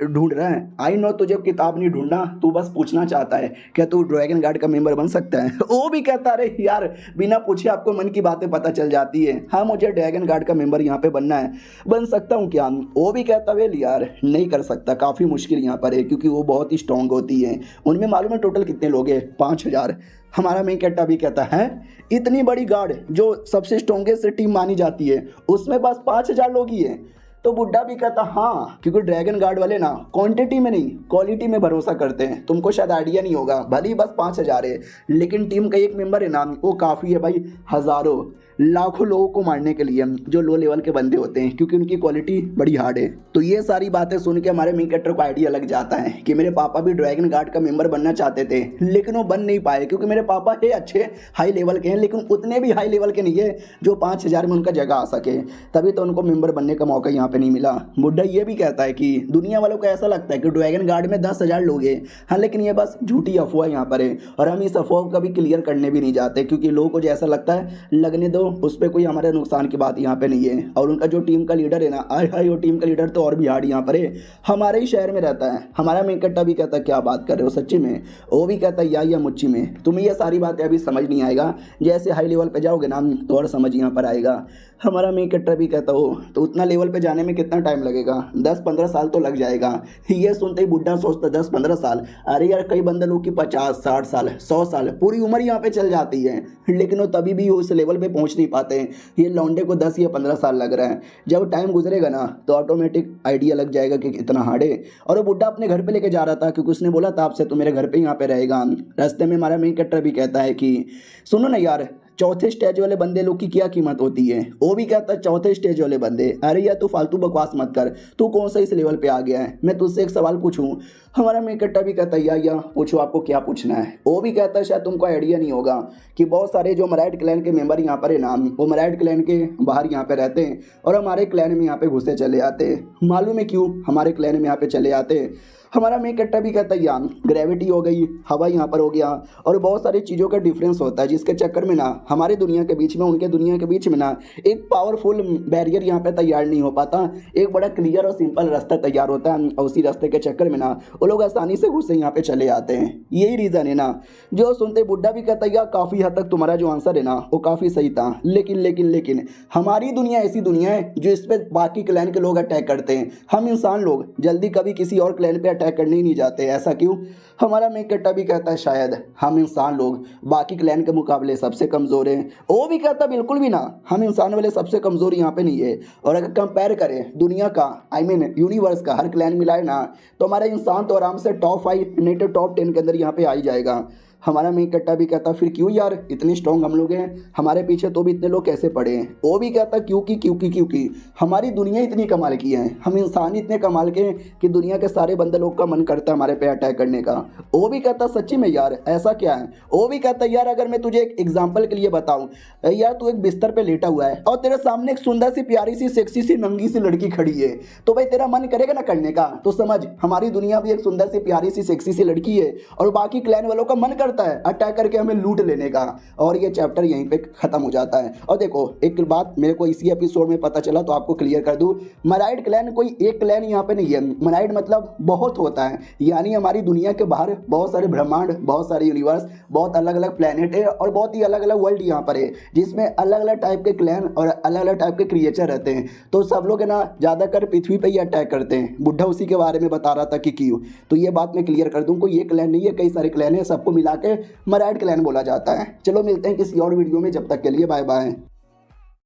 ढूंढ रहा है? आई नो तुझे किताब नहीं ढूंढना, तू बस पूछना चाहता है क्या तू ड्रैगन गार्ड का मेंबर बन सकता है? वो भी कहता अरे यार बिना पूछे आपको मन की बातें पता चल जाती है, हाँ मुझे ड्रैगन गार्ड का मेंबर यहाँ पे बनना है, बन सकता हूँ क्या? वो भी कहता वेल यार नहीं कर सकता, काफ़ी मुश्किल यहाँ पर है क्योंकि वो बहुत ही स्ट्रॉन्ग होती है। उनमें मालूम है टोटल कितने लोग हैं? 5000। हमारा मेन कैरेक्टर भी कहता है इतनी बड़ी गार्ड जो सबसे स्ट्रॉन्गेस्ट टीम मानी जाती है उसमें बस 5000 लोग ही हैं, तो बुड्ढा भी कहता हाँ, क्योंकि ड्रैगन गार्ड वाले ना क्वांटिटी में नहीं क्वालिटी में भरोसा करते हैं। तुमको शायद आइडिया नहीं होगा, भले ही बस 5,000 है, लेकिन टीम का एक मेंबर है ना, वो काफ़ी है भाई, हज़ारों लाखों लोगों को मारने के लिए, जो लो लेवल के बंदे होते हैं, क्योंकि उनकी क्वालिटी बड़ी हार्ड है। तो ये सारी बातें सुन के हमारे मेन कैरेक्टर को आइडिया लग जाता है कि मेरे पापा भी ड्रैगन गार्ड का मेंबर बनना चाहते थे, लेकिन वो बन नहीं पाए, क्योंकि मेरे पापा है अच्छे हाई लेवल के हैं, लेकिन उतने भी हाई लेवल के नहीं है जो 5,000 में उनका जगह आ सके, तभी तो उनको मेंबर बनने का मौका यहाँ पे नहीं मिला। बुड्ढा ये भी कहता है कि दुनिया वालों को ऐसा लगता है कि ड्रैगन गार्ड में 10,000 लोग हैं, हाँ, लेकिन ये बस झूठी अफवाह यहाँ पर है, और हम इस अफवाह को कभी क्लियर करने भी नहीं जाते, क्योंकि लोगों को जैसा लगता है लगने दो, उस पर कोई हमारे नुकसान की बात यहाँ पे नहीं है। और उनका जो टीम का लीडर है ना, आय हाय, वो टीम का लीडर तो और भी हार्ड यहाँ पर है, हमारे ही शहर में रहता है। हमारा मेन कैरेक्टर भी कहता है क्या बात कर रहे हो सच्ची में, वो भी कहता है या मुच्ची में। तुम्हें ये सारी बातें अभी समझ नहीं आएगा, जैसे हाई लेवल पे जाओगे ना तो और समझ यहाँ पर आएगा। हमारा मेन कैरेक्टर भी कहता हो तो उतना लेवल पे जाने में कितना टाइम लगेगा, 10-15 साल तो लग जाएगा। ये सुनते ही बुड्ढा सोचता 10-15 साल, अरे यार कई बंदे लोग की 50-60 साल 100 साल पूरी उम्र यहाँ पे चल जाती है, लेकिन वो तभी भी उस लेवल पे पहुँच नहीं पाते। ये लौंडे को 10 या 15 साल लग रहा है। जब टाइम गुजरेगा ना तो ऑटोमेटिक आइडिया लग जाएगा कि कितना हार्ड है। और वो बुड्ढा अपने घर पे लेके जा रहा था, क्योंकि उसने बोला था आपसे तो मेरे घर पे यहाँ पे रहेगा। रास्ते में हमारा मेन कैरेक्टर भी कहता है कि सुनो ना यार, चौथे स्टेज वाले बंदे लोग की क्या कीमत होती है। वो भी कहता है चौथे स्टेज वाले बंदे, अरे यार तू फालतू बकवास मत कर, तू कौन सा इस लेवल पे आ गया है, मैं तुझसे एक सवाल पूछूं। हमारा मेन कैरेक्टर भी कहता है या पूछो, आपको क्या पूछना है। वो भी कहता है शायद तुमको आइडिया नहीं होगा कि बहुत सारे जो मराइड क्लैन के मेंबर यहाँ पर है ना, वो मराइड क्लैन के बाहर यहाँ पे रहते हैं और हमारे क्लैन में यहाँ पे घुसे चले आते हैं। मालूम है क्यों हमारे क्लैन में यहाँ पे चले आते हैं। हमारा मेन कैरेक्टर भी कहता है यार ग्रेविटी हो गई, हवा यहाँ पर हो गया, और बहुत सारी चीज़ों का डिफरेंस होता है, जिसके चक्कर में ना हमारी दुनिया के बीच में उनके दुनिया के बीच में ना एक पावरफुल बैरियर यहाँ पे तैयार नहीं हो पाता। एक बड़ा क्लियर और सिंपल रास्ता तैयार होता है, और उसी रास्ते के चक्कर में ना वो लोग आसानी से घुस से यहाँ पे चले आते हैं। यही रीज़न है ना। जो सुनते बुड्ढा भी कहता है यार काफ़ी हद तक तुम्हारा जो आंसर है ना वो काफ़ी सही था, लेकिन हमारी दुनिया ऐसी दुनिया है जो इस पर बाकी क्लैन के लोग अटैक करते हैं। हम इंसान लोग जल्दी कभी किसी और क्लैन पे अटैक करने ही नहीं जाते, ऐसा क्यों। हमारा मेन कैरेक्टर भी कहता है शायद हम इंसान लोग बाकी क्लैन के मुकाबले सबसे कमज़ोर हैं। वो भी कहता बिल्कुल भी ना, हम इंसान वाले सबसे कमज़ोर यहाँ पे नहीं है। और अगर कंपेयर करें दुनिया का, आई मीन यूनिवर्स का हर क्लैन मिलाए ना, तो हमारा इंसान तो आराम से टॉप 5 नहीं तो टॉप 10 के अंदर यहाँ पे आ ही जाएगा। हमारा मेन कैरेक्टर भी कहता फिर क्यों यार, इतने स्ट्रॉन्ग हम लोग हैं, हमारे पीछे तो भी इतने लोग कैसे पड़े हैं। वो भी कहता क्योंकि हमारी दुनिया इतनी कमाल की है, हम इंसान इतने कमाल के हैं कि दुनिया के सारे बंदे लोग का मन करता है हमारे पे अटैक करने का। वो भी कहता सच्ची में यार ऐसा क्या है। वो भी कहता यार अगर मैं तुझे एक एग्जाम्पल के लिए बताऊँ, यार तू एक बिस्तर पर लेटा हुआ है और तेरे सामने एक सुंदर सी प्यारी सी सेक्सी सी नंगी सी लड़की खड़ी है, तो भाई तेरा मन करेगा ना करने का। तो समझ हमारी दुनिया भी एक सुंदर सी प्यारी सी सेक्सी सी लड़की है, और बाकी क्लैन वालों का मन करता है अटैक करके हमें लूट लेने का। और ये चैप्टर यहीं पे खत्म हो जाता है। और देखो एक बात मेरे को इसी एपिसोड में पता चला, तो आपको क्लियर कर दूं, मराइड क्लैन कोई एक क्लैन यहाँ पे नहीं है। मराइड मतलब बहुत होता है, यानी हमारी दुनिया के बाहर बहुत सारे ब्रह्मांड, बहुत सारे यूनिवर्स, बहुत अलग अलग प्लेनेट है, और बहुत ही अलग अलग वर्ल्ड यहाँ पर है, जिसमें अलग अलग टाइप के क्लैन और अलग अलग टाइप के क्रिएचर रहते हैं। तो सब लोग है ना ज़्यादातर पृथ्वी पर ही अटैक करते हैं। बुड्ढा उसी के बारे में बता रहा था कि क्यों। तो ये बात मैं क्लियर कर दूं, कोई ये क्लैन नहीं है, कई सारे क्लैन है, सबको मिला के मराइड क्लैन बोला जाता है। चलो मिलते हैं किसी और वीडियो में, जब तक के लिए बाय बाय।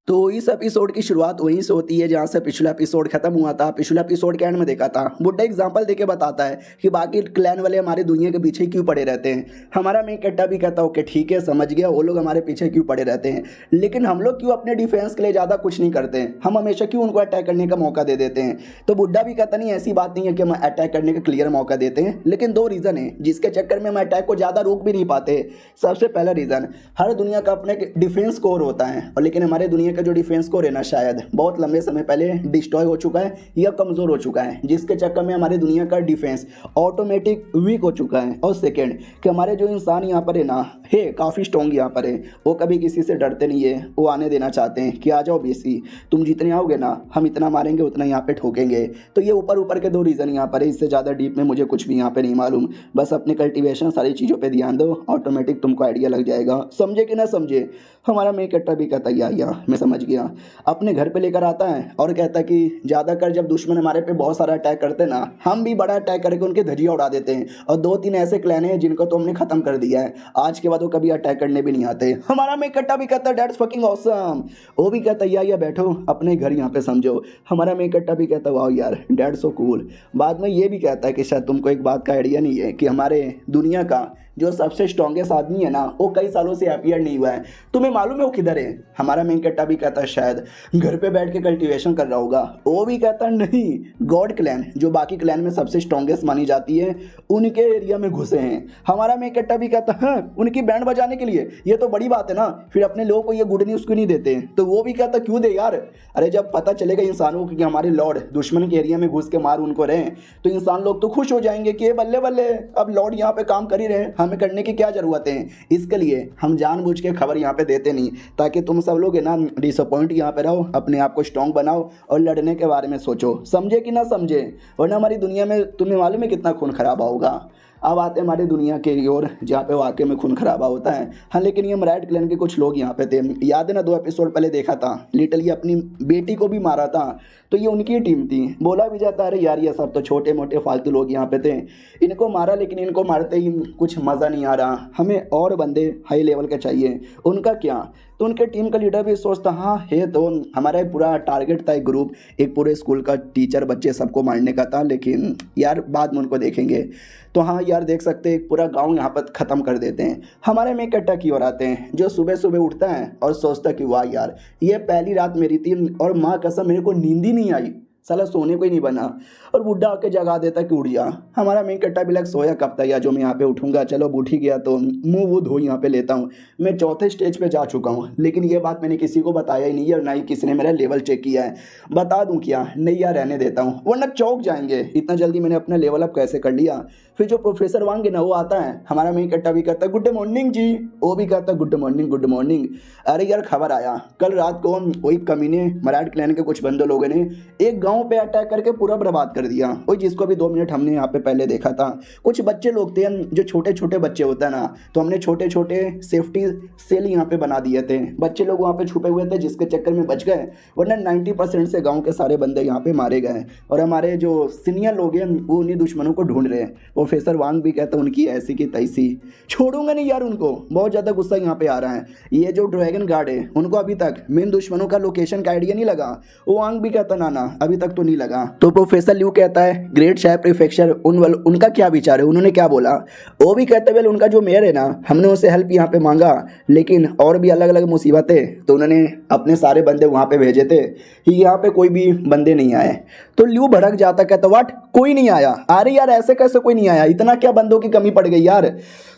तो इस एपिसोड की शुरुआत वहीं से होती है जहाँ से पिछला एपिसोड खत्म हुआ था। पिछला एपिसोड के एंड में देखा था, बुड्ढा एग्जांपल देके बताता है कि बाकी क्लैन वाले हमारे दुनिया के पीछे क्यों पड़े रहते हैं। हमारा मेन कैरेक्टर भी कहता है ओके ठीक है समझ गया, वो लोग हमारे पीछे क्यों पड़े रहते हैं, लेकिन हम लोग क्यों अपने डिफेंस के लिए ज़्यादा कुछ नहीं करते हैं, हम हमेशा क्यों उनको अटैक करने का मौका दे देते हैं। तो बुड्ढा भी कहता नहीं ऐसी बात नहीं है कि हम अटैक करने का क्लियर मौका देते हैं, लेकिन 2 रीज़न है जिसके चक्कर में हम अटैक को ज़्यादा रोक भी नहीं पाते। सबसे पहला रीज़न, हर दुनिया का अपने डिफेंस कोर होता है, और लेकिन हमारे दुनिया का जो डिफेंस कोर है शायद बहुत लंबे समय पहले डिस्ट्रॉय हो चुका है या कमजोर हो चुका है, जिसके चक्कर में हमारी दुनिया का डिफेंस ऑटोमेटिक वीक हो चुका है। और सेकंड कि हमारे जो इंसान यहाँ पर है ना है काफ़ी स्ट्रॉन्ग यहाँ पर है, वो कभी किसी से डरते नहीं है, वो आने देना चाहते हैं कि आ जाओ बीसी, तुम जितने आओगे ना हम इतना मारेंगे उतना यहाँ पे ठोकेंगे। तो ये ऊपर ऊपर के 2 रीज़न यहाँ पर है, इससे ज़्यादा डीप में मुझे कुछ भी यहाँ पे नहीं मालूम। बस अपने कल्टिवेशन सारी चीज़ों पर ध्यान दो, ऑटोमेटिक तुमको आइडिया लग जाएगा। समझे कि ना समझे। हमारा मेन कैरेक्टर भी कहता है या मैं समझ गया। अपने घर पे लेकर आता है और कहता है कि ज़्यादा कर जब दुश्मन हमारे पे बहुत सारा अटैक करते हैं ना, हम भी बड़ा अटैक करके उनके धजिया उड़ा देते हैं। और 2-3 ऐसे क्लैन हैं जिनको तो हमने ख़त्म कर दिया है, आज के बाद वो कभी अटैक करने भी नहीं आते। हमारा मेन कट्टा भी कहता है दैट्स फकिंग ऑसम। वो भी कहता है या बैठो अपने घर यहाँ पे समझो। हमारा मेन कट्टा भी कहता है वाह यार दैट्स सो कूल। बाद में ये भी कहता है कि शायद तुमको एक बात का आइडिया नहीं है कि हमारे दुनिया का जो सबसे स्ट्रॉन्गेस्ट आदमी है ना, वो कई सालों से अपीयर नहीं हुआ है। तुम्हें मालूम है वो किधर है? हमारा मेन कट्टा भी कहता है शायद घर पे बैठ के कल्टीवेशन कर रहा होगा। वो भी कहता है नहीं, गॉड क्लैन जो बाकी क्लैन में सबसे स्ट्रॉन्गेस्ट मानी जाती है, उनके एरिया में घुसे हैं। हमारा मेन कट्टा भी कहता है हाँ, उनकी बैंड बजाने के लिए, ये तो बड़ी बात है ना, फिर अपने लोगों को ये गुड न्यूज़ क्यों नहीं देते? तो वो भी कहता क्यों दे यार, अरे जब पता चलेगा इंसानों को कि हमारे लॉर्ड दुश्मन के एरिया में घुस के मार उनको रहे, तो इंसान लोग तो खुश हो जाएंगे कि बल्ले बल्ले अब लॉर्ड यहाँ पे काम कर ही रहे, हमें करने की क्या जरूरत है। इसके लिए हम जानबूझ के खबर यहाँ पे देते नहीं, ताकि तुम सब लोग ना डिसअपॉइंट यहाँ पे रहो, अपने आप को स्ट्रॉन्ग बनाओ और लड़ने के बारे में सोचो, समझे कि ना समझे, वरना हमारी दुनिया में तुम्हें मालूम है कितना खून खराबा होगा। अब आते हैं हमारी दुनिया के ओर जहाँ पे वाकई में खून खराबा होता है। हाँ लेकिन ये मराठ क्लैन के कुछ लोग यहाँ पे थे, याद है ना 2 एपिसोड पहले देखा था, लिटरली अपनी बेटी को भी मारा था, तो ये उनकी टीम थी। बोला भी जाता है अरे यार ये सब तो छोटे मोटे फालतू लोग यहाँ पे थे, इनको मारा, लेकिन इनको मारते ही कुछ मज़ा नहीं आ रहा, हमें और बंदे हाई लेवल के चाहिए। उनका क्या, तो उनके टीम का लीडर भी सोचता हाँ है, तो हमारा पूरा टारगेट था एक ग्रुप, एक पूरे स्कूल का टीचर बच्चे सबको मारने का था, लेकिन यार बाद में उनको देखेंगे। तो हाँ यार देख सकते हैं पूरा गांव यहाँ पर ख़त्म कर देते हैं। हमारे में कट्टा की ओर आते हैं जो सुबह सुबह उठता है और सोचता कि वाह यार ये पहली रात मेरी थी और माँ कसम मेरे को नींद ही नहीं आई, साला सोने को ही नहीं बना, और बुढ़ा आके जगा देता कि उठ जा। हमारा मेन कट्टा भी लग सोया कब तक, या जो मैं यहाँ पे उठूंगा, चलो अब उठ ही गया तो मुंह वो धो यहाँ पे लेता हूँ। मैं 4थे स्टेज पे जा चुका हूँ, लेकिन ये बात मैंने किसी को बताया ही नहीं है और ना ही किसी ने मेरा लेवल चेक किया है। बता दूँ क्या, नहीं यार रहने देता हूँ वरना चौंक जाएंगे, इतना जल्दी मैंने अपना लेवल अप कैसे कर लिया। फिर जो प्रोफेसर वांग है ना वो आता है, हमारा मेन कट्टा भी कहता है गुड मॉर्निंग जी, वो भी कहता है गुड मॉर्निंग गुड मॉर्निंग। अरे यार खबर आया, कल रात को वही कमीने मराठ क्लैन के कुछ बंदे लोगों ने एक गाँव पे अटैक करके पूरा बर्बाद कर दिया, वही जिसको भी 2 मिनट हमने यहाँ पे पहले देखा था। कुछ बच्चे लोग थे जो छोटे छोटे बच्चे होते हैं ना, तो हमने छोटे छोटे सेफ्टी सेल यहाँ पे बना दिए थे, बच्चे लोग वहाँ पे छुपे हुए थे जिसके चक्कर में बच गए, वरना 90% से गाँव के सारे बंदे यहाँ पे मारे गए। और हमारे जो सीनियर लोग हैं वो उन्हीं दुश्मनों को ढूंढ रहे हैं। प्रोफेसर वांग भी कहता है उनकी ऐसी की तैसी, छोड़ूंगा नहीं यार उनको, बहुत ज़्यादा गुस्सा यहाँ पे आ रहा है। ये जो ड्रैगन गार्ड है उनको अभी तक मेन दुश्मनों का लोकेशन का आइडिया नहीं लगा, वो वांग भी कहता ना अभी तक तो नहीं लगा। तो प्रोफेसर ल्यू कहता है ग्रेट शाह प्रीफेक्चर उनका क्या विचार है, उन्होंने क्या बोला? वो भी कहते हैं उनका जो मेयर है ना, हमने उससे हेल्प यहाँ पे मांगा, लेकिन और भी अलग अलग मुसीबतें, तो उन्होंने अपने सारे बंदे वहाँ पे भेजे थे, यहाँ पे कोई भी बंदे नहीं आए। तो ल्यू भड़क जाता, कहता व्हाट, कोई नहीं आया? अरे यार ऐसे कैसे कोई नहीं आया, इतना क्या बंदों की कमी पड़ गई यार?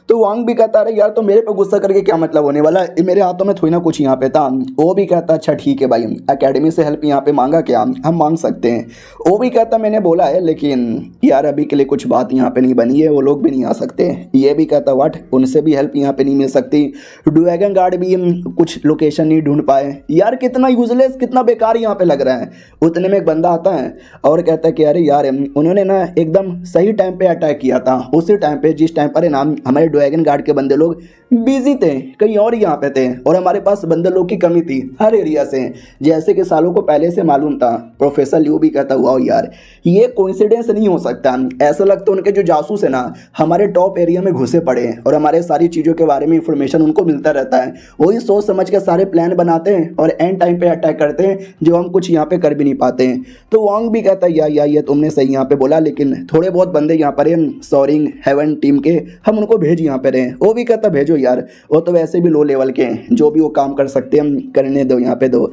तो वांग भी कहता अरे यार तो मेरे पे गुस्सा करके क्या मतलब होने वाला, मेरे हाथों में थोड़ी ना कुछ यहाँ पे था। वो भी कहता अच्छा ठीक है भाई, एकेडमी से हेल्प यहाँ पे मांगा क्या, हम मांग सकते हैं। वो भी कहता मैंने बोला है, लेकिन यार अभी के लिए कुछ बात यहाँ पे नहीं बनी है, वो लोग भी नहीं आ सकते। ये भी कहता व्हाट, उनसे भी हेल्प यहाँ पे नहीं मिल सकती। ड्रैगन गार्ड भी कुछ लोकेशन नहीं ढूंढ पाए। यार कितना यूजलेस, कितना बेकार यहाँ पे लग रहा है। उतने में एक बंदा आता है और कहता है कि अरे यार उन्होंने ना एकदम सही टाइम पे अटैक किया था, उसी टाइम पे जिस टाइम पर ना हमारे ड्रैगन गार्ड के बंदे लोग बिजी थे, कहीं और यहाँ पे थे, और हमारे पास बंदे लोग की कमी थी हर एरिया से, जैसे कि सालों को पहले से मालूम था। प्रोफेसर ल्यू भी कहता हुआ यार ये कोइंसिडेंस नहीं हो सकता, ऐसा लगता है उनके जो जासूस है ना हमारे टॉप एरिया में घुसे पड़े हैं और हमारे सारी चीज़ों के बारे में इंफॉर्मेशन उनको मिलता रहता है, वही सोच समझ के सारे प्लान बनाते हैं और एंड टाइम पे अटैक करते हैं जो हम कुछ यहाँ पे कर भी नहीं पाते हैं। तो वांग भी कहता है या ये तुमने सही यहाँ पे बोला, लेकिन थोड़े बहुत बंदे यहाँ पर सॉरिंग हेवन टीम के, हम उनको भेज यहाँ पे रहे। वो भी कहता भेजो यार, वो तो वैसे भी लो लेवल के हैं, जो भी वो काम कर सकते हैं हम करने दो यहाँ पे दो,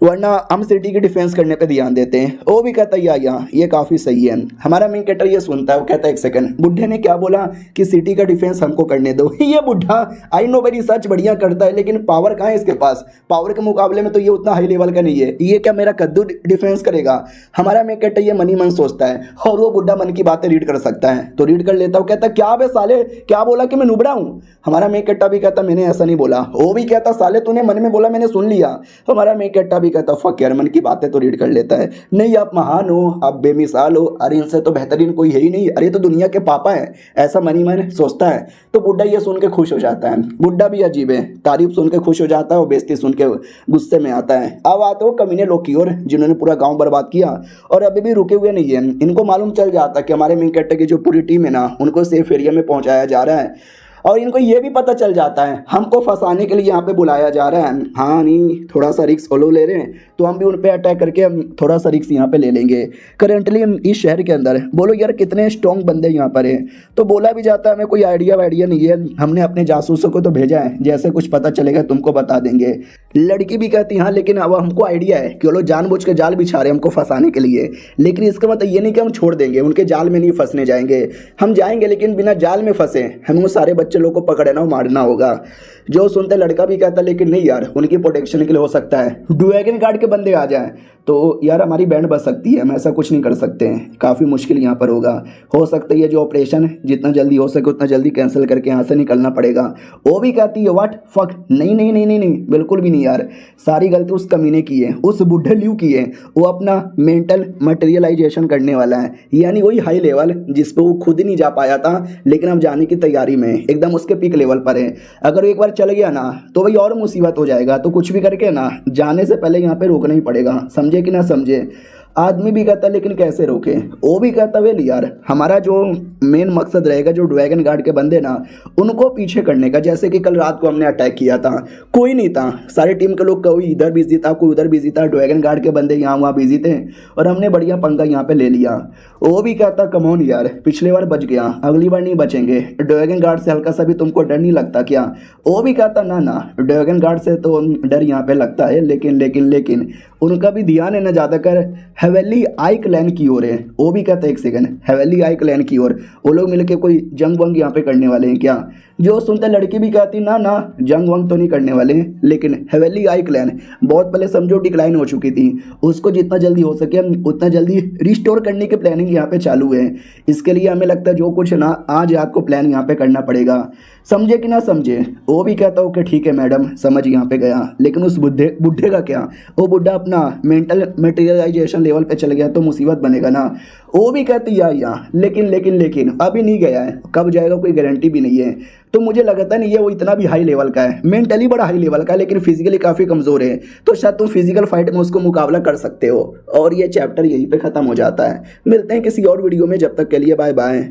वरना हम सिटी की डिफेंस करने पे ध्यान देते हैं। वो भी कहता है या ये काफ़ी सही है। हमारा मेन कैरेक्टर ये सुनता है, वो कहता है एक सेकंड, बुढ़े ने क्या बोला कि सिटी का डिफेंस हमको करने दो। ये बुढ़ा आई नो वेरी सच बढ़िया करता है, लेकिन पावर कहाँ है इसके पास, पावर के मुकाबले में तो ये उतना हाई लेवल का नहीं है, ये क्या मेरा कद्दू डिफेंस करेगा। हमारा मेन कैरेक्टर ये मनी मन सोचता है और वो बुढ़ा मन की बातें रीड कर सकता है, तो रीड कर लेता हूँ। कहता क्या बे साले, क्या बोला कि मैं नुबड़ा हूँ? हमारा मेन कैरेक्टर भी कहता मैंने ऐसा नहीं बोला। वो भी कहता साले तूने मन में बोला मैंने सुन लिया। हमारा मेन कैरेक्टर भी भी कहता फक यार, मन की बातें तो रीड कर लेता है। नहीं आप महान हो, आप बेमिसाल हो, अरे इनसे तो बेहतरीन कोई है ही नहीं, अरे तो दुनिया के पापा है, ऐसा मन ही मन सोचता है। तो बुड्ढा ये सुन के खुश हो जाता है। बुड्ढा भी अजीब है, तारीफ सुन के खुश हो जाता है और बेइज्जती सुन के गुस्से में आता है। अब आते हो कमीने लोग की ओर जिन्होंने पूरा गांव बर्बाद किया और अभी भी रुके हुए नहीं है। इनको मालूम चल जाता कि हमारे मेन कैरेक्टर की जो पूरी टीम है ना, उनको सेफ एरिया में पहुंचाया जा रहा है और इनको ये भी पता चल जाता है हमको फंसाने के लिए यहाँ पे बुलाया जा रहा है। हाँ नहीं, थोड़ा सा रिस्क वो लोग ले रहे हैं तो हम भी उन पे अटैक करके हम थोड़ा सा रिस्क यहाँ पे ले लेंगे। करेंटली इस शहर के अंदर बोलो यार कितने स्ट्रॉन्ग बंदे यहाँ पर हैं। तो बोला भी जाता है हमें कोई आइडिया वाइडिया नहीं है, हमने अपने जासूसों को तो भेजा है, जैसे कुछ पता चलेगा तुमको बता देंगे। लड़की भी कहती हाँ लेकिन अब हमको आइडिया है कि वो लोग जानबूझ के जाल बिछा रहे हैं हमको फंसाने के लिए, लेकिन इसका मतलब ये नहीं कि हम छोड़ देंगे, उनके जाल में नहीं फंसने जाएंगे। हम जाएंगे लेकिन बिना जाल में फंसे हमें वो सारे बच्चे लोग को पकड़ना और मारना होगा। जो सुनते लड़का भी कहता लेकिन नहीं यार, उनकी प्रोटेक्शन के लिए हो सकता है ड्रैगन गार्ड के बंदे आ जाएं तो यार हमारी बैंड बच सकती है, हम ऐसा कुछ नहीं कर सकते हैं, काफ़ी मुश्किल यहाँ पर होगा। हो सकता है ये जो ऑपरेशन जितना जल्दी हो सके उतना जल्दी कैंसिल करके यहाँ से निकलना पड़ेगा। वो भी कहती है व्हाट फक, नहीं नहीं नहीं नहीं नहीं बिल्कुल भी नहीं यार, सारी गलती उस कमीने की है, उस बुढ़े ल्यू की है। वो अपना मेंटल मटेरियलाइजेशन करने वाला है, यानी वही हाई लेवल जिस पे वो खुद ही नहीं जा पाया था लेकिन अब जाने की तैयारी में एकदम उसके पीक लेवल पर है। अगर एक बार चल गया ना तो भाई और मुसीबत हो जाएगा, तो कुछ भी करके ना जाने से पहले यहाँ पे रोकना ही पड़ेगा, समझे कि ना समझे। आदमी भी कहता लेकिन कैसे रोके, वो भी कहता वेल यार हमारा जो मेन मकसद रहेगा जो ड्रैगन गार्ड के बंदे ना उनको पीछे करने का, जैसे कि कल रात को हमने अटैक किया था, कोई नहीं था, सारी टीम के लोग कोई इधर बिजी था कोई उधर बिजी था, ड्रैगन गार्ड के बंदे यहाँ वहाँ बिजी थे और हमने बढ़िया पंगा यहाँ पे ले लिया। वो भी कहता कमॉन यार, पिछली बार बच गया अगली बार नहीं बचेंगे, ड्रैगन गार्ड से हल्का सा भी तुमको डर नहीं लगता क्या। वो भी कहता ना ना ड्रैगन गार्ड से तो डर यहाँ पे लगता है लेकिन उनका भी ध्यान है ना ज़्यादातर हवेली आई क्लैन की ओर है। वो भी कहता है एक सेकंड, हवेली आई क्लैन की ओर वो लोग मिलके कोई जंग वंग यहाँ पे करने वाले हैं क्या। जो सुनते लड़की भी कहती ना ना जंग वंग तो नहीं करने वाले हैं, लेकिन हवेली आई क्लैन बहुत पहले समझो डिक्लाइन हो चुकी थी, उसको जितना जल्दी हो सके उतना जल्दी रिस्टोर करने की प्लानिंग यहाँ पे चालू है। इसके लिए हमें लगता है जो कुछ ना आज रात को प्लान यहाँ पे करना पड़ेगा, समझे कि ना समझे। वो भी कहता हूँ कि ठीक है मैडम समझ यहाँ पे गया, लेकिन उस बुढ़े का क्या, वो बुढ़ा अपना मेंटल मटेरियलाइजेशन लेवल पे चल गया तो मुसीबत बनेगा ना। वो भी कहती या लेकिन अभी नहीं गया है, कब जाएगा कोई गारंटी भी नहीं है। तो मुझे लगता नहीं है वो इतना भी हाई लेवल का है, मेंटली बड़ा हाई लेवल का है लेकिन फिजिकली काफ़ी कमज़ोर है, तो शायद तुम फिजिकल फाइट में उसको मुकाबला कर सकते हो। और ये चैप्टर यहीं पे ख़त्म हो जाता है। मिलते हैं किसी और वीडियो में, जब तक के लिए बाय बाय।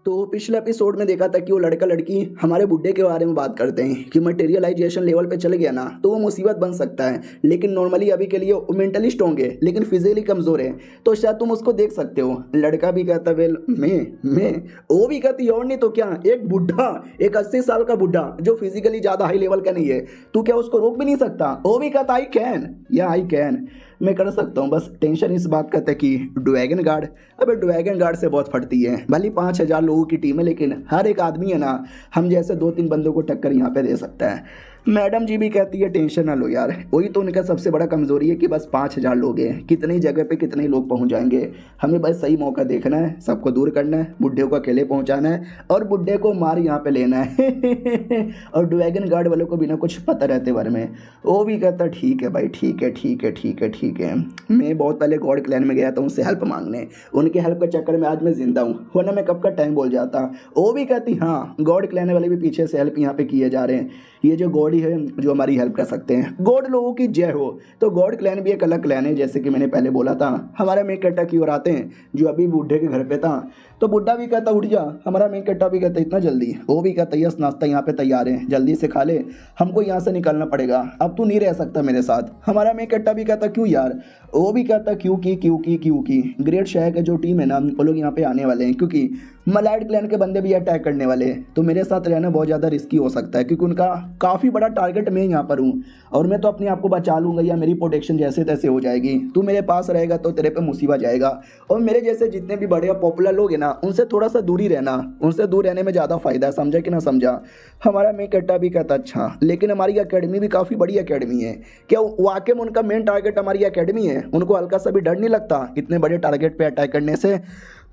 तो पिछले एपिसोड में देखा था कि वो लड़का लड़की हमारे बुड्ढे के बारे में बात करते हैं कि मटेरियलाइजेशन लेवल पे चले गया ना तो वो मुसीबत बन सकता है, लेकिन नॉर्मली अभी के लिए वो मेंटली स्ट्रॉन्ग है लेकिन फिजिकली कमज़ोर है, तो शायद तुम उसको देख सकते हो। लड़का भी कहता वेल मैं वो भी कहती और नहीं तो क्या, एक बुढ़ा, एक 80 साल का बुढ़ा जो फिजिकली ज़्यादा हाई लेवल का नहीं है, तू क्या उसको रोक भी नहीं सकता। वो भी कहता आई कैन, मैं कर सकता हूँ, बस टेंशन इस बात का था कि ड्रैगन गार्ड, अबे ड्रैगन गार्ड से बहुत फटती है, भले 5000 लोगों की टीम है लेकिन हर एक आदमी है ना हम जैसे 2-3 बंदों को टक्कर यहाँ पे दे सकता है। मैडम जी भी कहती है टेंशन ना लो यार, वही तो उनका सबसे बड़ा कमज़ोरी है कि बस 5000 लोग हैं, कितनी जगह पे कितने लोग पहुंच जाएंगे, हमें बस सही मौका देखना है, सबको दूर करना है, बुढ़े को अकेले पहुंचाना है और बुढ़े को मार यहाँ पे लेना है और ड्रैगन गार्ड वालों को बिना कुछ पता रहते बारे में। वो भी कहता ठीक है भाई, ठीक है। मैं बहुत पहले गॉड क्लैन में गया था उनसे हेल्प मांगने, उनके हेल्प के चक्कर में आज मैं जिंदा हूँ, वरना मैं कब का टाइम बोल जाता। वो भी कहती हाँ गॉड क्लैन वाले भी पीछे से हेल्प यहाँ पे किए जा रहे हैं, ये जो गॉड ही है जो हमारी हेल्प कर सकते हैं, गॉड लोगों की जय हो। तो गॉड क्लैन भी एक अलग क्लैन है, जैसे कि मैंने पहले बोला था। हमारे मेन कैरेक्टर की ओर आते हैं जो अभी बूढ़े के घर पे था, तो बुढ़ा भी कहता उठ जा, हमारा मेन कैरेक्टर भी कहता इतना जल्दी, वो भी कहता यस नाश्ता यहाँ पे तैयार है, जल्दी से खा ले, हमको यहाँ से निकलना पड़ेगा, अब तू नहीं रह सकता मेरे साथ। हमारा मेन कैरेक्टर भी कहता क्यों यार, वो भी कहता क्योंकि ग्रेट शहर के जो टीम है ना वो लोग यहाँ पे आने वाले हैं, क्योंकि मलाइड क्लैन के बंदे भी अटैक करने वाले हैं, तो मेरे साथ रहना बहुत ज़्यादा रिस्की हो सकता है, क्योंकि उनका काफ़ी बड़ा टारगेट मैं यहाँ पर हूँ और मैं तो अपने आप को बचा लूँगा या मेरी प्रोटेक्शन जैसे तैसे हो जाएगी, तू मेरे पास रहेगा तो तेरे पे मुसीबत जाएगा। और मेरे जैसे जितने भी बड़े पॉपुलर लोग हैं ना उनसे थोड़ा सा दूरी रहना, उनसे दूर रहने में ज़्यादा फायदा है, समझा कि ना समझा। हमारा मेन कैरेक्टर भी कहता अच्छा, लेकिन हमारी अकेडमी भी काफ़ी बड़ी अकेडमी है, क्या वाकई में उनका मेन टारगेट हमारी अकेडमी है, उनको हल्का सा भी डर नहीं लगता इतने बड़े टारगेट पे अटैक करने से।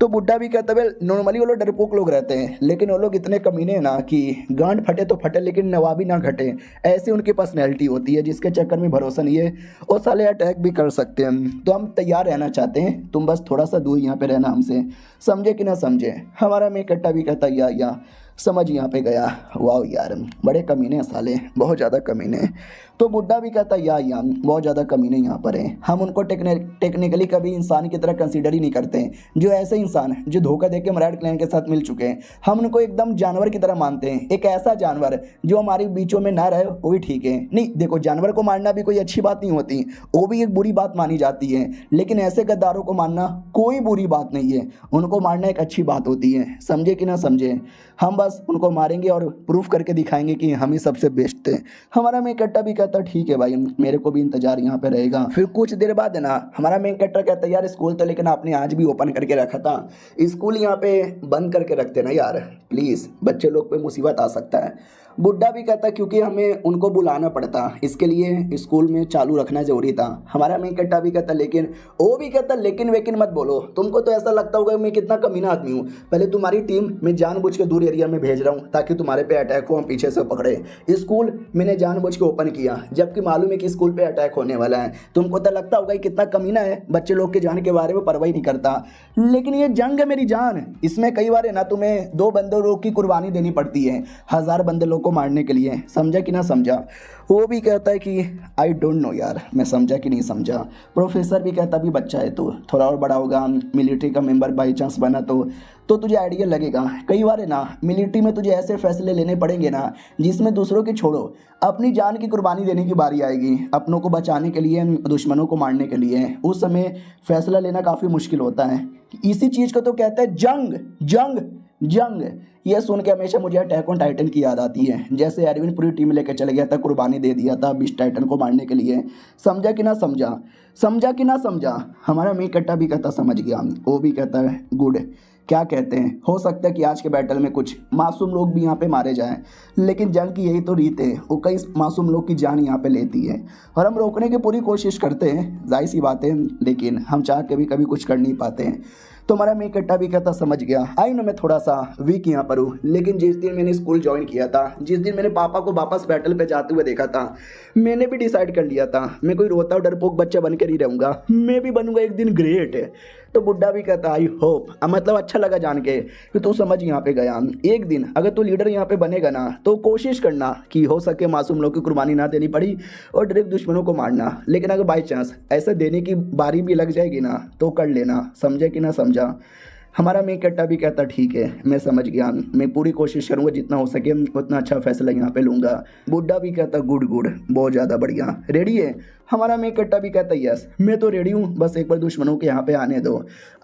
तो बुड्ढा भी कहता है नॉर्मली वो लोग डरपोक लोग रहते हैं, लेकिन वो लोग इतने कमीने हैं ना कि गांड फटे तो फटे लेकिन नवाबी ना घटे, ऐसी उनकी पर्सनैलिटी होती है जिसके चक्कर में भरोसा नहीं है, और साले अटैक भी कर सकते हैं। तो हम तैयार रहना चाहते हैं, तुम बस थोड़ा सा दूर यहाँ पे रहना हमसे, समझे कि ना समझे। हमारा मैं कट्टा भी कहता या समझ यहाँ पे गया। वाह यार बड़े कमीने हैं साले, बहुत ज़्यादा कमीने हैं। तो बुड्ढा भी कहता या बहुत ज़्यादा कमीने यहाँ पर हैं, हम उनको टेक्निकली कभी इंसान की तरह कंसीडर ही नहीं करते हैं। जो ऐसे इंसान जो धोखा दे के मराठ क्लैन के साथ मिल चुके हैं, हम उनको एकदम जानवर की तरह मानते हैं। एक ऐसा जानवर जो हमारे बीचों में ना रहे वो भी ठीक है। नहीं देखो, जानवर को मारना भी कोई अच्छी बात नहीं होती, वो भी एक बुरी बात मानी जाती है, लेकिन ऐसे गद्दारों को मारना कोई बुरी बात नहीं है, उनको मारना एक अच्छी बात होती है, समझे कि ना समझे। हम बस उनको मारेंगे और प्रूफ करके दिखाएंगे कि हम ही सबसे बेस्ट थे। हमारा मेन कट्टा भी कहता ठीक है भाई, मेरे को भी इंतजार यहाँ पे रहेगा। फिर कुछ देर बाद है ना हमारा मेन कट्टा कहता यार स्कूल तो लेकिन आपने आज भी ओपन करके रखा था, स्कूल यहाँ पे बंद करके रखते ना यार प्लीज़, बच्चे लोग पे मुसीबत आ सकता है। बुड्ढा भी कहता क्योंकि हमें उनको बुलाना पड़ता, इसके लिए स्कूल में चालू रखना जरूरी था। हमारा मेन कट्टा भी कहता लेकिन, वो भी कहता लेकिन वेकिन मत बोलो, तुमको तो ऐसा लगता होगा मैं कितना कमीना आदमी हूँ। पहले तुम्हारी टीम मैं जानबूझ के दूर एरिया में भेज रहा हूँ ताकि तुम्हारे पे अटैक हो, हम पीछे से पकड़े। स्कूल मैंने जानबूझ के ओपन किया जबकि मालूम है कि स्कूल पे अटैक होने वाला है। तुमको तो लगता होगा कितना कमीना है, बच्चे लोग के जान के बारे में परवाह नहीं करता, लेकिन ये जंग है मेरी जान, इसमें कई बार है ना तुम्हें 2 बंदे लोग की कुर्बानी देनी पड़ती है 1000 बंदे लोग को मारने के लिए, समझा कि ना समझा। वो भी कहता है कि आई डोंट नो यार, मैं समझा कि नहीं समझा। प्रोफेसर भी कहता भी बच्चा है तो थोड़ा और बड़ा होगा, मिलिट्री का मेंबर बाई चांस बना तो तुझे आइडिया लगेगा। कई बार है ना मिलिट्री में तुझे ऐसे फैसले लेने पड़ेंगे ना जिसमें दूसरों की छोड़ो अपनी जान की कुर्बानी देने की बारी आएगी, अपनों को बचाने के लिए, दुश्मनों को मारने के लिए। उस समय फैसला लेना काफ़ी मुश्किल होता है। इसी चीज़ को तो कहते हैं जंग जंग जंग। ये सुन के हमेशा मुझे अटैक ऑन टाइटन की याद आती है, जैसे एरविन पूरी टीम लेकर चले गया था, कुर्बानी दे दिया था बीस्ट टाइटन को मारने के लिए। समझा कि ना समझा, समझा कि ना समझा। हमारा मी कट्टा भी कहता समझ गया, वो भी कहता है गुड। क्या कहते हैं, हो सकता है कि आज के बैटल में कुछ मासूम लोग भी यहाँ पे मारे जाएं, लेकिन जंग की यही तो रीत है, वो कई मासूम लोग की जान यहाँ पे लेती है और हम रोकने की पूरी कोशिश करते हैं, जाहिर सी बात है, लेकिन हम चाह के भी कभी कुछ कर नहीं पाते हैं। तो हमारा मी कट्टा भी कहता समझ गया। आई नो मैं थोड़ा सा वीक यहाँ पर हूँ, लेकिन जिस दिन मैंने स्कूल ज्वाइन किया था, जिस दिन मैंने पापा को वापस बैटल पे जाते हुए देखा था, मैंने भी डिसाइड कर लिया था मैं कोई रोता और डरपोक बच्चा बन कर ही रहूँगा, मैं भी बनूंगा एक दिन ग्रेट। तो बुड्ढा भी कहता आई होप, मतलब अच्छा लगा जान के कि तू समझ यहाँ पे गया। एक दिन अगर तू लीडर यहाँ पे बनेगा ना तो कोशिश करना कि हो सके मासूम लोग की कुर्बानी ना देनी पड़ी और डायरेक्ट दुश्मनों को मारना, लेकिन अगर बाई चांस ऐसा देने की बारी भी लग जाएगी ना तो कर लेना, समझे कि ना समझा। हमारा मी कट्टा भी कहता ठीक है मैं समझ गया, मैं पूरी कोशिश करूँगा जितना हो सके उतना अच्छा फैसला यहाँ पे लूँगा। बुड्ढा भी कहता गुड गुड, बहुत ज़्यादा बढ़िया, रेडी है। हमारा मी कट्टा भी कहता यस मैं तो रेडी हूँ, बस एक बार दुश्मनों के यहाँ पे आने दो।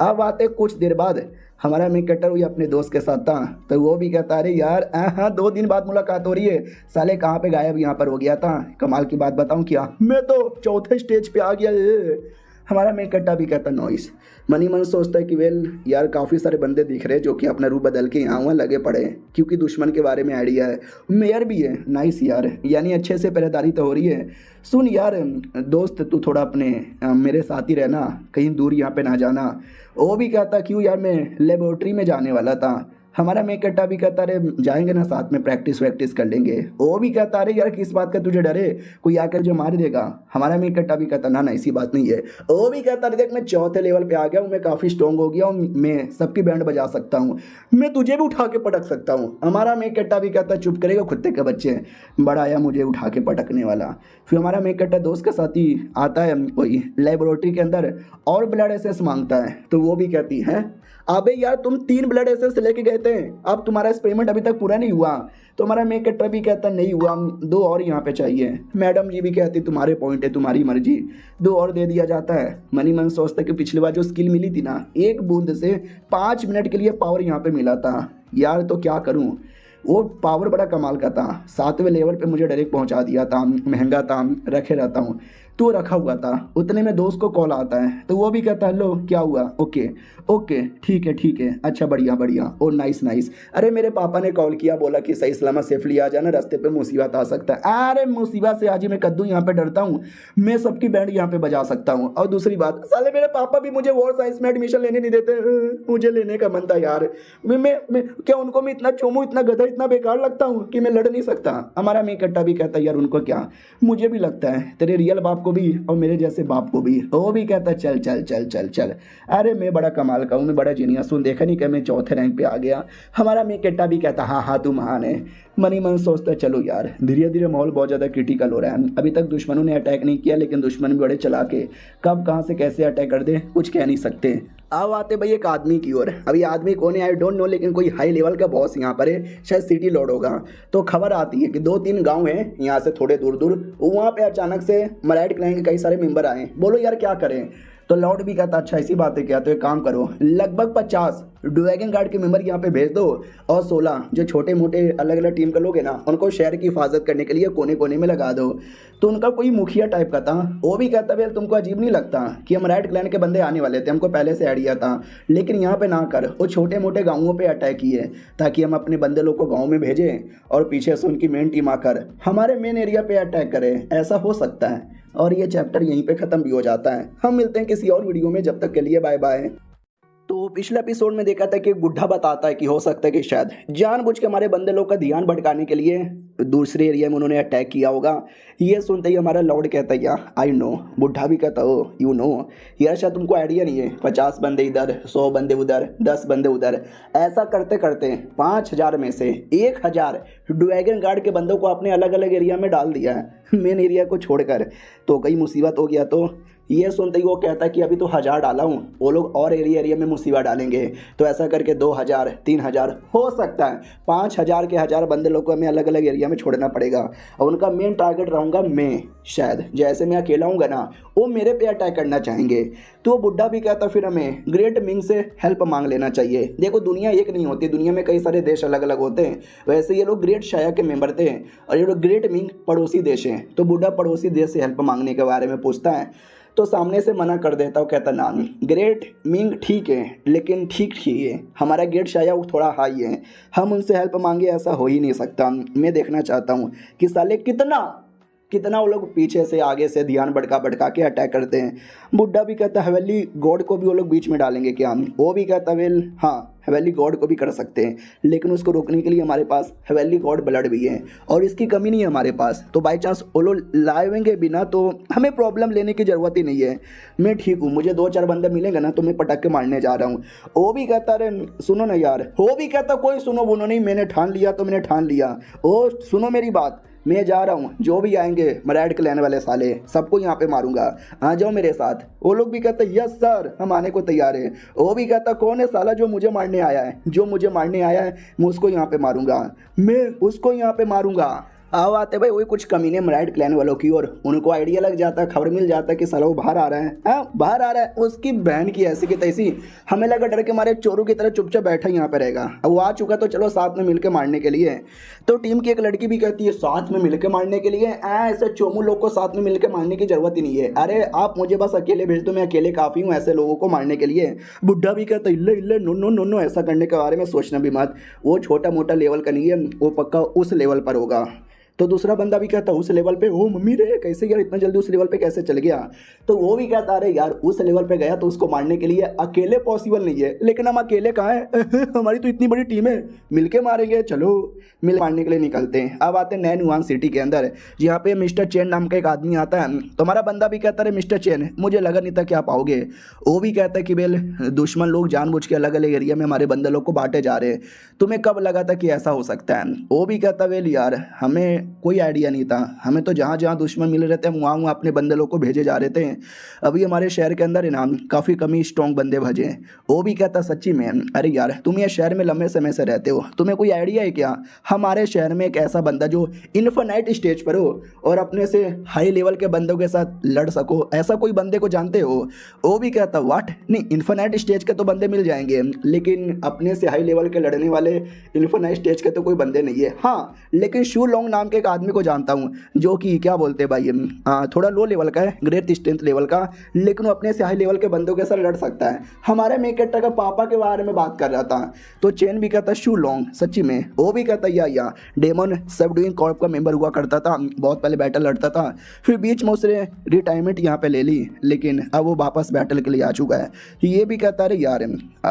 अब आते कुछ देर बाद हमारा मी कट्टा हुई अपने दोस्त के साथ था, तो वो भी कहता अरे यार हाँ 2 दिन बाद मुलाकात हो रही है, साले कहाँ पे गायब यहाँ पर हो गया था। कमाल की बात बताऊँ क्या, मैं तो चौथे स्टेज पे आ गया। हमारा मेन कट्टा भी कहता नॉइस, मनी मन सोचता है कि वेल यार काफ़ी सारे बंदे दिख रहे हैं जो कि अपना रूप बदल के यहाँ वहाँ लगे पड़े हैं क्योंकि दुश्मन के बारे में आइडिया है, मेयर भी है, नाइस यार, यानी अच्छे से पहरेदारी तो हो रही है। सुन यार दोस्त तू थोड़ा अपने मेरे साथ ही रहना, कहीं दूर यहाँ पे ना जाना। वो भी कहता क्यों यार मैं लेबोरेटरी में जाने वाला था। हमारा मेक कट्टा भी कहता अरे जाएंगे ना साथ में प्रैक्टिस वैक्टिस कर लेंगे। वो भी कहता अरे यार किस बात का तुझे डर है, कोई आकर जो मार देगा। हमारा मेक कट्टा भी कहता ना ना ऐसी बात नहीं है। वो भी कहता अरे देख मैं चौथे लेवल पे आ गया हूँ, मैं काफ़ी स्ट्रॉन्ग हो गया हूँ, मैं सबकी बैंड बजा सकता हूँ, मैं तुझे भी उठा के पटक सकता हूँ। हमारा मेक कट्टा भी कहता चुप करेगा कुत्ते के बच्चे, बड़ा आया मुझे उठा के पटकने वाला। फिर हमारा मेक कट्टा दोस्त के साथ ही आता है वही लेबोरेटरी के अंदर और ब्लड एसेस मांगता है, तो वो भी कहती है अबे यार तुम 3 ब्लड एसेस लेके गए थे, अब तुम्हारा एक्सपेरिमेंट अभी तक पूरा नहीं हुआ। तो हमारा मेक कट्टा भी कहता नहीं हुआ, 2 और यहाँ पे चाहिए। मैडम जी भी कहती तुम्हारे पॉइंट है, तुम्हारी मर्जी, 2 और दे दिया जाता है। मनी मन सोचता कि पिछली बार जो स्किल मिली थी ना, 1 बूंद से 5 मिनट के लिए पावर यहाँ पे मिला था यार, तो क्या करूँ, वो पावर बड़ा कमाल का था। 7वें लेवल पे मुझे डायरेक्ट पहुंचा दिया था, महंगा था, रखे रहता हूँ। तो वो रखा हुआ था। उतने में दोस्त को कॉल आता है तो वो भी कहता है हेलो क्या हुआ, ओके ओके ठीक है, अच्छा बढ़िया बढ़िया, ओ नाइस नाइस। अरे मेरे पापा ने कॉल किया, बोला कि सही सलामत सेफली आ जाना, रास्ते पे मुसीबत आ सकता है। अरे मुसीबत से आज ही मैं कद्दू यहाँ पे डरता हूँ, मैं सबकी बैंड यहाँ पे बजा सकता हूँ। और दूसरी बात, साले मेरे पापा भी मुझे वॉर साइंस में एडमिशन लेने नहीं देते। मुझे लेने का मन था यार। मैं क्या उनको मैं इतना चोमू, इतना गधा, इतना बेकार लगता हूँ कि मैं लड़ नहीं सकता। हमारा मैं कट्टा भी कहता है यार उनको क्या, मुझे भी लगता है तेरे रियल बाप को भी और मेरे जैसे बाप को भी। वो भी कहता है चल चल चल चल चल। अरे मैं बड़ा कमाल का हूँ, मैं बड़ा जीनियस हूँ, देखा नहीं कि मैं चौथे रैंक पे आ गया। हमारा मैं कट्टा भी कहता हाँ हाँ तू महान है। मन ही मन सोचता है चलो यार, धीरे धीरे माहौल बहुत ज़्यादा क्रिटिकल हो रहा है। अभी तक दुश्मनों ने अटैक नहीं किया, लेकिन दुश्मन भी बड़े चला के कब कहाँ से कैसे अटैक कर दे कुछ कह नहीं सकते। अब आते भाई एक आदमी की ओर। अभी आदमी कौन है आई डोंट नो, लेकिन कोई हाई लेवल का बॉस यहाँ पर है, शायद सिटी लॉर्ड होगा। तो खबर आती है कि 2-3 गांव हैं यहाँ से थोड़े दूर दूर, वहाँ पे अचानक से मराठ क्लैन के कई सारे मेंबर आए। बोलो यार क्या करें। तो लॉर्ड भी कहता अच्छा ऐसी बात है क्या, तो एक काम करो, लगभग 50 ड्रैगन गार्ड के मेंबर यहाँ पे भेज दो और 16 जो छोटे मोटे अलग अलग टीम के लोग हैं ना, उनको शहर की हिफाजत करने के लिए कोने कोने में लगा दो। तो उनका कोई मुखिया टाइप का था, वो भी कहता भैया तुमको अजीब नहीं लगता कि हम राइट क्लैन के बंदे आने वाले थे, हमको पहले से आइडिया था, लेकिन यहाँ पे ना कर, वो छोटे मोटे गाँवों पे अटैक किए ताकि हम अपने बंदे लोग को गाँव में भेजें और पीछे से उनकी मेन टीम आकर हमारे मेन एरिया पे अटैक करे। ऐसा हो सकता है। और ये चैप्टर यहीं पे ख़त्म भी हो जाता है। हम मिलते हैं किसी और वीडियो में, जब तक के लिए बाय बाय। तो पिछले एपिसोड में देखा था कि एक बुढ़ा बताता है कि हो सकता है कि शायद जानबूझ के हमारे बंदे लोग का ध्यान भटकाने के लिए दूसरे एरिया में उन्होंने अटैक किया होगा। ये सुनते ही हमारा लॉर्ड कहता है यार आई नो। बुढ़ा भी कहता हो यू नो यार, शायद तुमको आइडिया नहीं है, 50 बंदे इधर, 100 बंदे उधर, 10 बंदे उधर, ऐसा करते करते 5000 में से 1000 ड्रैगन गार्ड के बंदों को अपने अलग अलग एरिया में डाल दिया है, मेन एरिया को छोड़कर। तो कई मुसीबत हो गया। तो ये सुनते ही वो कहता है कि अभी तो 1000 डाला हूँ, वो लोग और एरिया में मुसीबत डालेंगे, तो ऐसा करके 2000 3000 हो सकता है 5000 के 1000 बंदे लोग को हमें अलग अलग एरिया में छोड़ना पड़ेगा। और उनका मेन टारगेट रहूँगा मैं, शायद जैसे मैं अकेला हूँगा ना, वो मेरे पे अटैक करना चाहेंगे। तो वो बुढ़ा भी कहता फिर हमें ग्रेट मिंग से हेल्प मांग लेना चाहिए। देखो दुनिया एक नहीं होती, दुनिया में कई सारे देश अलग अलग होते हैं। वैसे ये लोग ग्रेट शाया के मेंबर थे और ये लोग ग्रेट मिंग पड़ोसी देश हैं। तो बुढ़ा पड़ोसी देश से हेल्प मांगने के बारे में पूछता है, तो सामने से मना कर देता हूँ, कहता ना ग्रेट मिंग ठीक है, लेकिन ठीक है, हमारा ग्रेट शाया वो थोड़ा हाई है, हम उनसे हेल्प मांगे ऐसा हो ही नहीं सकता। मैं देखना चाहता हूँ कि साले कितना वो लोग पीछे से आगे से ध्यान भटका के अटैक करते हैं। बुड्ढा भी कहता है हवेली गॉड को भी वो लोग बीच में डालेंगे क्या। वो भी कहता वेल हाँ हवेली गॉड को भी कर सकते हैं, लेकिन उसको रोकने के लिए हमारे पास हवेली गॉड ब्लड भी है और इसकी कमी नहीं है हमारे पास। तो बाई चांस वो लोग लाएंगे बिना तो हमें प्रॉब्लम लेने की ज़रूरत ही नहीं है। मैं ठीक हूँ, मुझे 2-4 बंदे मिलेंगे ना तो मैं पटक के मारने जा रहा हूँ। वो भी कहता अरे सुनो ना यार, वो भी कहता कोई सुनो बुनो नहीं, मैंने ठान लिया तो मैंने ठान लिया। ओ सुनो मेरी बात, मैं जा रहा हूँ, जो भी आएंगे मराठ क्लैन वाले साले सबको यहाँ पे मारूंगा, आ जाओ मेरे साथ। वो लोग भी कहते यस सर हम आने को तैयार है। वो भी कहता कौन है साला जो मुझे मारने आया है, जो मुझे मारने आया है मैं उसको यहाँ पे मारूंगा, मैं उसको यहाँ पे मारूंगा। अब आते भाई वही कुछ कमीने मराठ क्लैन वालों की, और उनको आइडिया लग जाता है, खबर मिल जाता है कि साला वो बाहर आ रहा है। हाँ बाहर आ रहा है, उसकी बहन की ऐसी की तैसी। हमें लगा डर के मारे चोरों की तरह चुपचाप बैठा यहाँ पे रहेगा। अब वो आ चुका तो चलो साथ में मिलकर मारने के लिए। तो टीम की एक लड़की भी कहती है साथ में मिलकर मारने के लिए, ऐसे चोमू लोग को साथ में मिलकर मारने की जरूरत ही नहीं है। अरे आप मुझे बस अकेले भेज दो, मैं अकेले काफ़ी हूँ ऐसे लोगों को मारने के लिए। बुढ़ा भी कहता इल्ले इल्ले नो नो नो नो, ऐसा करने के बारे में सोचना भी मत, वो छोटा मोटा लेवल का नहीं है, वो पक्का उस लेवल पर होगा। तो दूसरा बंदा भी कहता उस लेवल पे, ओ मम्मी रे कैसे यार इतना जल्दी उस लेवल पे कैसे चल गया। तो वो भी कहता अरे यार उस लेवल पे गया तो उसको मारने के लिए अकेले पॉसिबल नहीं है, लेकिन हम अकेले कहाँ हैं हमारी तो इतनी बड़ी टीम है, मिलके मारेंगे, चलो मिल मारने के लिए निकलते हैं। अब आते हैं नैन युआन सिटी के अंदर, जहाँ पे मिस्टर चेन नाम का एक आदमी आता है। तो हमारा बंदा भी कहता है मिस्टर चेन मुझे लगा नहीं था कि आप आओगे। वो भी कहता है कि बेल दुश्मन लोग जानबूझ के अलग अलग एरिया में हमारे बंदे लोग को बांटे जा रहे हैं, तुम्हें कब लगा था कि ऐसा हो सकता है। वो भी कहता वेल यार हमें कोई आइडिया नहीं था, हमें तो जहाँ जहाँ दुश्मन मिल रहे थे हम वहाँ अपने बंदे लोग को भेजे जा रहे थे। अभी हमारे शहर के अंदर है ना काफ़ी कमी स्ट्रॉन्ग बंदे भजे। वो भी कहता सच्ची में अरे यार तुम ये शहर में लंबे समय से रहते हो, तुम्हें कोई आइडिया है क्या हमारे शहर में एक ऐसा बंदा जो इन्फिनाइट स्टेज पर हो और अपने से हाई लेवल के बंदों के साथ लड़ सको, ऐसा कोई बंदे को जानते हो। वो भी कहता व्हाट, नहीं इन्फिनाइट स्टेज के तो बंदे मिल जाएंगे, लेकिन अपने से हाई लेवल के लड़ने वाले इन्फिनाइट स्टेज के तो कोई बंदे नहीं है। हाँ लेकिन शू लॉन्ग नाम के एक आदमी को जानता हूँ जो कि क्या बोलते हैं भाई, थोड़ा लो लेवल का है, ग्रेट स्ट्रेंथ लेवल का, लेकिन वो अपने से हाई लेवल के बंदों के साथ लड़ सकता है। हमारे मेन कैरेक्टर का पापा के बारे में बात कर रहा था, तो चेन भी कहता शू लॉन्ग, सच्ची में वो भी कहता या डेमन सबडुइंग कॉर्प का मेंबर हुआ करता था, बहुत पहले बैटल लड़ता था, फिर बीच में उसने रिटायरमेंट यहाँ पे ले ली, लेकिन अब वो वापस बैटल के लिए आ चुका है। ये भी कहता अरे यार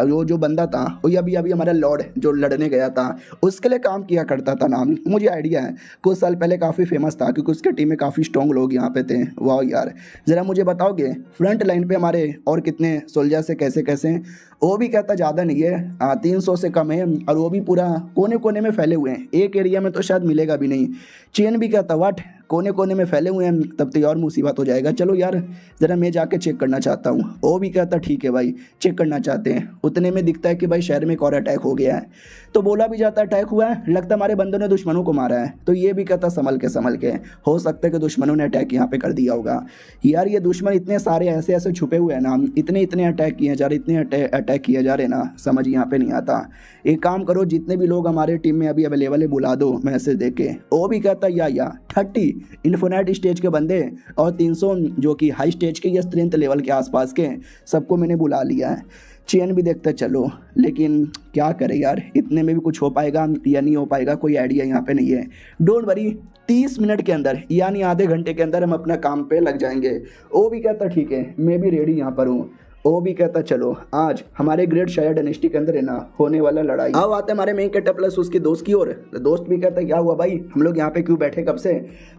वो जो बंदा था वो अभी अभी हमारा लॉर्ड जो लड़ने गया था उसके लिए काम किया करता था, नाम मुझे आइडिया है, कुछ साल पहले काफ़ी फेमस था क्योंकि उसके टीम में काफ़ी स्ट्रॉन्ग लोग यहाँ पे थे। वाह यार, ज़रा मुझे बताओगे फ्रंट लाइन पे हमारे और कितने सोल्जर से कैसे कैसे हैं? वो भी कहता ज़्यादा नहीं है, 300 से कम है, और वो भी पूरा कोने कोने में फैले हुए हैं, एक एरिया में तो शायद मिलेगा भी नहीं। चेन भी कहता वाट, कोने कोने में फैले हुए हैं, तब तो और मुसीबत हो जाएगा, चलो यार ज़रा मैं जाके चेक करना चाहता हूँ। वो भी कहता ठीक है भाई, चेक करना चाहते हैं। उतने में दिखता है कि भाई शहर में एक और अटैक हो गया है, तो बोला भी जाता है अटैक हुआ है, लगता है हमारे बंदों ने दुश्मनों को मारा है। तो ये भी कहता संभल के हो सकता है कि दुश्मनों ने अटैक यहाँ पे कर दिया होगा। यार ये दुश्मन इतने सारे ऐसे ऐसे छुपे हुए हैं ना, इतने अटैक किए जा रहे, इतने अटैक किए जा रहे ना, समझ यहाँ पे नहीं आता। एक काम करो, जितने भी लोग हमारे टीम में अभी अवेलेबल है बुला दो मैसेज दे के। वो भी कहता या 30 इन्फोनाइट स्टेज के बंदे और 300 जो कि हाई स्टेज के या स्ट्रेंथ लेवल के आसपास के, सबको मैंने बुला लिया है। चेन भी देखता चलो, लेकिन क्या करें यार, इतने में भी कुछ हो पाएगा या नहीं हो पाएगा कोई आइडिया यहाँ पे नहीं है। डोंट वरी, 30 मिनट के अंदर यानी आधे घंटे के अंदर हम अपना काम पे लग जाएंगे। वो भी कहता ठीक है, मैं भी रेडी यहाँ पर हूँ। वो भी कहता चलो आज हमारे ग्रेट शायर डायनेस्टी के अंदर है ना होने वाला लड़ाई। अब आते हमारे मेन कैरेक्टर प्लस उसके दोस्त की ओर। दोस्त भी कहता क्या हुआ भाई, हम लोग यहाँ पे क्यों बैठे कब से,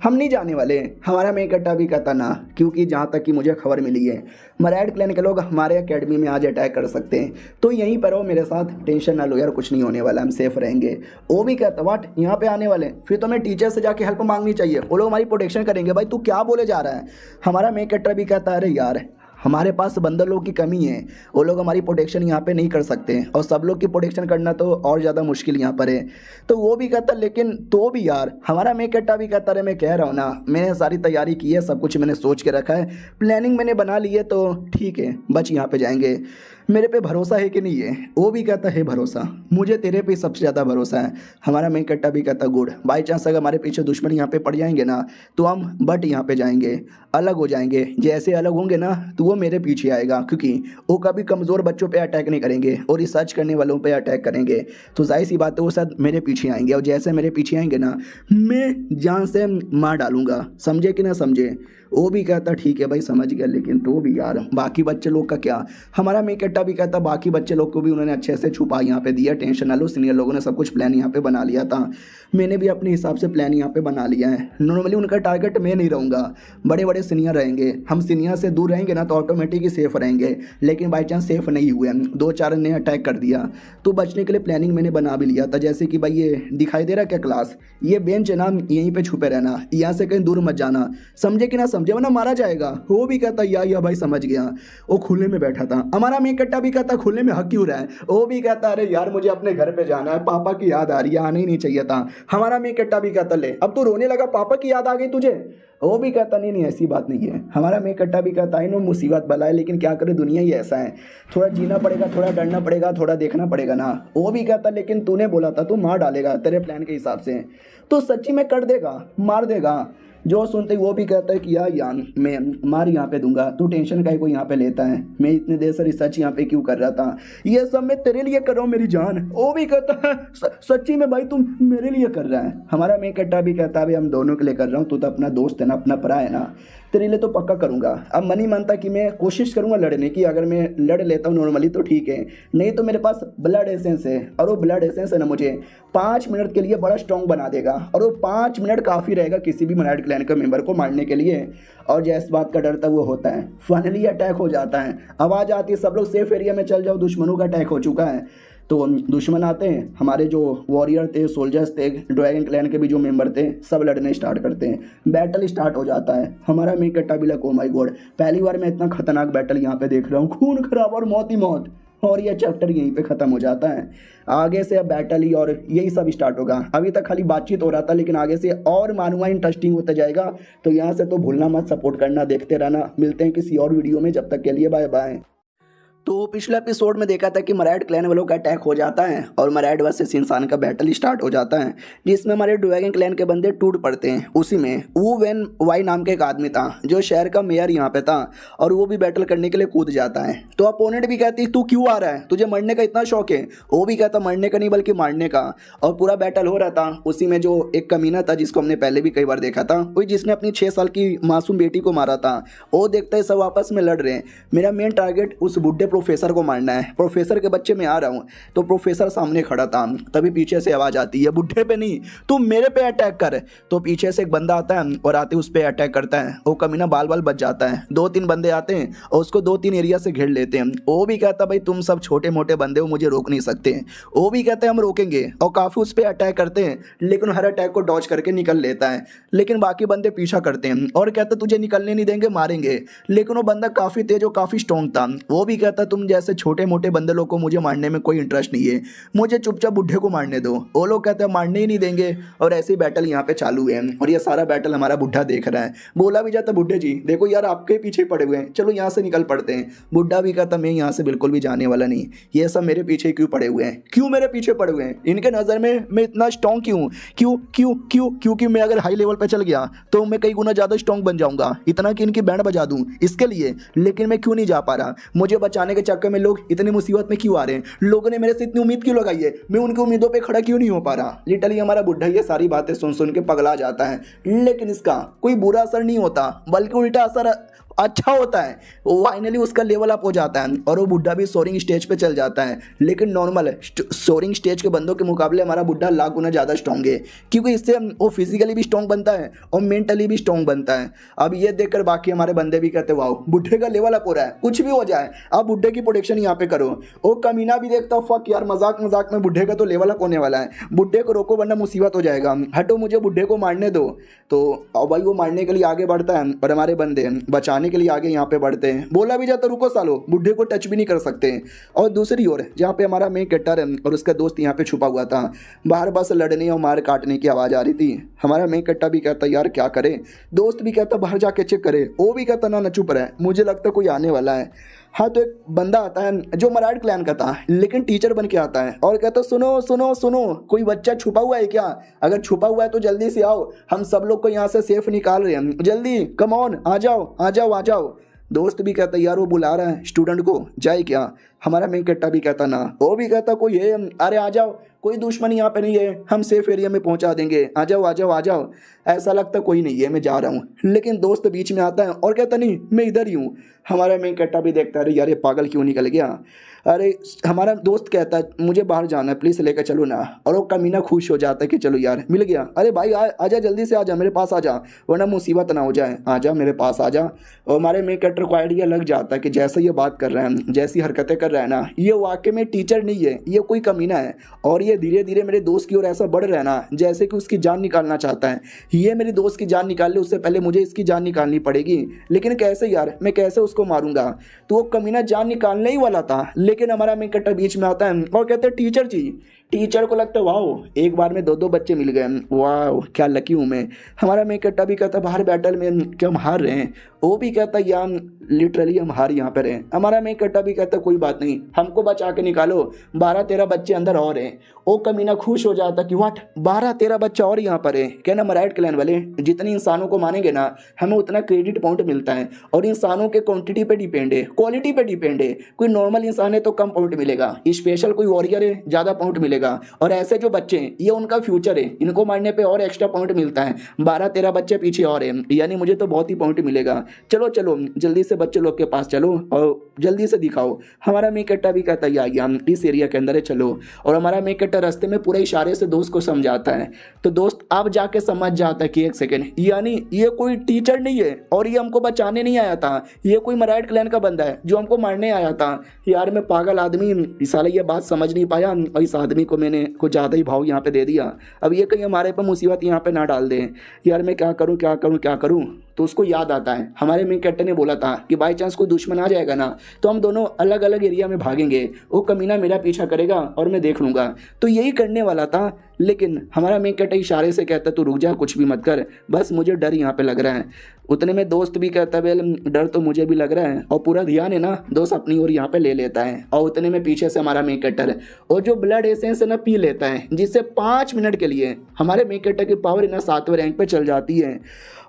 हम नहीं जाने वाले। हमारा मेन कैरेक्टर भी कहता ना, क्योंकि जहाँ तक कि मुझे खबर मिली है मराइड क्लैन के लोग हमारे अकेडमी में आज अटैक कर सकते हैं, तो यहीं पर हो मेरे साथ, टेंशन ना लो यार, कुछ नहीं होने वाला, हम सेफ रहेंगे। वो भी कहता वाट यहाँ पे आने वाले, फिर तुम्हें टीचर से जाके हेल्प मांगनी चाहिए, वो लोग हमारी प्रोटेक्शन करेंगे। भाई तू क्या बोले जा रहा है। हमारा मेन कैरेक्टर भी कहता अरे यार हमारे पास बंदर लोग की कमी है, वो लोग हमारी प्रोटेक्शन यहाँ पे नहीं कर सकते, और सब लोग की प्रोटेक्शन करना तो और ज़्यादा मुश्किल यहाँ पर है। तो वो भी कहता लेकिन तो भी यार, हमारा मेन कैरेक्टर भी कहता रहे मैं कह रहा हूँ ना, मैंने सारी तैयारी की है, सब कुछ मैंने सोच के रखा है, प्लानिंग मैंने बना ली है, तो ठीक है बच यहाँ पे जाएंगे। मेरे पे भरोसा है कि नहीं है। वो भी कहता है भरोसा, मुझे तेरे पे सबसे ज़्यादा भरोसा है। हमारा मेन कैरेक्टर भी कहता गुड, बाई चांस अगर हमारे पीछे दुश्मन यहाँ पे पड़ जाएंगे ना, तो हम बट यहाँ पे जाएंगे, अलग हो जाएंगे। जैसे अलग होंगे ना तो वो मेरे पीछे आएगा, क्योंकि वो कभी कमज़ोर बच्चों पे अटैक नहीं करेंगे और रिसर्च करने वालों पे अटैक करेंगे, तो जाहिर सी बात है वो शायद मेरे पीछे आएंगे, और जैसे मेरे पीछे आएंगे ना मैं जान से मार डालूंगा, समझे कि ना समझे। वो भी कहता ठीक है भाई समझ गया, लेकिन तो भी यार बाकी बच्चे लोग का क्या। हमारा मेन कैरेक्टर भी कहता बाकी बच्चे लोग को भी उन्होंने अच्छे से छुपा यहाँ पे दिया, टेंशन ना लो, सीनियर लोगों ने सब कुछ प्लान यहाँ पे बना लिया था, मैंने भी अपने हिसाब से प्लान यहाँ पे बना लिया है। नॉर्मली उनका टारगेट मैं नहीं रहूँगा, बड़े बड़े सीनियर रहेंगे, हम सीनियर से दूर रहेंगे ना तो ऑटोमेटिक ही सेफ रहेंगे, लेकिन बाई चांस सेफ नहीं हुए, 2-4 ने अटैक कर दिया, तो बचने के लिए प्लानिंग मैंने बना भी लिया था। जैसे कि भाई ये दिखाई दे रहा क्या क्लास, ये बेंच है ना, यहीं पर छुपे रहना, यहाँ से कहीं दूर मत जाना, समझे कि ना समझे, वरना मारा जाएगा। वो भी कहता या भाई समझ गया। वो खुले में बैठा था। हमारा मेन कैरेक्टर भी कहता खुले में हक क्यों रहा है। वो भी कहता अरे यार मुझे अपने घर पे जाना है, पापा की याद आ रही है, आना ही नहीं चाहिए था। हमारा मेन कैरेक्टर भी कहता ले अब तो रोने लगा, पापा की याद आ गई तुझे। वो भी कहता नहीं ऐसी बात नहीं है। हमारा मेन कैरेक्टर भी कहता है नो मुसीबत बला है, लेकिन क्या करे दुनिया ही ऐसा है, थोड़ा जीना पड़ेगा, थोड़ा डरना पड़ेगा, थोड़ा देखना पड़ेगा ना। वो भी कहता लेकिन तूने बोला था तू मार डालेगा तेरे प्लान के हिसाब से, तो सच्ची में कर देगा, मार देगा। जो सुनते ही वो भी कहता है कि यार मैं मार यहाँ पे दूंगा, तू टेंशन काहे को यहाँ पे लेता है, मैं इतने देर से रिसर्च यहाँ पे क्यों कर रहा था, ये सब मैं तेरे लिए कर रहा हूँ मेरी जान। वो भी कहता है सच्ची में भाई तुम मेरे लिए कर रहा है। हमारा मेन कैरेक्टर भी कहता है भाई हम दोनों के लिए कर रहा हूँ, तू तो अपना दोस्त है ना, अपना परा है ना, तेरे लिए तो पक्का करूँगा। अब मन ही मानता कि मैं कोशिश करूँगा लड़ने की, अगर मैं लड़ लेता हूँ नॉर्मली तो ठीक है, नहीं तो मेरे पास ब्लड एसेंस है, और वो ब्लड एसेंस है ना मुझे 5 मिनट के लिए बड़ा स्ट्रॉन्ग बना देगा, और वो 5 मिनट काफ़ी रहेगा किसी भी मराइड क्लैन के मेंबर को मारने के लिए। और जैस बात का डर था वो होता है, फाइनली अटैक हो जाता है, आवाज़ आती है सब लोग सेफ एरिया में चल जाओ, दुश्मनों का अटैक हो चुका है। तो दुश्मन आते हैं, हमारे जो वॉरियर थे, सोल्जर्स थे, ड्रैगन क्लैन के भी जो मेंबर थे, सब लड़ने स्टार्ट करते हैं, बैटल स्टार्ट हो जाता है। हमारा मेन कैरेक्टर भी लगा ओ माय गॉड, पहली बार मैं इतना खतरनाक बैटल यहाँ पे देख रहा हूँ, खून खराब और मौत ही मौत, और ये चैप्टर यहीं पे ख़त्म हो जाता है। आगे से अब बैटल ही और यही सब स्टार्ट होगा। अभी तक खाली बातचीत हो रहा था, लेकिन आगे से और मानूंगा इंटरेस्टिंग होता जाएगा। तो यहाँ से तो भूलना मत, सपोर्ट करना, देखते रहना। मिलते हैं किसी और वीडियो में, जब तक के लिए बाय बाय। तो पिछले एपिसोड में देखा था कि मराठ क्लैन वालों का अटैक हो जाता है और मराठ वर्सेस इंसान का बैटल स्टार्ट हो जाता है, जिसमें हमारे ड्रैगन क्लैन के बंदे टूट पड़ते हैं। उसी में वू वेन वाई नाम का एक आदमी था जो शहर का मेयर यहाँ पे था और वो भी बैटल करने के लिए कूद जाता है। तो अपोनेंट भी कहती तू क्यों आ रहा है, तुझे मरने का इतना शौक है? वो भी कहता मरने का नहीं बल्कि मारने का। और पूरा बैटल हो रहा था। उसी में जो एक कमीना था जिसको हमने पहले भी कई बार देखा था, वही जिसने अपनी 6 साल की मासूम बेटी को मारा था, वो देखता है सब आपस में लड़ रहे हैं। मेरा मेन टारगेट उस बुढ़े प्रोफेसर को मारना है। प्रोफेसर के बच्चे में आ रहा हूँ। तो प्रोफेसर सामने खड़ा था, तभी पीछे से आवाज़ आती है बुढ़े पे नहीं, तू मेरे पे अटैक कर। तो पीछे से एक बंदा आता है और आते उस पर अटैक करता है। वो कमीना बाल बाल बच जाता है। 2-3 बंदे आते हैं और उसको 2-3 एरिया से घेर लेते हैं। वो भी कहता भाई तुम सब छोटे मोटे बंदे हो, मुझे रोक नहीं सकते। वो भी कहते हैं हम रोकेंगे और काफ़ी उस पर अटैक करते हैं, लेकिन हर अटैक को डॉज करके निकल लेता है। लेकिन बाकी बंदे पीछा करते हैं और कहते तुझे निकलने नहीं देंगे, मारेंगे। लेकिन वो बंदा काफ़ी तेज और काफ़ी स्ट्रॉन्ग था। वो भी कहता तुम जैसे छोटे मोटे बंदे लोग को मुझे मारने में कोई इंटरेस्ट नहीं है, मुझे चुपचाप बुढ़े को मारने दो। वो लोग कहते हैं मारने ही नहीं देंगे। और ऐसे ही बैटल यहाँ पे चालू है और ये सारा बैटल हमारा बुढ़ा देख रहा है। बोला भी जाता बुढ़े जी देखो यार आपके पीछे पड़े हुए हैं, चलो यहाँ से निकल पड़ते हैं। बुढ़ा भी कहता मैं यहाँ से बिल्कुल भी जाने वाला नहीं, ये सब मेरे पीछे क्यों पड़े हुए हैं, क्यों मेरे पीछे पड़े हुए हैं, इनके नज़र में मैं इतना स्ट्रॉन्ग क्यों क्यों क्यों क्यों क्योंकि मैं अगर हाई लेवल पर चल गया तो मैं कई गुना ज़्यादा स्ट्रॉन्ग बन जाऊंगा, इतना कि इनकी बैंड बजा दूं इसके लिए। लेकिन मैं क्यों नहीं जा पा रहा, मुझे बचाने के चक्कर में लोग इतनी मुसीबत में क्यों आ रहे हैं, लोगों ने मेरे से इतनी उम्मीद क्यों लगाई है, मैं उनकी उम्मीदों पे खड़ा क्यों नहीं हो पा रहा। लिटरली हमारा बुढ़ा ये सारी बातें सुन सुन के पगला जाता है। लेकिन इसका कोई बुरा असर नहीं होता, बल्कि उल्टा असर अच्छा होता है। वो फाइनली उसका लेवल अप हो जाता है और वो बुढ़ा भी सोरिंग स्टेज पे चल जाता है। लेकिन नॉर्मल सोरिंग स्टेज के बंदों के मुकाबले हमारा बुढ़ा लाख गुना ज़्यादा स्ट्रॉन्ग है, क्योंकि इससे वो फिजिकली भी स्ट्रॉन्ग बनता है और मेंटली भी स्ट्रॉन्ग बनता है। अब ये देखकर बाकी हमारे बंदे भी कहते वाह बुढ़े का लेवल अप हो रहा है, कुछ भी हो जाए आप बुढ़े की प्रोटेक्शन यहाँ पे करो। वो कमीना भी देखता फक यार मजाक मजाक में बुढ़े का तो लेवल अप होने वाला है, बुढ़े को रोको वरना मुसीबत हो जाएगा, हटो मुझे बुढ़े को मारने दो। तो भाई वो मारने के लिए आगे बढ़ता है और हमारे बंदे बचाने के लिए आगे यहाँ पे बढ़ते हैं। बोला भी जाता रुको सालो, बुढ़े को टच भी नहीं कर सकते। और दूसरी ओर जहाँ पे हमारा मेन कैरेक्टर है और उसका दोस्त यहाँ पे छुपा हुआ था, बाहर बस लड़ने और मार काटने की आवाज़ आ रही थी। हमारा मेन कैरेक्टर भी कहता यार क्या करे, दोस्त भी कहता बाहर जाके चेक करे। वो भी कहता ना चुप रहे, मुझे लगता कोई आने वाला है। हाँ तो एक बंदा आता है जो मराठ क्लैन का था लेकिन टीचर बन के आता है और कहता सुनो सुनो सुनो कोई बच्चा छुपा हुआ है क्या, अगर छुपा हुआ है तो जल्दी से आओ, हम सब लोग को यहाँ से सेफ निकाल रहे हैं, जल्दी कम ऑन आ जाओ आ जाओ आ जाओ। दोस्त भी कहता यार वो बुला रहा है स्टूडेंट को, जाए क्या। हमारा मेन कैरेक्टर भी कहता ना, वो भी कहता कोई है, अरे आ जाओ कोई दुश्मन यहाँ पे नहीं है, हम सेफ एरिया में पहुँचा देंगे, आ जाओ आ जाओ आ जाओ। ऐसा लगता कोई नहीं है, मैं जा रहा हूँ। लेकिन दोस्त बीच में आता है और कहता नहीं मैं इधर ही हूँ। हमारा मेन कैरेक्टर भी देखता है अरे यार ये पागल क्यों निकल गया। अरे हमारा दोस्त कहता है मुझे बाहर जाना है प्लीज़ लेकर चलो ना। और वो कमीना खुश हो जाता है कि चलो यार मिल गया, अरे भाई आजा जल्दी से आजा मेरे पास आजा वरना मुसीबत ना हो जाए, आजा मेरे पास आजा। और हमारे मेन कैरेक्टर को आइडिया लग जाता है कि जैसे ये बात कर रहे हैं जैसी हरकतें कर रहे हैं ना, ये वाकई में टीचर नहीं है, ये कोई कमीना है। और ये धीरे धीरे मेरे दोस्त की ओर ऐसा बढ़ रहा है ना जैसे कि उसकी जान निकालना चाहता है। ये मेरे दोस्त की जान निकाल ले उससे पहले मुझे इसकी जान निकालनी पड़ेगी। लेकिन कैसे यार, मैं कैसे उसको मारूंगा। तो वो कमीना जान निकालने ही वाला था, लेकिन हमारा मेन कैरेक्टर बीच में आता है और कहते हैं टीचर जी। टीचर को लगता है वाह एक बार में 2-2 बच्चे मिल गए, वाह क्या लकी हूँ मैं। हमारा मेन कैरेक्टर भी कहता बाहर बैटल में क्या हम हार रहे हैं, वो भी कहता यार लिटरली हम हार यहाँ पर हैं। हमारा मेन कैरेक्टर भी कहता कोई बात नहीं हमको बचा के निकालो, 12-13 बच्चे अंदर और हैं। वो कमीना खुश हो जाता कि वाट 12-13 बच्चा और यहाँ पर है। कहना मराठ क्लैन वाले जितने इंसानों को मानेंगे ना हमें उतना क्रेडिट पॉइंट मिलता है, और इंसानों के क्वांटिटी पे डिपेंड है, क्वालिटी पे डिपेंड है। कोई नॉर्मल इंसान है तो कम पॉइंट मिलेगा, स्पेशल कोई वॉरियर है ज़्यादा पॉइंट मिलेगा। और ऐसे जो बच्चे हैं ये उनका फ्यूचर है, इनको मारने पे और एक्स्ट्रा पॉइंट मिलता है। 12-13 बच्चे पीछे और हैं, यानी मुझे तो बहुत ही पॉइंट मिलेगा। चलो चलो जल्दी से बच्चे लोग के पास चलो और जल्दी से दिखाओ। हमारा मेन कैरेक्टर भी कहता है या इस एरिया के अंदर है चलो। और हमारा मेन कैरेक्टर रास्ते में पूरे इशारे से दोस्त को समझाता है। तो दोस्त अब जाके समझ जाता है कि एक सेकेंड यानी ये कोई टीचर नहीं है और ये हमको बचाने नहीं आया था, ये कोई मराठ क्लैन का बंदा है जो हमको मारने आया था। यार मैं पागल आदमी, साला ये बात समझ नहीं पाया और इस आदमी को मैंने कुछ ज़्यादा ही भाव यहाँ पे दे दिया। अब ये कहीं हमारे पर मुसीबत यहाँ पे ना डाल दें। यार मैं क्या करूँ क्या करूँ क्या करूँ। तो उसको याद आता है हमारे मेन कैरेक्टर ने बोला था कि बाई चांस कोई दुश्मन आ जाएगा ना तो हम दोनों अलग अलग एरिया में भागेंगे, वो कमीना मेरा पीछा करेगा और मैं देख लूँगा। तो यही करने वाला था, लेकिन हमारा मेन कैरेक्टर इशारे से कहता तू रुक जा कुछ भी मत कर, बस मुझे डर यहाँ पे लग रहा है। उतने में दोस्त भी कहता है वेल डर तो मुझे भी लग रहा है, और पूरा ध्यान है ना दोस्त अपनी ओर यहाँ पे ले लेता है। और उतने में पीछे से हमारा मेन कैरेक्टर और जो ब्लड एसेंस है ना पी लेता है, जिससे 5 मिनट के लिए हमारे मेन कैरेक्टर की पावर है ना 7वें रैंक पे चल जाती है।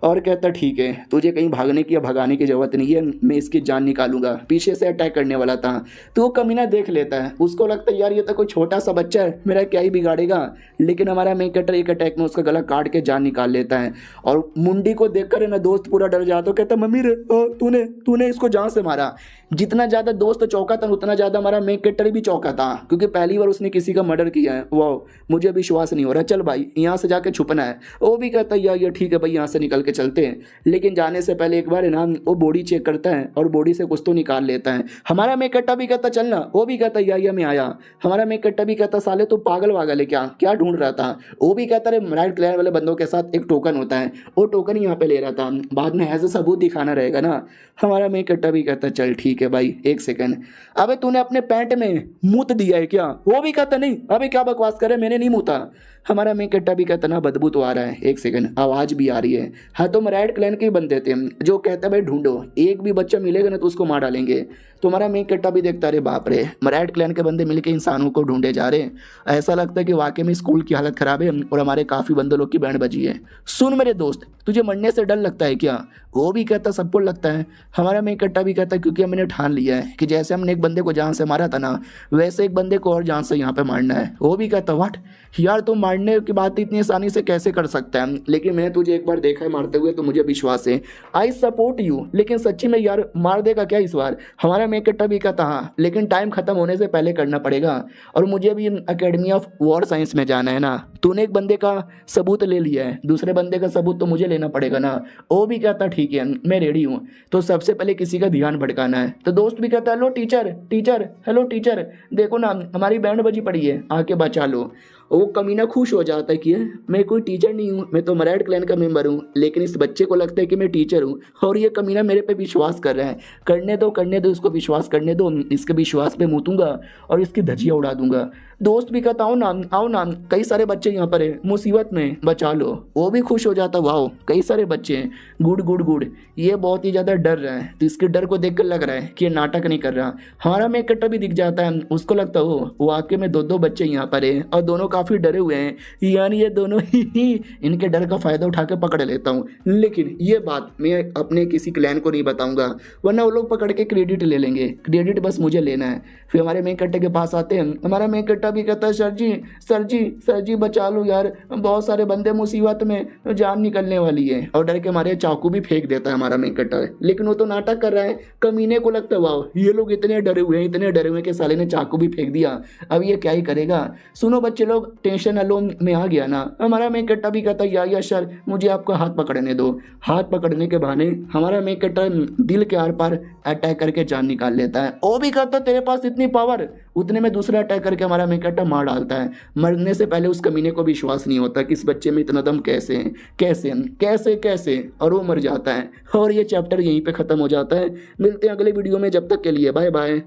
और कहता ठीक है तुझे कहीं भागने की या भगाने की जरूरत नहीं है, मैं इसकी जान निकालूंगा। पीछे से अटैक करने वाला था तो वो कमीना देख लेता है, उसको लगता है यार ये तो कोई छोटा सा बच्चा है, मेरा क्या ही बिगाड़ेगा। लेकिन हमारा मेन कैरेक्टर एक अटैक में उसका गला काट के जान निकाल लेता है। और मुंडी को देखकर है ना दोस्त पूरा डर जाता है, कहता मम्मी रे तूने तूने इसको जान से मारा। जितना ज़्यादा दोस्त चौका था उतना ज़्यादा हमारा मेन कैरेक्टर भी चौका था, क्योंकि पहली बार उसने किसी का मर्डर किया है। वाह मुझे विश्वास नहीं हो रहा, चल भाई यहाँ से जाके छुपना है। वो भी कहता है यार ये ठीक है भाई यहाँ से निकल के चलते हैं। लेकिन जाने से पहले एक बार है ना वो बॉडी चेक करता है और बॉडी से कुछ तो निकाल लेता है। हमारा मेन कैरेक्टर भी कहता चलना, वो भी कहता या मैं आया। हमारा मेन कैरेक्टर भी कहता साले तो पागल वागल है क्या क्या ढूंढ रहा था। वो भी कहता रे राइट क्लियर वाले बंदों के साथ एक टोकन होता है, वो टोकन यहाँ पे ले रहा था, बाद में ऐसे सबूत दिखाना रहेगा ना। हमारा मेन कैरेक्टर भी कहता चल ठीक है भाई एक सेकंड, अबे तूने अपने पैंट में मूत दिया है क्या। वो भी कहता नहीं अबे क्या बकवास करे मैंने नहीं मूता। हमारा मेन कैरेक्टर भी कहता ना बदबू तो आ रहा है, एक सेकंड आवाज़ भी आ रही है। हाँ तो मराइड क्लैन के ही बंदे थे जो कहते भाई ढूंढो एक भी बच्चा मिलेगा ना तो उसको मार डालेंगे। तो हमारा मेन कैरेक्टर भी देखता अरे बाप रे मराइड क्लैन के बंदे मिलके इंसानों को ढूंढे जा रहे हैं। ऐसा लगता है कि वाकई में स्कूल की हालत खराब है और हमारे काफ़ी बंदे लोग की बैंड बजी है। सुन मेरे दोस्त तुझे मरने से डर लगता है क्या। वो भी कहता सबको लगता है। हमारा मेन कैरेक्टर भी कहता है क्योंकि मैंने ठान लिया है कि जैसे हमने एक बंदे को जान से मारा था ना वैसे एक बंदे को और जान से यहाँ पे मारना है। वो भी कहता व्हाट यार तुम मारने की बात इतनी आसानी से कैसे कर सकता है, लेकिन मैंने तुझे एक बार देखा है मारते हुए तो मुझे विश्वास है। आई सपोर्ट यू, लेकिन सच्ची में यार मार देगा क्या इस बार। हमारा मेन कैरेक्टर भी कहता हाँ लेकिन टाइम खत्म होने से पहले करना पड़ेगा और मुझे भी अकेडमी ऑफ वॉर साइंस में जाना है ना। तूने एक बंदे का सबूत ले लिया है, दूसरे बंदे का सबूत तो मुझे लेना पड़ेगा ना। वो भी कहता ठीक है मैं रेडी हूँ। तो सबसे पहले किसी का ध्यान भटकाना है। तो दोस्त भी कहता hello teacher teacher hello teacher देखो ना हमारी बैंड बजी पड़ी है आके बचा लो। वो कमीना खुश हो जाता है कि मैं कोई टीचर नहीं हूँ, मैं तो मराइड क्लैन का मेंबर हूँ, लेकिन इस बच्चे को लगता है कि मैं टीचर हूँ और ये कमीना मेरे पे विश्वास कर रहा है। करने दो इसको विश्वास करने दो, इसके विश्वास पे मूतूंगा और इसकी धज्जियाँ उड़ा दूंगा। दोस्त भी कहता आओ ना कई सारे बच्चे यहाँ पर है मुसीबत में बचा लो। वो भी खुश हो जाता वाओ कई सारे बच्चे हैं गुड गुड गुड। ये बहुत ही ज़्यादा डर रहा है तो इसके डर को देख कर लग रहा है कि ये नाटक नहीं कर रहा। हमारा मेन कैरेक्टर भी दिख जाता है, उसको लगता हो वाकई में दो बच्चे यहाँ पर है और दोनों काफ़ी डरे हुए हैं, यानी ये दोनों ही इनके डर का फ़ायदा उठा के पकड़ लेता हूँ। लेकिन ये बात मैं अपने किसी क्लैन को नहीं बताऊँगा वरना वो लोग पकड़ के क्रेडिट ले लेंगे, क्रेडिट बस मुझे लेना है। फिर हमारे मेन कैरेक्टर के पास आते हैं। हमारा मेन कैरेक्टर भी कहता है सर जी बचा लो यार बहुत सारे बंदे मुसीबत में जान निकलने वाली है, और डर के मारे चाकू भी फेंक देता है हमारा मेन कैरेक्टर। लेकिन वो तो नाटक कर रहा है। कमीने को लगता है वाह ये लोग इतने डरे हुए हैं कि साले ने चाकू भी फेंक दिया, अब ये क्या ही करेगा। सुनो बच्चे लोग टेंशन अलोन में आ गया ना। हमारा मेन कैरेक्टर भी कहता है या सर मुझे आपका हाथ पकड़ने दो। हाथ पकड़ने के बहाने हमारा मेन कैरेक्टर दिल के आर पार अटैक करके जान निकाल लेता है। वो भी कहता तेरे पास इतनी पावर, उतने में दूसरा अटैक करके हमारा मेन कैरेक्टर मार डालता है। मरने से पहले उस कमीने को विश्वास नहीं होता कि इस बच्चे में इतना दम कैसे है, कैसे और वो मर जाता है। और ये चैप्टर यहीं पे खत्म हो जाता है। मिलते हैं अगले वीडियो में, जब तक के लिए बाय बाय।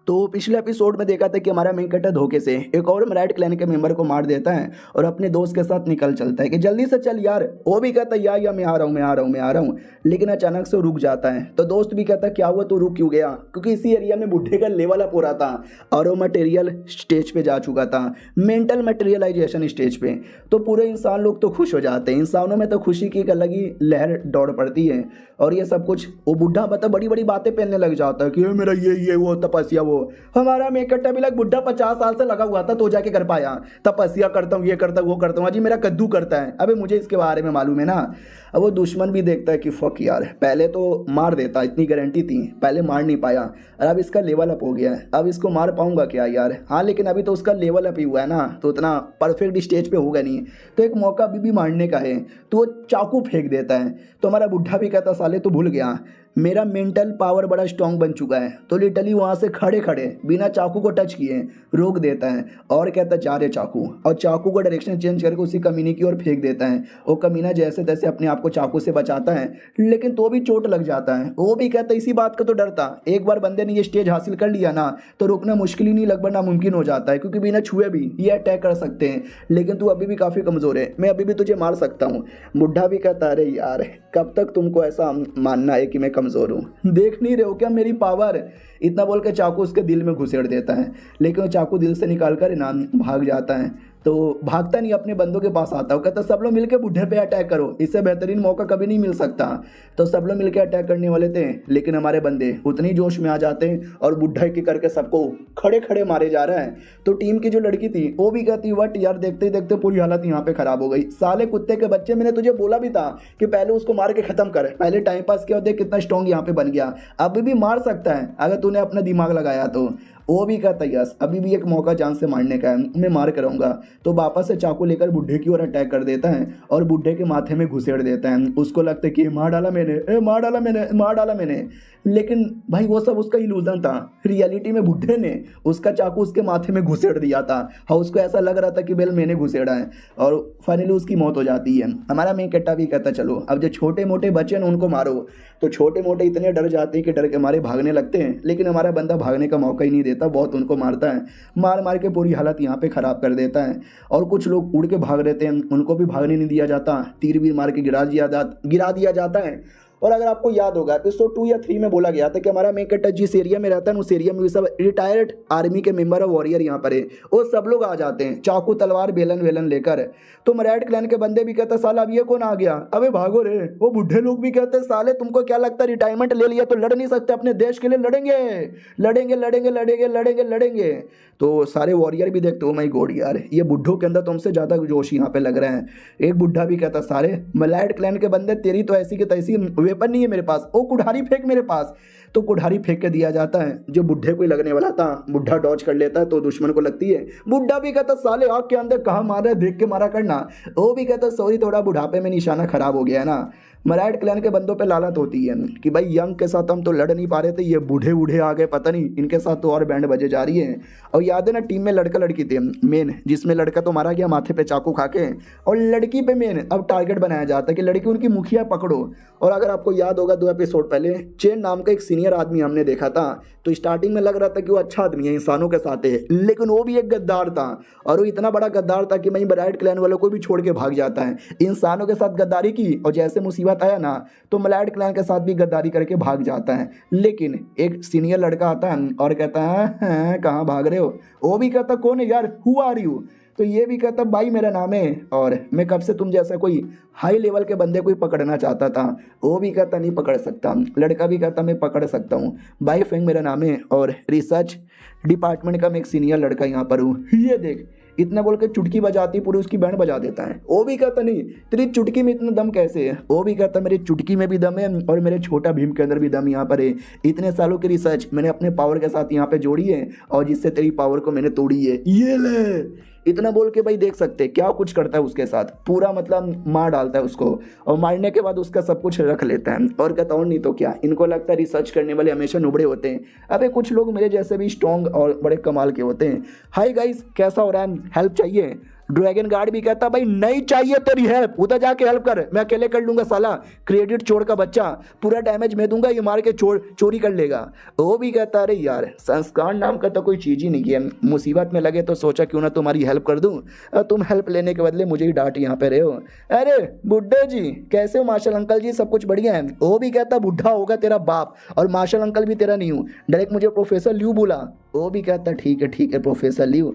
तो पिछले एपिसोड में देखा था कि हमारा मेन कैरेक्टर धोखे से एक और मराइड क्लैन के मेंबर को मार देता है और अपने दोस्त के साथ निकल चलता है कि जल्दी से चल यार। वो भी कहता है या मैं आ रहा हूँ, लेकिन अचानक से रुक जाता है। तो दोस्त भी कहता है क्या हुआ तू रुक क्यों गया, क्योंकि इसी एरिया में बुढ़े का लेवल अप हो रहा था और वो मटेरियल स्टेज पे जा चुका था, मेंटल मटेरियलाइजेशन स्टेज पे। तो पूरे इंसान लोग तो खुश हो जाते हैं, इंसानों में तो खुशी की एक अलग ही लहर दौड़ पड़ती है। और ये सब कुछ वो बुढ़ा बता बड़ी बड़ी बातें पहनने लग जाता है कि मेरा ये वो तपस्या वो। हमारा मेन कैरेक्टर भी लग बुढ़ा 50 साल से लगा हुआ था तो जाके कर पाया, तपस्या करता हूँ ये करता हूँ वो करता हूँ, अजी मेरा कद्दू करता है, अबे मुझे इसके बारे में मालूम है ना। अब वो दुश्मन भी देखता है कि फक यार पहले तो मार देता, इतनी गारंटी थी, पहले मार नहीं पाया और अब इसका लेवल अप हो गया है, अब इसको मार पाऊंगा क्या यार। हाँ लेकिन अभी तो उसका लेवल अप ही हुआ है ना, तो उतना परफेक्ट स्टेज पे होगा नहीं, तो एक मौका अभी भी मारने का है। तो वो चाकू फेंक देता है। तो हमारा बुढ़ा भी कहता साले तो भूल गया मेरा मेंटल पावर बड़ा स्ट्रांग बन चुका है। तो लिटरली वहाँ से खड़े खड़े बिना चाकू को टच किए रोक देता है और कहता है जा रे चाकू, और चाकू का डायरेक्शन चेंज करके उसी कमीने की ओर फेंक देता है। वो कमीना जैसे तैसे अपने आप को चाकू से बचाता है, लेकिन तो भी चोट लग जाता है। वो भी कहता है इसी बात का तो डर था, एक बार बंदे ने ये स्टेज हासिल कर लिया ना तो रुकना मुश्किल ही नहीं लगभग नामुमकिन हो जाता है, क्योंकि बिना छुए भी ये अटैक कर सकते हैं। लेकिन तू अभी भी काफ़ी कमज़ोर है, मैं अभी भी तुझे मार सकता हूँ। बुढ़ा भी कहता अरे यार कब तक तुमको ऐसा मानना है कि मैं कमज़ोर हूँ, देख नहीं रहे हो क्या मेरी पावर। इतना बोल के चाकू उसके दिल में घुसेड़ देता है, लेकिन वो चाकू दिल से निकाल कर ना भाग जाता है। तो भागता नहीं, अपने बंदों के पास आता है, कहता सब लोग मिलकर बुढ़े पे अटैक करो, इससे बेहतरीन मौका कभी नहीं मिल सकता। तो सब लोग मिलकर अटैक करने वाले थे, लेकिन हमारे बंदे उतनी जोश में आ जाते हैं और बुढ़ा की करके सबको खड़े खड़े मारे जा रहा है। तो टीम की जो लड़की थी वो भी कहती वट यार, देखते ही देखते पूरी हालत यहाँ पे खराब हो गई। साले कुत्ते के बच्चे, मैंने तुझे बोला भी था कि पहले उसको मार के खत्म कर, पहले टाइम पास किया, देख कितना स्ट्रॉन्ग यहाँ पे बन गया। अभी भी मार सकता है अगर तूने अपना दिमाग लगाया तो। वो भी कहता यस अभी भी एक मौका जान से मारने का है, मैं मार कराऊंगा। तो वापस से चाकू लेकर बुढ़े की ओर अटैक कर देता है और बुढ़े के माथे में घुसेड़ देता है। उसको लगता है कि मार डाला मैंने, मार डाला मैंने, मार डाला मैंने। लेकिन भाई वो सब उसका इल्यूजन था, रियलिटी में बुढ़े ने उसका चाकू उसके माथे में घुसेड़ दिया था। हाँ उसको ऐसा लग रहा था कि बेल मैंने घुसेड़ा है, और फाइनली उसकी मौत हो जाती है। हमारा मेन कट्टा भी कहता चलो अब जो छोटे मोटे बच्चे ना उनको मारो। तो छोटे मोटे इतने डर जाते हैं कि डर के मारे भागने लगते हैं, लेकिन हमारा बंदा भागने का मौका ही नहीं देता, बहुत उनको मारता है, मार मार के पूरी हालत यहाँ पे ख़राब कर देता है। और कुछ लोग उड़ के भाग रहते हैं, उनको भी भागने नहीं दिया जाता, तीर भी मार के गिरा दिया जाता है। और अगर आपको याद होगा एपिसोड 2 या 3 में बोला गया था कि हमारा मेन कैरेक्टर जिस एरिया में रहता है उस एरिया में भी सब रिटायर्ड आर्मी के मेंबर और वॉरियर यहाँ पर है, वो सब लोग आ जाते हैं चाकू तलवार बेलन वेलन लेकर। तो मराठ क्लैन के बंदे भी कहते हैं साला अब ये कौन आ गया, अबे भागो रे। वो बुढ़े लोग भी कहते हैं साले तुमको क्या लगता है रिटायरमेंट ले लिया तो लड़ नहीं सकते, अपने देश के लिए लड़ेंगे लड़ेंगे लड़ेंगे लड़ेंगे लड़ेंगे लड़ेंगे। तो सारे वॉरियर भी देखते हो माई गॉड यार ये बुढ़ों के अंदर तुमसे ज़्यादा जोश यहाँ पे लग रहा है। एक बुढ़ा भी कहता सारे मलाइट क्लैन के बंदे तेरी तो ऐसी की तैसी वेपन नहीं है मेरे पास, ओ कुठारी फेंक मेरे पास। तो कुठारी फेंक के दिया जाता है, जो बुढ़े को ही लगने वाला था बुढ़ा डॉज कर लेता है तो दुश्मन को लगती है। बुढ़ा भी कहता साले आग के अंदर कहाँ मारा है देख के मारा करना। वो भी कहता सॉरी थोड़ा बुढ़ापे में निशाना खराब हो गया है ना। मराठ क्लैन के बंदों पे लालत होती है कि भाई यंग के साथ हम तो लड़ नहीं पा रहे थे, ये बूढ़े बूढ़े आ गए पता नहीं इनके साथ तो और बैंड बजे जा रही है। और याद है ना टीम में लड़का लड़की थे मेन, जिसमें लड़का तो मारा गया माथे पे चाकू खा के, और लड़की पे मेन अब टारगेट बनाया जाता है कि लड़की उनकी मुखिया पकड़ो। और अगर आपको याद होगा 2 एपिसोड पहले चेन नाम का एक सीनियर आदमी हमने देखा था, तो स्टार्टिंग में लग रहा था कि वो अच्छा आदमी है इंसानों के साथ है, लेकिन वो भी एक गद्दार था। और वो इतना बड़ा गद्दार था कि मैं मलाइट क्लैन वालों को भी छोड़ के भाग जाता है। इंसानों के साथ गद्दारी की और जैसे मुसीबत आया ना तो मलाइट क्लैन के साथ भी गद्दारी करके भाग जाता है। लेकिन एक सीनियर लड़का आता है और कहता है कहाँ भाग रहे हो। वो भी कहता कौन है यार, हु आर यू। तो ये भी कहता भाई मेरा नाम है और मैं कब से तुम जैसा कोई हाई लेवल के बंदे को ही पकड़ना चाहता था। वो भी कहता नहीं पकड़ सकता। लड़का भी कहता मैं पकड़ सकता हूँ, बाई फेंग मेरा नाम है और रिसर्च डिपार्टमेंट का मैं एक सीनियर लड़का यहाँ पर हूँ। ये देख इतना बोल के चुटकी बजाती पूरी उसकी बैंड बजा देता है। वो भी कहता नहीं तेरी चुटकी में इतना दम कैसे है। वो भी कहता मेरी चुटकी में भी दम है और मेरे छोटा भीम के अंदर भी दम यहाँ पर है। इतने सालों की रिसर्च मैंने अपने पावर के साथ यहाँ पे जोड़ी है और जिससे तेरी पावर को मैंने तोड़ी है। ये ले इतना बोल के भाई देख सकते क्या कुछ करता है उसके साथ, पूरा मतलब मार डालता है उसको और मारने के बाद उसका सब कुछ रख लेता है। और कहता हूँ नहीं तो क्या, इनको लगता है रिसर्च करने वाले हमेशा नुबड़े होते हैं। अबे कुछ लोग मेरे जैसे भी स्ट्रॉन्ग और बड़े कमाल के होते हैं। हाय गाइस कैसा हो रहा है, हेल्प चाहिए। ड्रैगन गार्ड भी कहता भाई नहीं चाहिए तेरी हेल्प, उधर जाके हेल्प कर, मैं अकेले कर लूंगा साला क्रेडिट चोर का बच्चा, पूरा डैमेज मैं दूंगा, ये मार के चोरी कर लेगा। वो भी कहता अरे यार संस्कार नाम का तो कोई चीज़ ही नहीं है, मुसीबत में लगे तो सोचा क्यों ना तुम्हारी हेल्प कर दूं, तुम हेल्प लेने के बदले मुझे ही डांट यहाँ पे रहे हो। अरे बुड्ढे जी कैसे हो मार्शल अंकल जी, सब कुछ बढ़िया है। वो भी कहता बुढ़ा होगा तेरा बाप और मार्शल अंकल भी तेरा नहीं हूँ, डायरेक्ट मुझे प्रोफेसर ल्यू बोला। वो भी कहता ठीक है प्रोफेसर ल्यू।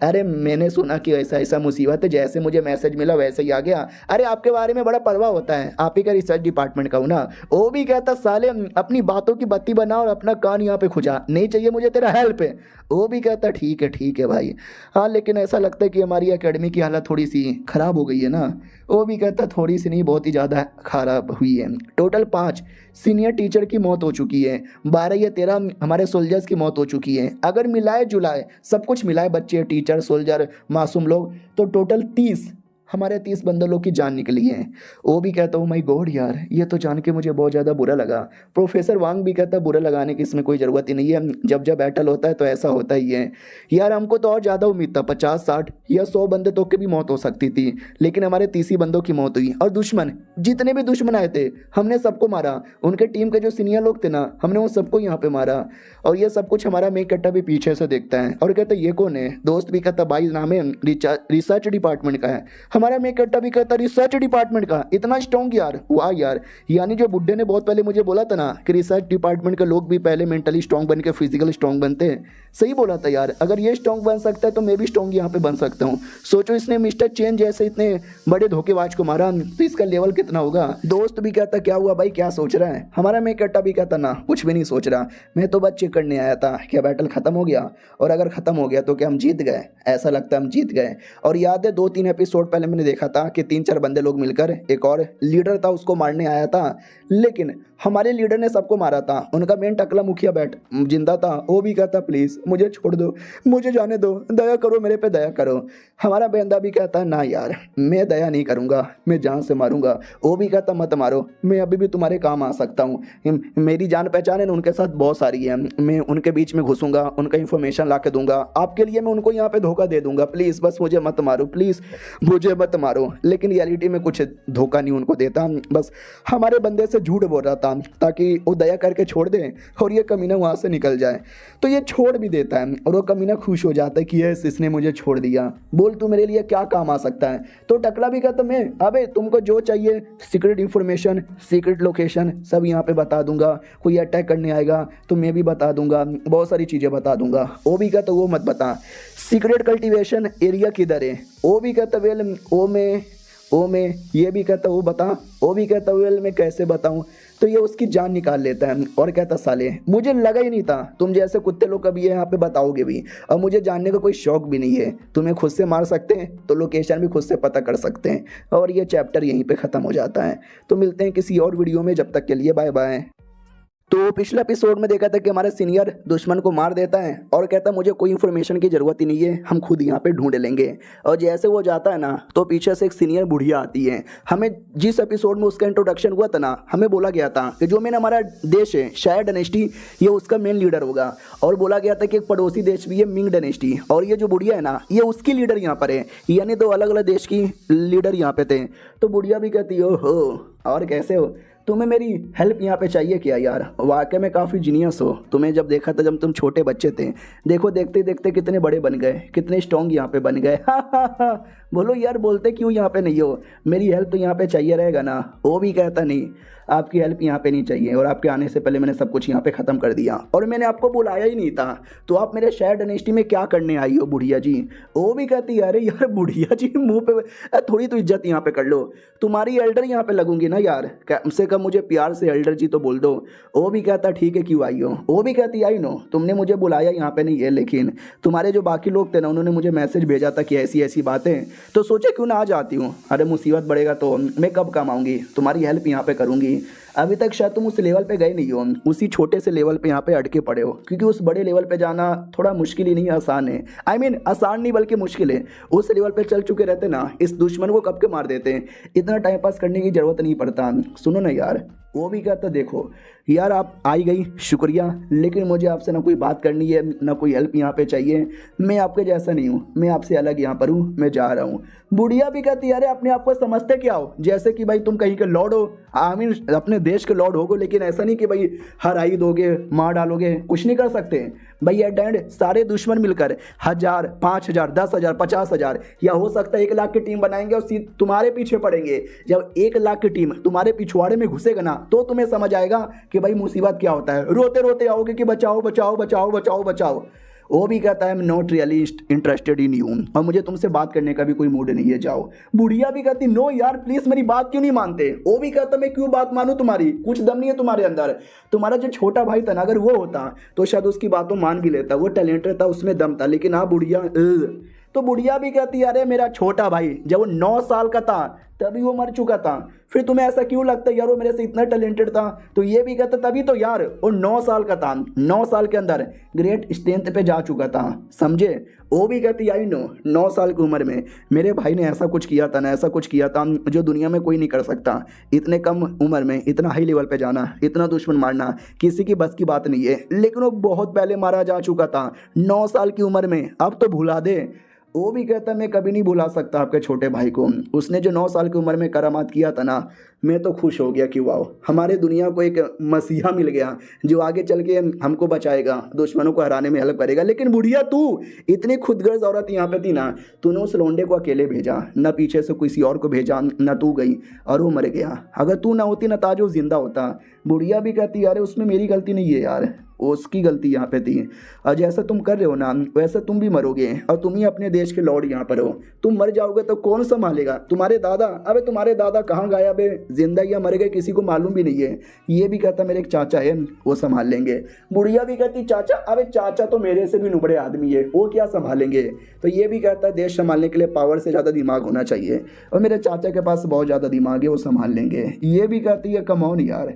अरे मैंने सुना कि ऐसा मुसीबत है, जैसे मुझे मैसेज मिला वैसे ही आ गया। अरे आपके बारे में बड़ा परवाह होता है, आप ही का रिसर्च डिपार्टमेंट का हूँ ना। वो भी कहता साले अपनी बातों की बत्ती बना और अपना कान यहाँ पे खुजा, नहीं चाहिए मुझे तेरा हेल्प है। वो भी कहता ठीक है भाई, हाँ लेकिन ऐसा लगता है कि हमारी एकेडमी की हालत थोड़ी सी खराब हो गई है ना। वो भी कहता थोड़ी सी नहीं बहुत ही ज़्यादा खराब हुई है। टोटल 5 सीनियर टीचर की मौत हो चुकी है, 12 या 13 हमारे सोल्जर्स की मौत हो चुकी है। अगर मिलाए जुलाए सब कुछ मिलाए बच्चे टीचर सोल्जर मासूम लोग तो टोटल 30 हमारे 30 बंदरों की जान निकली है। वो भी कहता हूँ माई गॉड यार, ये तो जान के मुझे बहुत ज़्यादा बुरा लगा। प्रोफेसर वांग भी कहता है बुरा लगाने की इसमें कोई ज़रूरत ही नहीं है, जब जब बैटल होता है तो ऐसा होता ही है। यार हमको तो और ज़्यादा उम्मीद था, 50-60 या 100 बंदे तो की भी मौत हो सकती थी, लेकिन हमारे 30 ही बंदों की मौत हुई। और दुश्मन, जितने भी दुश्मन आए थे हमने सबको मारा। उनके टीम के जो सीनियर लोग थे ना, हमने वो सबको यहाँ पे मारा। और ये सब कुछ हमारा मेक कट्टा भी पीछे से देखता है और कहता है ये कौन है। दोस्त भी कहता भाई नाम है रिसर्च डिपार्टमेंट का है। हमारा मेक कट्टा भी कहता रिसर्च डिपार्टमेंट का, इतना स्ट्रॉन्ग यार, वाह यार। यानी जो बुड्ढे ने बहुत पहले मुझे बोला था ना कि रिसर्च डिपार्टमेंट के लोग भी पहले मेंटली स्ट्रॉन्ग बन के फिजिकल स्ट्रॉन्ग बनते हैं, सही बोला था यार। अगर ये स्ट्रॉन्ग बन सकता है तो मैं भी स्ट्रॉन्ग यहाँ पे बन सकता हूँ। सोचो इसने मिस्टर चेन जैसे इतने बड़े धोखेबाज को मारा, तो इसका लेवल कितना होगा। दोस्त भी कहता क्या हुआ भाई, क्या सोच रहा है। हमारा मेक कट्टा भी कहता ना कुछ भी नहीं सोच रहा, मैं तो बस चेक करने आया था क्या बैटल खत्म हो गया, और अगर खत्म हो गया तो क्या हम जीत गए। ऐसा लगता है हम जीत गए। और याद है 2-3 एपिसोड पहले मैंने देखा था कि 3-4 बंदे लोग मिलकर एक और लीडर था उसको मारने आया था, लेकिन हमारे लीडर ने सबको मारा था। उनका मेन टकला मुखिया बैठ जिंदा था, वो भी कहता प्लीज़ मुझे छोड़ दो, मुझे जाने दो, दया करो मेरे पे दया करो। हमारा बेंदा भी कहता ना यार मैं दया नहीं करूँगा, मैं जान से मारूंगा। वो भी कहता मत मारो, मैं अभी भी तुम्हारे काम आ सकता हूँ, मेरी जान पहचान है ना उनके साथ बहुत सारी है, मैं उनके बीच में घुसूंगा, उनका इन्फॉर्मेशन ला के दूंगा आपके लिए, मैं उनको यहाँ पे धोखा दे दूंगा, प्लीज़ बस मुझे मत मारो, प्लीज़ मुझे मत मारो। लेकिन रियलिटी में कुछ धोखा नहीं उनको देता, बस हमारे बंदे से झूठ बोल रहा था ताकि वो दया करके छोड़ दे और ये कमीना वहाँ से निकल जाए। तो ये छोड़ भी देता है और वो कमीना खुश हो जाता है कि यस इसने मुझे छोड़ दिया, बोल तू मेरे लिए क्या काम आ सकता है। तो टकला भी कहता मैं अबे तुमको जो चाहिए सीक्रेट इन्फॉर्मेशन, सीक्रेट लोकेशन सब यहाँ पे बता दूंगा, कोई अटैक करने आएगा तो मैं भी बता दूंगा, बहुत सारी चीज़ें बता दूंगा। वो भी कहता वो मत बता। सीक्रेट कल्टीवेशन एरिया किधर है, वो भी कहता वेल ओ में ये भी कहता वो बता, वो भी कहता वेल मैं कैसे बताऊं। तो ये उसकी जान निकाल लेता है और कहता साले मुझे लगा ही नहीं था तुम जैसे कुत्ते लोग कभी यहाँ पे बताओगे भी, और मुझे जानने का कोई शौक भी नहीं है। तुम्हें खुद से मार सकते हैं तो लोकेशन भी खुद से पता कर सकते हैं। और ये चैप्टर यहीं पे ख़त्म हो जाता है। तो मिलते हैं किसी और वीडियो में, जब तक के लिए बाय बाय। तो पिछले एपिसोड में देखा था कि हमारा सीनियर दुश्मन को मार देता है और कहता है मुझे कोई इन्फॉर्मेशन की ज़रूरत ही नहीं है, हम खुद यहाँ पे ढूंढ लेंगे। और जैसे वो जाता है ना तो पीछे से एक सीनियर बुढ़िया आती है। हमें जिस एपिसोड में उसका इंट्रोडक्शन हुआ था ना, हमें बोला गया था कि जो मेन हमारा देश है शायर डायनेस्टी, ये उसका मेन लीडर होगा। और बोला गया था कि एक पड़ोसी देश भी है मिंग डायनेस्टी, और ये जो बुढ़िया है ना ये उसकी लीडर यहाँ पर है, यानी 2 अलग अलग देश की लीडर यहाँ पे थे। तो बुढ़िया भी कहती हो और कैसे हो, तुम्हें मेरी हेल्प यहाँ पे चाहिए क्या यार, वाकई में काफ़ी जीनियस हो। तुम्हें जब देखा था जब तुम छोटे बच्चे थे, देखो देखते देखते कितने बड़े बन गए, कितने स्ट्रॉन्ग यहाँ पे बन गए। हा बोलो यार बोलते क्यों यहाँ पे नहीं हो, मेरी हेल्प तो यहाँ पे चाहिए रहेगा ना। वो भी कहता नहीं आपकी हेल्प यहाँ पे नहीं चाहिए, और आपके आने से पहले मैंने सब कुछ यहाँ पे ख़त्म कर दिया और मैंने आपको बुलाया ही नहीं था, तो आप मेरे शायर डायनेस्टी में क्या करने आई हो बुढ़िया जी। वो भी कहती अरे यार बुढ़िया जी मुंह पे थोड़ी तो इज्जत यहाँ पे कर लो, तुम्हारी एल्डर यहाँ पे लगूंगी ना यार, कम से कम मुझे प्यार से एल्डर जी तो बोल दो। वो भी कहता ठीक है क्यों आई हो। वो भी कहती आई नो तुमने मुझे बुलाया यहाँ पे नहीं है, लेकिन तुम्हारे जो बाकी लोग थे ना उन्होंने मुझे मैसेज भेजा था कि ऐसी ऐसी बातें, तो सोचे क्यों ना आ जाती हूँ। अरे मुसीबत बढ़ेगा तो मैं कब काम आऊँगी, तुम्हारी हेल्प यहाँ पे करूँगी। अभी तक शायद तुम उस लेवल पे गए नहीं हो, उसी छोटे से लेवल पे यहाँ पे अटके पड़े हो, क्योंकि उस बड़े लेवल पे जाना थोड़ा मुश्किल ही नहीं आसान है। आई मीन आसान नहीं बल्कि मुश्किल है। उस लेवल पे चल चुके रहते ना, इस दुश्मन को कब के मार देते हैं, इतना टाइम पास करने की ज़रूरत नहीं पड़ता। सुनो ना यार। वो भी कहता देखो यार आप आई गई शुक्रिया, लेकिन मुझे आपसे ना कोई बात करनी है ना कोई हेल्प यहाँ पे चाहिए, मैं आपके जैसा नहीं हूँ, मैं आपसे अलग यहाँ पर हूँ, मैं जा रहा हूँ। बुढ़िया भी कहती अरे अपने आप को समझते क्या हो, जैसे कि भाई तुम कहीं के लॉर्ड हो, आई मीन अपने देश के लॉर्ड होगो, लेकिन ऐसा नहीं कि भाई हराई दोगे मार डालोगे, कुछ नहीं कर सकते भाई। एट एंड सारे दुश्मन मिलकर 1000, 5000, 10,000, 50,000 या हो सकता है 1 लाख की टीम बनाएंगे और तुम्हारे पीछे पड़ेंगे। जब 1 लाख की टीम तुम्हारे पिछवाड़े में घुसेगा ना तो तुम्हें समझ आएगा कि भाई मुसीबत क्या होता है। रोते रोते आओगे कि बचाओ बचाओ बचाओ बचाओ बचाओ। वो भी कहता है I am not really interested in you, और मुझे तुमसे बात करने का भी कोई मूड नहीं है, जाओ। बुढ़िया भी कहती नो यार प्लीज मेरी बात क्यों नहीं मानते। वो भी कहता मैं क्यों बात मानूं तुम्हारी, कुछ दम नहीं है तुम्हारे अंदर। तुम्हारा जो छोटा भाई था ना अगर वो होता तो शायद उसकी बातों मान भी लेता, वो टैलेंटेड था उसमें दम था, लेकिन हाँ बुढ़िया तो बुढ़िया भी कहती है अरे मेरा छोटा भाई जब वो 9 साल का था तभी वो मर चुका था, फिर तुम्हें ऐसा क्यों लगता है यार वो मेरे से इतना टैलेंटेड था। तो ये भी कहता तभी तो यार वो 9 साल का था, 9 साल के अंदर ग्रेट स्ट्रेंथ पे जा चुका था, समझे। वो भी कहती आई नो 9 साल की उम्र में मेरे भाई ने ऐसा कुछ किया था ना, ऐसा कुछ किया था जो दुनिया में कोई नहीं कर सकता। इतने कम उम्र में इतना हाई लेवल पे जाना, इतना दुश्मन मारना किसी की बस की बात नहीं है। लेकिन वो बहुत पहले मारा जा चुका था 9 साल की उम्र में, अब तो भुला दे। वो भी कहता मैं कभी नहीं भुला सकता आपके छोटे भाई को, उसने जो 9 साल की उम्र में करामात किया था ना, मैं तो खुश हो गया कि वाह हमारे दुनिया को एक मसीहा मिल गया जो आगे चल के हमको बचाएगा, दुश्मनों को हराने में हेल्प करेगा। लेकिन बुढ़िया तू इतनी खुदगर्ज औरत यहाँ पे थी ना, तूने उस लोंडे को अकेले भेजा, न पीछे से किसी और को भेजा, न तू गई और वो मर गया। अगर तू ना होती ना ताज वो जिंदा होता। बुढ़िया भी कहती अरे उसमें मेरी गलती नहीं है यार, उसकी गलती यहाँ पे थी। और जैसा तुम कर रहे हो ना वैसे तुम भी मरोगे और तुम ही अपने देश के लॉर्ड यहाँ पर हो। तुम मर जाओगे तो कौन संभालेगा? तुम्हारे दादा? अबे तुम्हारे दादा कहाँ गायब है, जिंदा या मर गए किसी को मालूम भी नहीं है। ये भी कहता मेरे एक चाचा है वो संभाल लेंगे। बुढ़िया भी कहती चाचा? अबे चाचा तो मेरे से भी नुबड़े आदमी है, वो क्या संभालेंगे। तो ये भी कहता है देश संभालने के लिए पावर से ज़्यादा दिमाग होना चाहिए और मेरे चाचा के पास बहुत ज़्यादा दिमाग है, वो संभाल लेंगे। ये भी कहती है कम ऑन यार,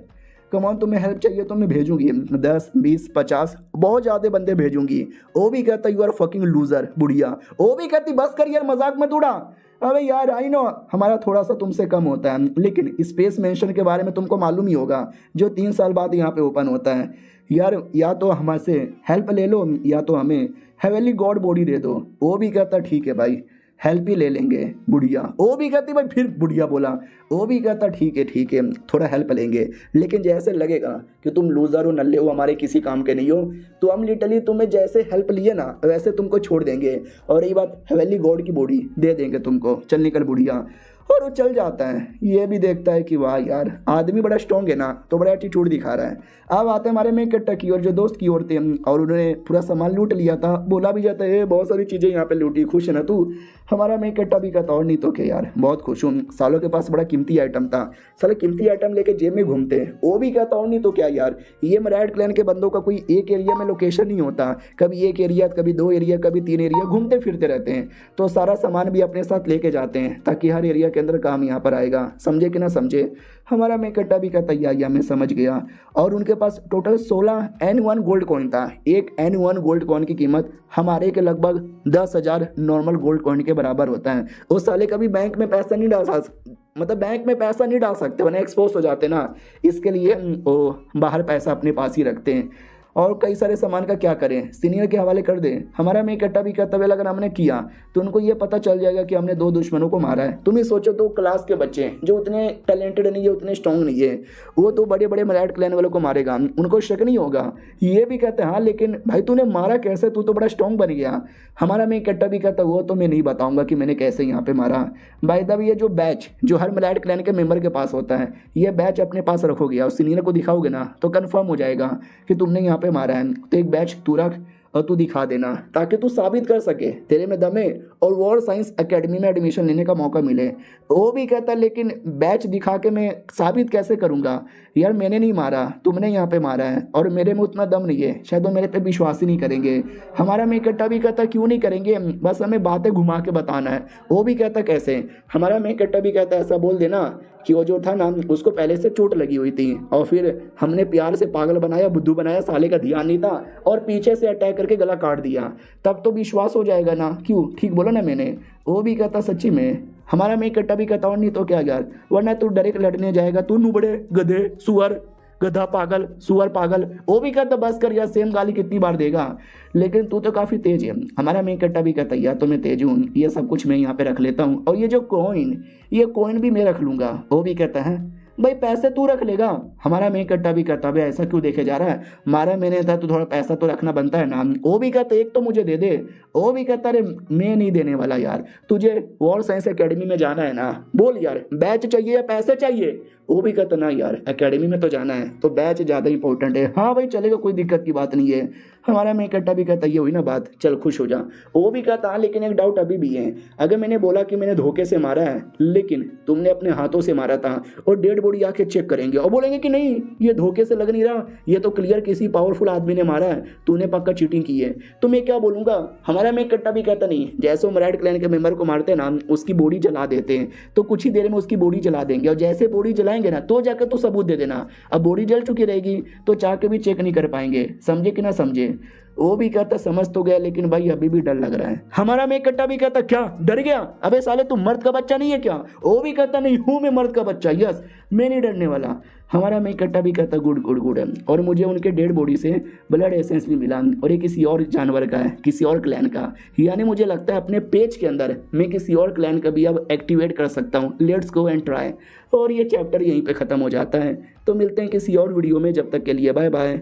कम ऑन तुम्हें हेल्प चाहिए तो मैं भेजूंगी 10 20 50 बहुत ज़्यादा बंदे भेजूंगी। वो भी कहता यू आर फकिंग लूजर बुढ़िया। वो भी कहती बस कर यार मजाक मत उड़ा। अबे यार आई नो हमारा थोड़ा सा तुमसे कम होता है, लेकिन स्पेस मेंशन के बारे में तुमको मालूम ही होगा जो 3 साल बाद यहाँ पे ओपन होता है। यार या तो हमसे हेल्प ले लो या तो हमें हेवनली गॉड बॉडी दे दो। वो भी कहता ठीक है भाई हेल्प ही ले लेंगे बुढ़िया। वो भी कहती भाई, फिर बुढ़िया बोला। वो भी कहता ठीक है थोड़ा हेल्प लेंगे, लेकिन जैसे लगेगा कि तुम लूज़र हो, नल्ले हो, हमारे किसी काम के नहीं हो, तो हम लिटरली तुम्हें जैसे हेल्प लिए ना वैसे तुमको छोड़ देंगे और रही बात हेवनली गॉड की बॉडी दे देंगे तुमको। चल निकल बुढ़िया। और वो चल जाता है। ये भी देखता है कि वाह यार आदमी बड़ा स्ट्रॉन्ग है ना, तो बड़ा एटीट्यूड दिखा रहा है। अब आते हैं हमारे में कट्टा की और जो दोस्त की ओर थे और उन्होंने पूरा सामान लूट लिया था। बोला भी जाता है बहुत सारी चीज़ें यहाँ पे लूटी, खुश है ना तू? हमारा में कट्टा भी कहता और नहीं तो क्या यार बहुत खुश हूँ, सालों के पास बड़ा कीमती आइटम था, साले कीमती आइटम लेके जेब में घूमते हैं। वो भी कहता और नहीं तो क्या यार, ये मराठ क्लैन के बंदों का कोई एक एरिया में लोकेशन नहीं होता, कभी एक एरिया, कभी 2 एरिया, कभी 3 एरिया घूमते फिरते रहते हैं। तो सारा सामान भी अपने साथ लेके जाते हैं ताकि हर एरिया के अंदर काम यहाँ पर आएगा। समझे कि ना समझे? हमारा में कट्टा भी कहता या मैं समझ गया। और उनके पास टोटल 16 N1 गोल्ड कॉइन था। एक N1 गोल्ड कॉइन की कीमत हमारे के लगभग 10,000 नॉर्मल गोल्ड कॉइन के बराबर होता है। उस साले कभी बैंक में पैसा नहीं डाल सकते, मतलब बैंक में पैसा नहीं डाल सकते वरना एक्सपोज हो जाते ना, इसके लिए वो बाहर पैसा अपने पास ही रखते हैं। और कई सारे सामान का क्या करें, सीनियर के हवाले कर दें। हमारा में इकट्ठा भी करते हुए अगर हमने किया तो उनको ये पता चल जाएगा कि हमने 2 दुश्मनों को मारा है। तुम ही सोचो, 2 क्लास के बच्चे जो उतने टैलेंटेड नहीं है, उतने स्ट्रॉन्ग नहीं है, वो 2 बड़े बड़े मराठ क्लैन वालों को मारेगा, उनको शक नहीं होगा। ये भी कहते हैं हाँ लेकिन भाई तूने मारा कैसे, तू तो बड़ा स्ट्रॉन्ग बन गया। हमारा में इकट्ठा भी कहता वो तो मैं नहीं बताऊंगा कि मैंने कैसे यहाँ पे मारा। भाई तब ये जो बैच जो हर मराठ क्लैन के मेंबर के पास होता है, ये बैच अपने पास रखोगे और सीनियर को दिखाओगे ना तो कंफर्म हो जाएगा कि तुमने यहाँ पे मारा है। तो एक बैच तू रख और तू दिखा देना ताकि तू साबित कर सके तेरे में दम है और वॉर साइंस एकेडमी में एडमिशन लेने का मौका मिले। वो भी कहता लेकिन बैच दिखा के मैं साबित कैसे करूँगा यार, मैंने नहीं मारा, तुमने यहाँ पे मारा है और मेरे में उतना दम नहीं है, शायद वो मेरे पे विश्वास ही नहीं करेंगे। हमारा में इकट्ठा भी कहता क्यों नहीं करेंगे, बस हमें बातें घुमा के बताना है। वो भी कहता कैसे? हमारा में इकट्ठा भी कहता ऐसा बोल देना कि वो जो था ना उसको पहले से चोट लगी हुई थी और फिर हमने प्यार से पागल बनाया, बुद्धू बनाया, साले का ध्यान नहीं था और पीछे से अटैक करके गला काट दिया, तब तो विश्वास हो जाएगा ना। क्यों, ठीक बोला ना मैंने? वो भी कहता सच्ची में। हमारा में इकट्ठा भी कहता और नहीं तो क्या यार, वरना तू डायरेक्ट लड़ने जाएगा, तू नुबड़े गधे सुअर, गधा पागल सुअर पागल। वो भी कहता बस कर यार, सेम गाली कितनी बार देगा, लेकिन तू तो काफ़ी तेज है। हमारा में इकट्ठा भी कहता यार तो मैं तेज हूँ, ये सब कुछ मैं यहाँ पे रख लेता हूँ और ये जो कॉइन, ये कॉइन भी मैं रख लूँगा। वो भी कहता है भाई पैसे तू रख लेगा। हमारा में इकट्ठा भी कहता भाई ऐसा क्यों देखे जा रहा है, मारा मैंने था तो थोड़ा पैसा तो रखना बनता है ना। वो भी कहता एक तो मुझे दे दे। वो भी कहता अरे मैं नहीं देने वाला यार, तुझे वॉर साइंस एकेडमी में जाना है ना, बोल यार बैच चाहिए या पैसे चाहिए, वो भी कहता ना यार एकेडमी में तो जाना है तो बैच ज़्यादा इंपॉर्टेंट है। हाँ भाई चलेगा, कोई दिक्कत की बात नहीं है। हमारा मैं कट्टा भी कहता ये हुई ना बात, चल खुश हो जा। वो भी कहता हाँ लेकिन एक डाउट अभी भी है, अगर मैंने बोला कि मैंने धोखे से मारा है लेकिन तुमने अपने हाथों से मारा था और डेड बॉडी आके चेक करेंगे और बोलेंगे कि नहीं ये धोखे से लग नहीं रहा, ये तो क्लियर किसी पावरफुल आदमी ने मारा है, तूने पक्का चीटिंग की है, तो मैं क्या बोलूँगा। हमारा मैं कट्टा भी कहता नहीं, जैसे हम रेड क्लैन के मेंबर को मारते हैं ना उसकी बॉडी जला देते हैं तो कुछ ही देर में उसकी बॉडी जला देंगे और जैसे बॉडी जलाएंगे ना तो जाकर तो सबूत दे देना। अब बॉडी जल चुकी रहेगी तो चाह के भी चेक नहीं कर पाएंगे, समझे कि ना समझे। वो भी कहता समझ तो गया लेकिन भाई अभी भी डर लग रहा है। हमारा मैं कट्टा भी कहता क्या डर गया, अबे साले तू मर्द का बच्चा नहीं है क्या। वो भी कहता नहीं हूँ मैं मर्द का बच्चा, यस मैं नहीं डरने वाला। हमारा मैं कट्टा भी कहता गुड गुड गुड। और मुझे उनके डेड बॉडी से ब्लड एसेंस भी मिला और ये किसी और जानवर का है, किसी और क्लैन का, यानी मुझे लगता है अपने पेज के अंदर मैं किसी और क्लैन का भी अब एक्टिवेट कर सकता हूँ। Let's go and try. और ये चैप्टर यहीं पे ख़त्म हो जाता है। तो मिलते हैं किसी और वीडियो में, जब तक के लिए बाय बाय।